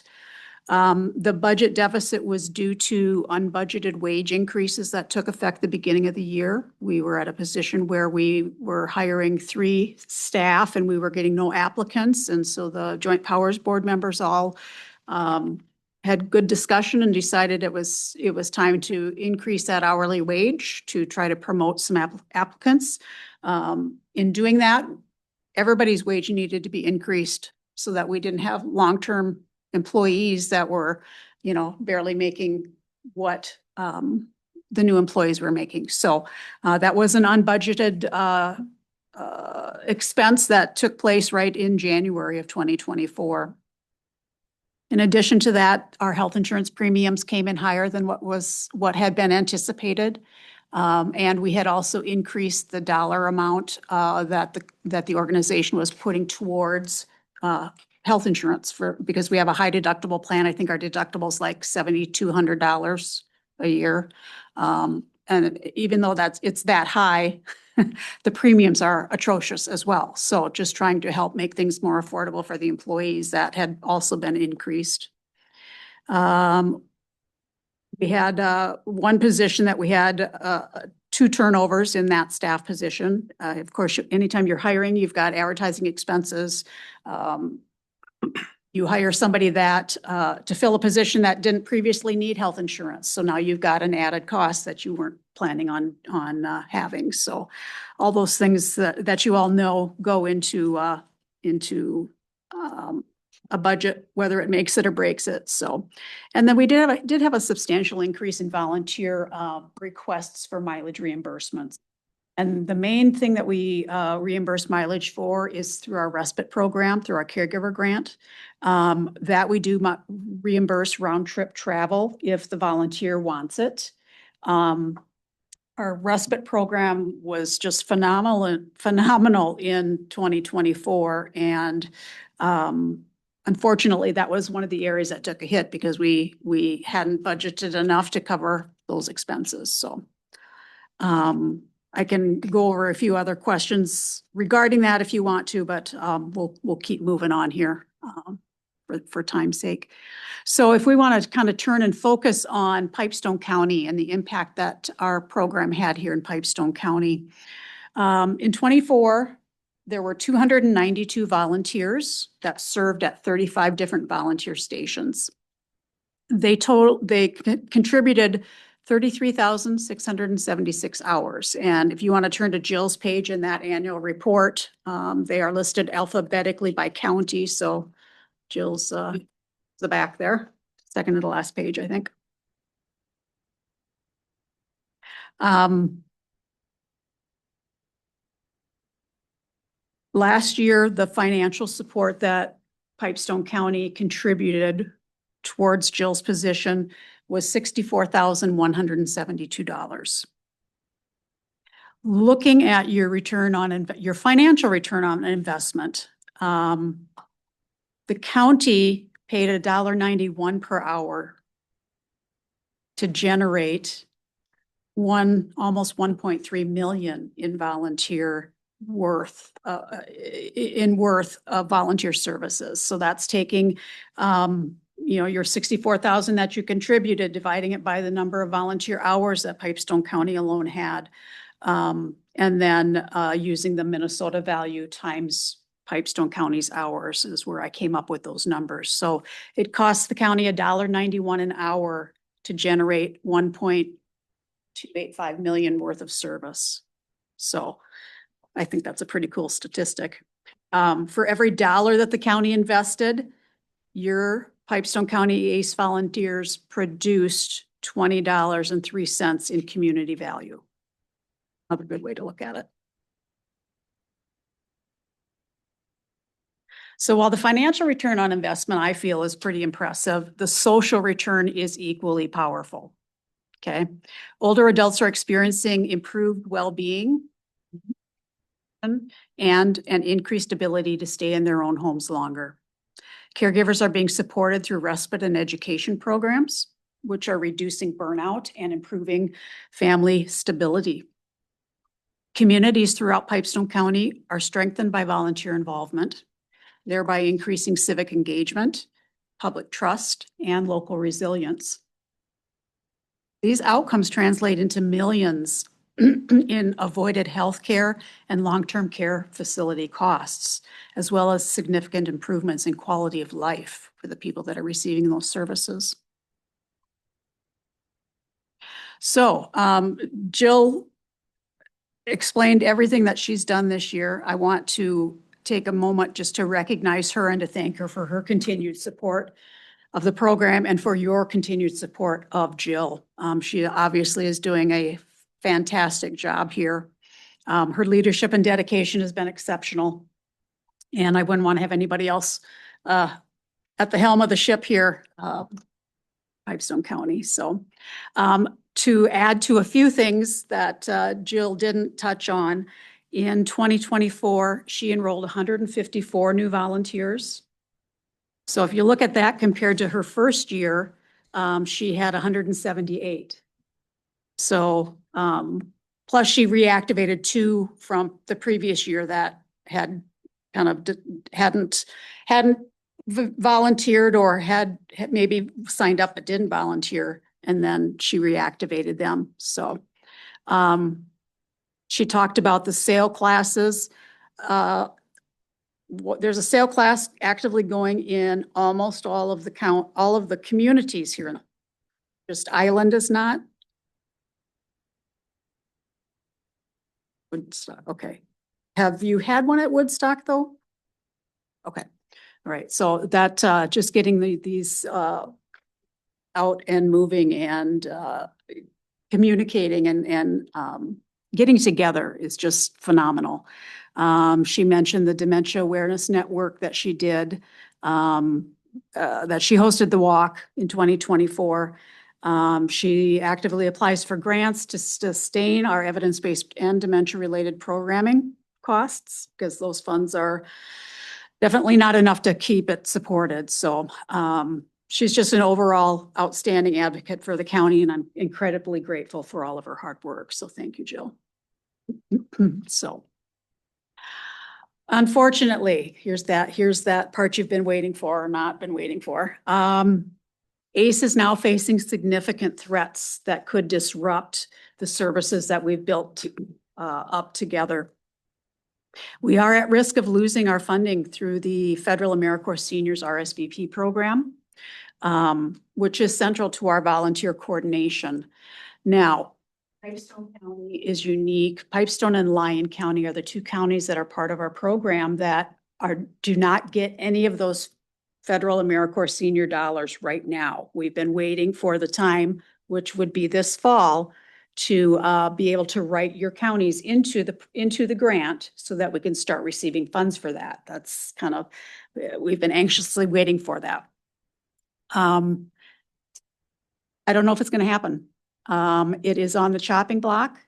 The budget deficit was due to unbudgeted wage increases that took effect the beginning of the year. We were at a position where we were hiring 3 staff and we were getting no applicants. And so the Joint Powers Board members all had good discussion and decided it was time to increase that hourly wage to try to promote some applicants. In doing that, everybody's wage needed to be increased so that we didn't have long-term employees that were, barely making what the new employees were making. So that was an unbudgeted expense that took place right in January of 2024. In addition to that, our health insurance premiums came in higher than what had been anticipated. And we had also increased the dollar amount that the organization was putting towards health insurance because we have a high deductible plan. I think our deductible is like $7,200 a year. And even though it's that high, the premiums are atrocious as well. So just trying to help make things more affordable for the employees that had also been increased. We had one position that we had 2 turnovers in that staff position. Of course, anytime you're hiring, you've got advertising expenses. You hire somebody that to fill a position that didn't previously need health insurance. So now you've got an added cost that you weren't planning on having. So all those things that you all know go into a budget, whether it makes it or breaks it. So, and then we did have a substantial increase in volunteer requests for mileage reimbursements. And the main thing that we reimburse mileage for is through our respite program, through our caregiver grant, that we do reimburse round trip travel if the volunteer wants it. Our respite program was just phenomenal in 2024. And unfortunately, that was one of the areas that took a hit because we hadn't budgeted enough to cover those expenses. So I can go over a few other questions regarding that if you want to, but we'll keep moving on here for time's sake. So if we want to kind of turn and focus on Pipestone County and the impact that our program had here in Pipestone County. In 24, there were 292 volunteers that served at 35 different volunteer stations. They contributed 33,676 hours. And if you want to turn to Jill's page in that annual report, they are listed alphabetically by county. So Jill's the back there, second to the last page, I think. Last year, the financial support that Pipestone County contributed towards Jill's position was $64,172. Looking at your your financial return on investment, the county paid $1.91 per hour to generate almost 1.3 million in volunteer worth of volunteer services. So that's taking your 64,000 that you contributed, dividing it by the number of volunteer hours that Pipestone County alone had, and then using the Minnesota value times Pipestone County's hours is where I came up with those numbers. So it costs the county $1.91 an hour to generate 1.285 million worth of service. So I think that's a pretty cool statistic. For every dollar that the county invested, your Pipestone County ACE volunteers produced $20.03 in community value. Another good way to look at it. So while the financial return on investment, I feel, is pretty impressive, the social return is equally powerful. Okay. Older adults are experiencing improved well-being and an increased ability to stay in their own homes longer. Caregivers are being supported through respite and education programs, which are reducing burnout and improving family stability. Communities throughout Pipestone County are strengthened by volunteer involvement, thereby increasing civic engagement, public trust, and local resilience. These outcomes translate into millions in avoided healthcare and long-term care facility costs, as well as significant improvements in quality of life for the people that are receiving those services. So Jill explained everything that she's done this year. I want to take a moment just to recognize her and to thank her for her continued support of the program and for your continued support of Jill. She obviously is doing a fantastic job here. Her leadership and dedication has been exceptional. And I wouldn't want to have anybody else at the helm of the ship here, Pipestone County. So to add to a few things that Jill didn't touch on, in 2024, she enrolled 154 new volunteers. So if you look at that compared to her first year, she had 178. So plus she reactivated 2 from the previous year that had kind of hadn't volunteered or had maybe signed up but didn't volunteer, and then she reactivated them. So she talked about the SAIL classes. There's a SAIL class actively going in almost all of the communities here. Just Island is not. Woodstock, okay. Have you had one at Woodstock though? Okay, all right. So that just getting these out and moving and communicating and getting together is just phenomenal. She mentioned the Dementia Awareness Network that she did, that she hosted the walk in 2024. She actively applies for grants to sustain our evidence-based and dementia-related programming costs, because those funds are definitely not enough to keep it supported. So she's just an overall outstanding advocate for the county, and I'm incredibly grateful for all of her hard work. So thank you, Jill. So unfortunately, here's that part you've been waiting for or not been waiting for. ACE is now facing significant threats that could disrupt the services that we've built up together. We are at risk of losing our funding through the Federal AmeriCorps Seniors RSVP program, which is central to our volunteer coordination. Now, Pipestone County is unique. Pipestone and Lyon County are the 2 counties that are part of our program that do not get any of those Federal AmeriCorps senior dollars right now. We've been waiting for the time, which would be this fall, to be able to write your counties into the grant so that we can start receiving funds for that. That's kind of, we've been anxiously waiting for that. I don't know if it's going to happen. It is on the chopping block.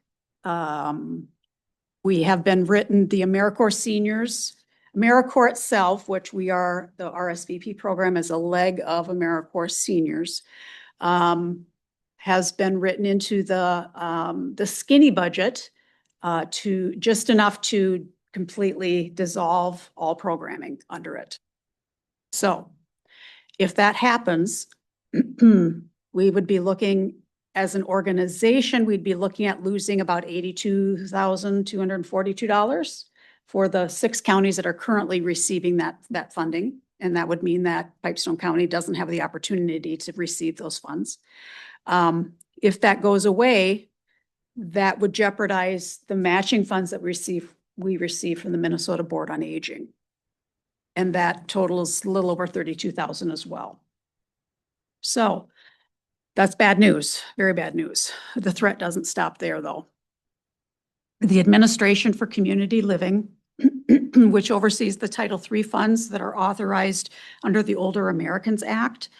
We have been written, the AmeriCorps seniors, AmeriCorps itself, which we are, the RSVP program is a leg of AmeriCorps seniors, has been written into the skinny budget to just enough to completely dissolve all programming under it. So if that happens, we would be looking, as an organization, we'd be looking at losing about $82,242 for the 6 counties that are currently receiving that funding. And that would mean that Pipestone County doesn't have the opportunity to receive those funds. If that goes away, that would jeopardize the matching funds that we receive from the Minnesota Board on Aging. And that totals a little over 32,000 as well. So that's bad news, very bad news. The threat doesn't stop there, though. The Administration for Community Living, which oversees the Title III funds that are authorized under the Older Americans Act,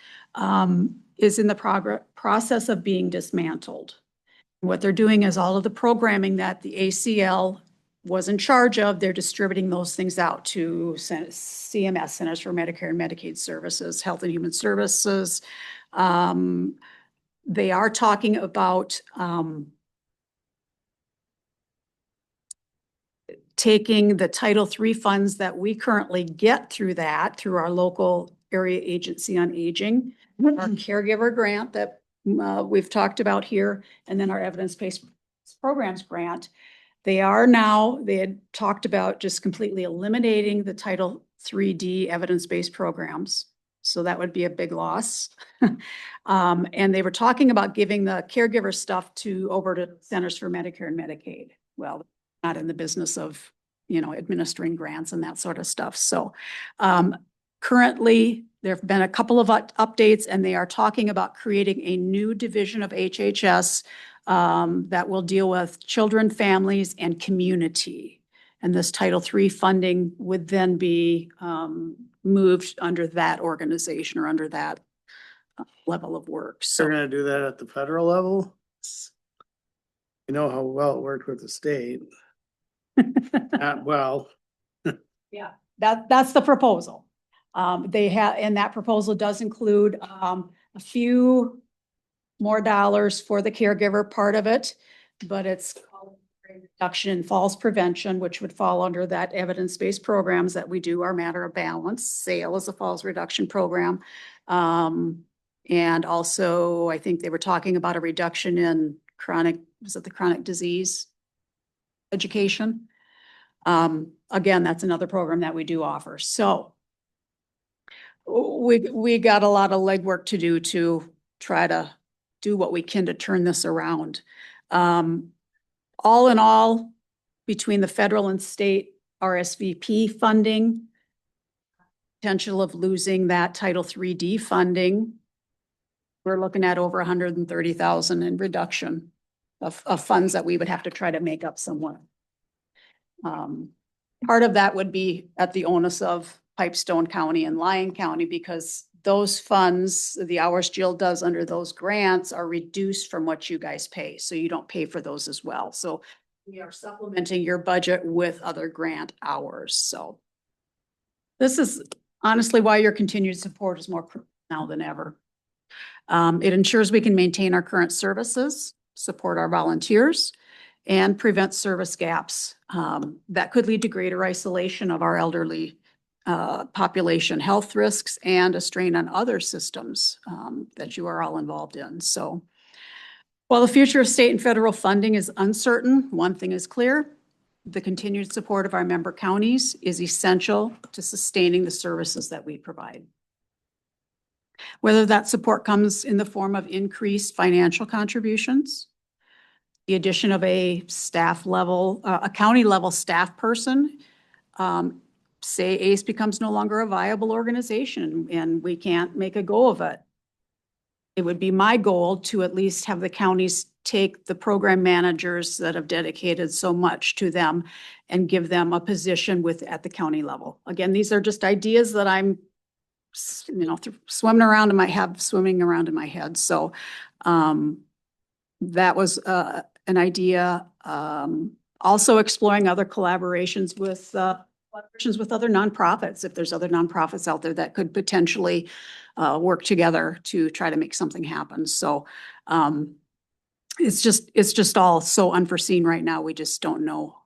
is in the process of being dismantled. What they're doing is all of the programming that the ACL was in charge of, they're distributing those things out to CMS, Centers for Medicare and Medicaid Services, Health and Human Services. They are talking about taking the Title III funds that we currently get through our local area agency on aging, our caregiver grant that we've talked about here, and then our evidence-based programs grant. They had talked about just completely eliminating the Title III-D evidence-based programs. So that would be a big loss. And they were talking about giving the caregiver stuff over to Centers for Medicare and Medicaid. Well, not in the business of, administering grants and that sort of stuff. So currently, there have been a couple of updates, and they are talking about creating a new division of HHS that will deal with children, families, and community. And this Title III funding would then be moved under that organization or under that level of work. So They're gonna do that at the federal level? You know how well it worked with the state. Well, yeah, that's the proposal. And that proposal does include a few more dollars for the caregiver part of it, but it's reduction in falls prevention, which would fall under that evidence-based programs that we do, our Matter of Balance. SAIL is a falls reduction program. And also, I think they were talking about a reduction in chronic disease education. Again, that's another program that we do offer. So we got a lot of legwork to do to try to do what we can to turn this around. All in all, between the federal and state RSVP funding, potential of losing that Title III-D funding, we're looking at over 130,000 in reduction of funds that we would have to try to make up somewhere. Part of that would be at the onus of Pipestone County and Lyon County, because those funds, the hours Jill does under those grants, are reduced from what you guys pay. So you don't pay for those as well. So we are supplementing your budget with other grant hours. So this is honestly why your continued support is more critical now than ever. It ensures we can maintain our current services, support our volunteers, and prevent service gaps that could lead to greater isolation of our elderly population, health risks, and a strain on other systems that you are all involved in. So while the future of state and federal funding is uncertain, one thing is clear: the continued support of our member counties is essential to sustaining the services that we provide. Whether that support comes in the form of increased financial contributions, the addition of a county level staff person, say ACE becomes no longer a viable organization and we can't make a go of it. It would be my goal to at least have the counties take the program managers that have dedicated so much to them and give them a position at the county level. Again, these are just ideas that I'm swimming around in my head. So that was an idea. Also exploring other collaborations with other nonprofits. If there's other nonprofits out there that could potentially work together to try to make something happen. So it's just all so unforeseen right now. We just don't know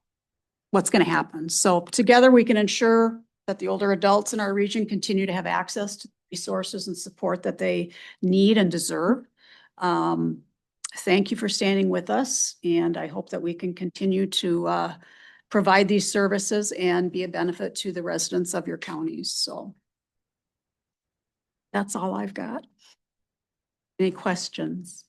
what's going to happen. So together we can ensure that the older adults in our region continue to have access to resources and support that they need and deserve. Thank you for standing with us, and I hope that we can continue to provide these services and be a benefit to the residents of your counties. So that's all I've got. Any questions?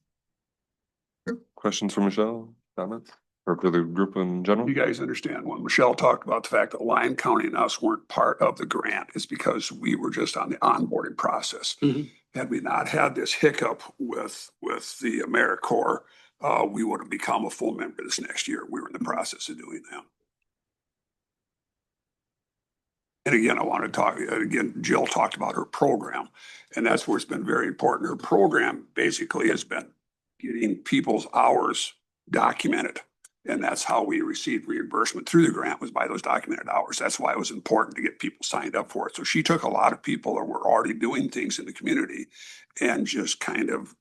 Questions for Michelle? Comments? or for the group in general? You guys understand when Michelle talked about the fact that Lyon County and us weren't part of the grant, it's because we were just on the onboarding process. Had we not had this hiccup with the AmeriCorps, we would have become a full member this next year. We were in the process of doing that. And again, I want to talk, again, Jill talked about her program, and that's where it's been very important. Her program basically has been getting people's hours documented. And that's how we received reimbursement through the grant, was by those documented hours. That's why it was important to get people signed up for it. So she took a lot of people that were already doing things in the community and just kind of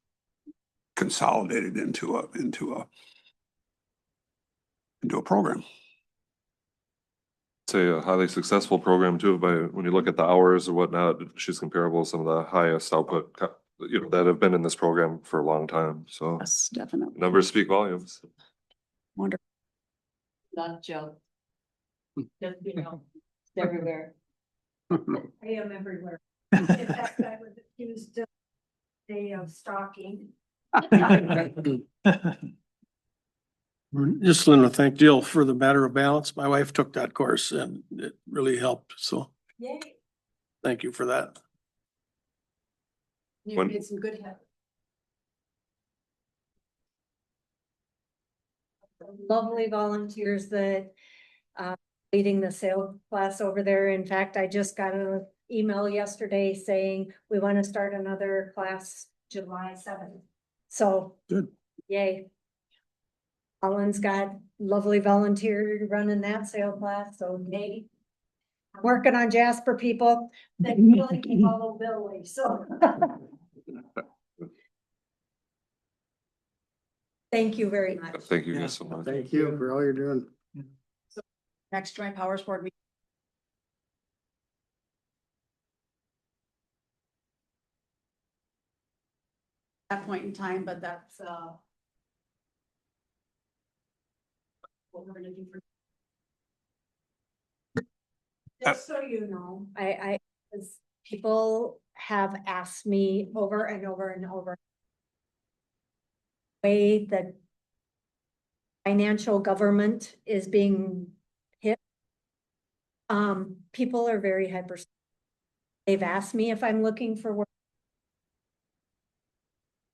consolidated into a program. It's a highly successful program too, by when you look at the hours or whatnot, she's comparable to some of the highest output, that have been in this program for a long time, so. Yes, definitely. Numbers speak volumes. Wonderful. Not Joe. Just, you know, it's everywhere. I am everywhere. In fact, I was accused of day of stalking. Just want to thank Jill for the matter of balance. My wife took that course and it really helped. So Yay. thank you for that. You When- made some good habits. Lovely volunteers that leading the sales class over there. In fact, I just got an email yesterday saying we want to start another class July 7th. So Good. Yay. Colin's got lovely volunteer running that sale class, so maybe. I'm working on Jasper people. They really keep all Billy, so. Thank you very much. Thank you guys so much. Thank you for all you're doing. Next joint powers board meeting. That point in time, but that's what we're gonna do for. Just so you know, as people have asked me over and over and over. Way that financial government is being hit. People are very hyper. They've asked me if I'm looking for work.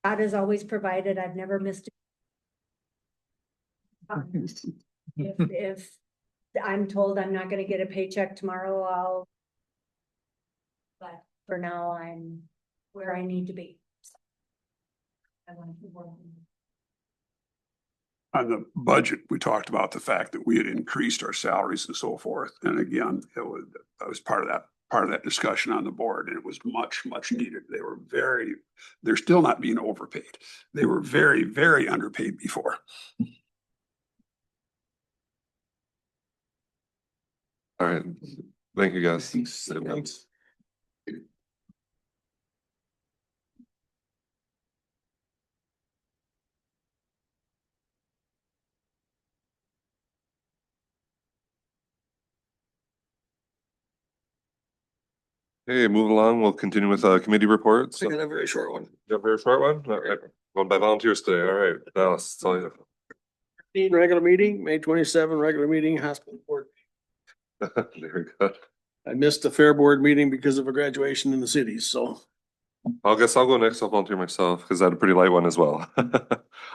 God has always provided. I've never missed. If I'm told I'm not gonna get a paycheck tomorrow, I'll. But for now, I'm where I need to be. I want to work. On the budget, we talked about the fact that we had increased our salaries and so forth. And again, that was part of that discussion on the board, and it was much needed. They're still not being overpaid. They were very underpaid before. All right, thank you guys. Thanks. Hey, moving along, we'll continue with committee reports. I got a very short one. You have a very short one? All right, going by volunteers today, all right, Dallas, tell you. Regular meeting, May 27, regular meeting, hospital board. Very good. I missed the fair board meeting because of a graduation in the city, so. I guess I'll go next. I'll volunteer myself because I had a pretty light one as well.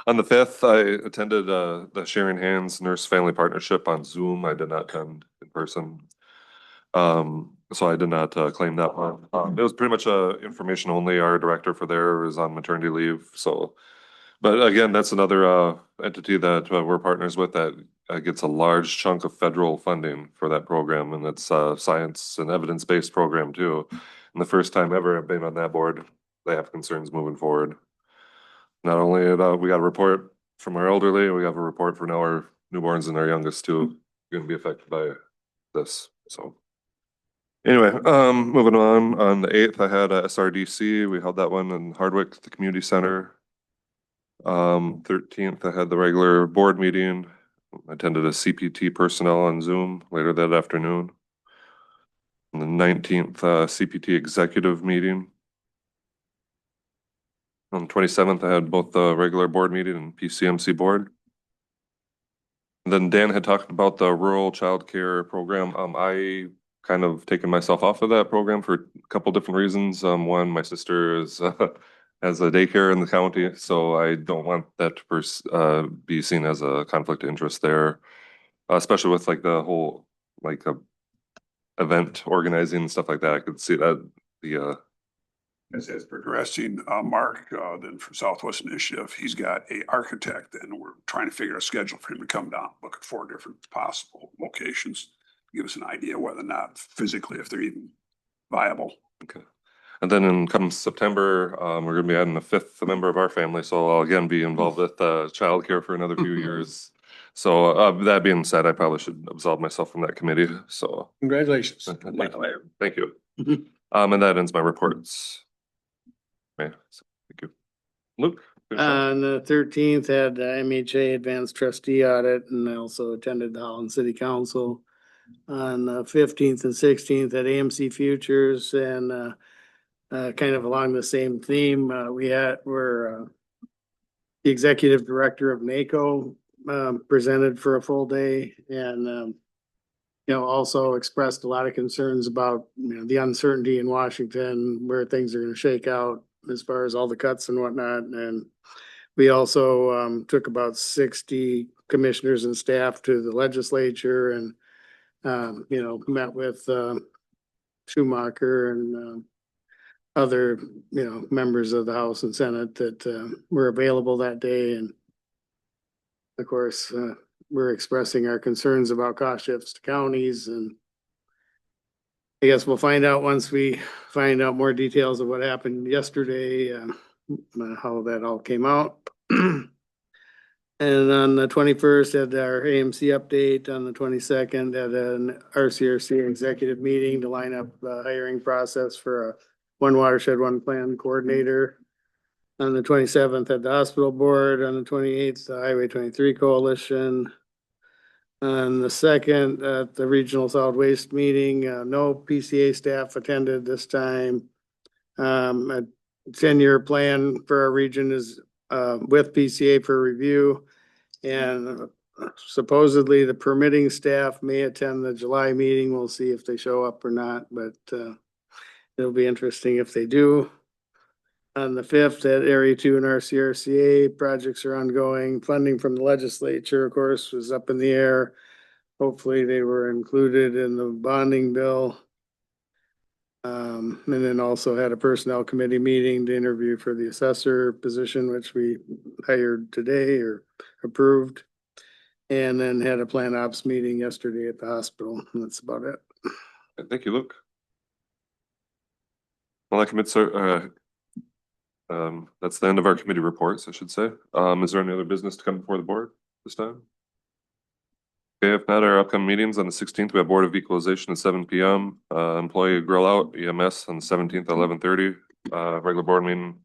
On the 5th, I attended the Sharing Hands Nurse Family Partnership on Zoom. I did not attend in person. So I did not claim that one. It was pretty much information only. Our director for there is on maternity leave, so. But again, that's another entity that we're partners with that gets a large chunk of federal funding for that program, and it's a science and evidence-based program too. And the first time ever I've been on that board, they have concerns moving forward. Not only we got a report from our elderly, we have a report for now our newborns and our youngest too, going to be affected by this, so. Anyway, moving on the 8th, I had a SRDC. We held that one in Hardwick, the community center. 13th, I had the regular board meeting. I attended a CPT personnel on Zoom later that afternoon. And the 19th, CPT executive meeting. On the 27th, I had both the regular board meeting and PCMC board. Then Dan had talked about the rural childcare program. I kind of taken myself off of that program for a couple different reasons. One, my sister is has a daycare in the county, so I don't want that to be seen as a conflict of interest there, especially with like the whole like event organizing and stuff like that. I could see that the As it's progressing, Mark, then from Southwest Initiative, he's got a architect and we're trying to figure out a schedule for him to come down, look at 4 different possible locations. Give us an idea whether or not physically, if they're even viable. Okay. And then in come September, we're gonna be adding a 5th member of our family, so I'll again be involved with childcare for another few years. So that being said, I probably should absolve myself from that committee, so. Congratulations. Thank you. And that ends my reports. Yeah, so, thank you. Luke? finish up. On the 13th, had MHA Advanced Trustee Audit, and I also attended the Holland City Council. On the 15th and 16th at AMC Futures, and kind of along the same theme, we're the Executive Director of NACO presented for a full day, and also expressed a lot of concerns about, the uncertainty in Washington, where things are gonna shake out as far as all the cuts and whatnot. And we also took about 60 commissioners and staff to the legislature and, met with Schumacher and other, members of the House and Senate that were available that day. And of course, we're expressing our concerns about cost shifts to counties, and I guess we'll find out once we find out more details of what happened yesterday, how that all came out. And on the 21st, had our AMC update. On the 22nd, had an RCRC executive meeting to line up the hiring process for a One Watershed, One Plan coordinator. On the 27th, at the hospital board. On the 28th, the Highway 23 Coalition. On the 2nd, at the regional solid waste meeting, no PCA staff attended this time. A 10-year plan for our region is with PCA for review. And supposedly the permitting staff may attend the July meeting. We'll see if they show up or not, but it'll be interesting if they do. On the 5th, at Area 2 and RCRCA, projects are ongoing. Funding from the legislature, of course, was up in the air. Hopefully they were included in the bonding bill. And then also had a personnel committee meeting to interview for the assessor position, which we hired today or approved. And then had a plan ops meeting yesterday at the hospital. And that's about it. Thank you, Luke. Well, that commits that's the end of our committee reports, I should say. Is there any other business to come before the board this time? Okay, if not, our upcoming meetings on the 16th, we have Board of Equalization at 7 p.m. Employee Grill Out, EMS on the 17th at 11:30. Regular board meeting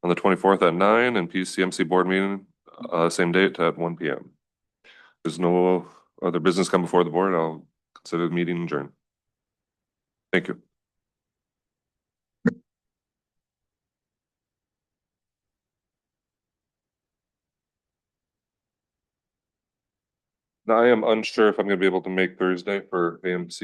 on the 24th at 9, and PCMC board meeting same date at 1 p.m. There's no other business come before the board. I'll consider the meeting adjourned. Thank you. Now, I am unsure if I'm gonna be able to make Thursday for AMC.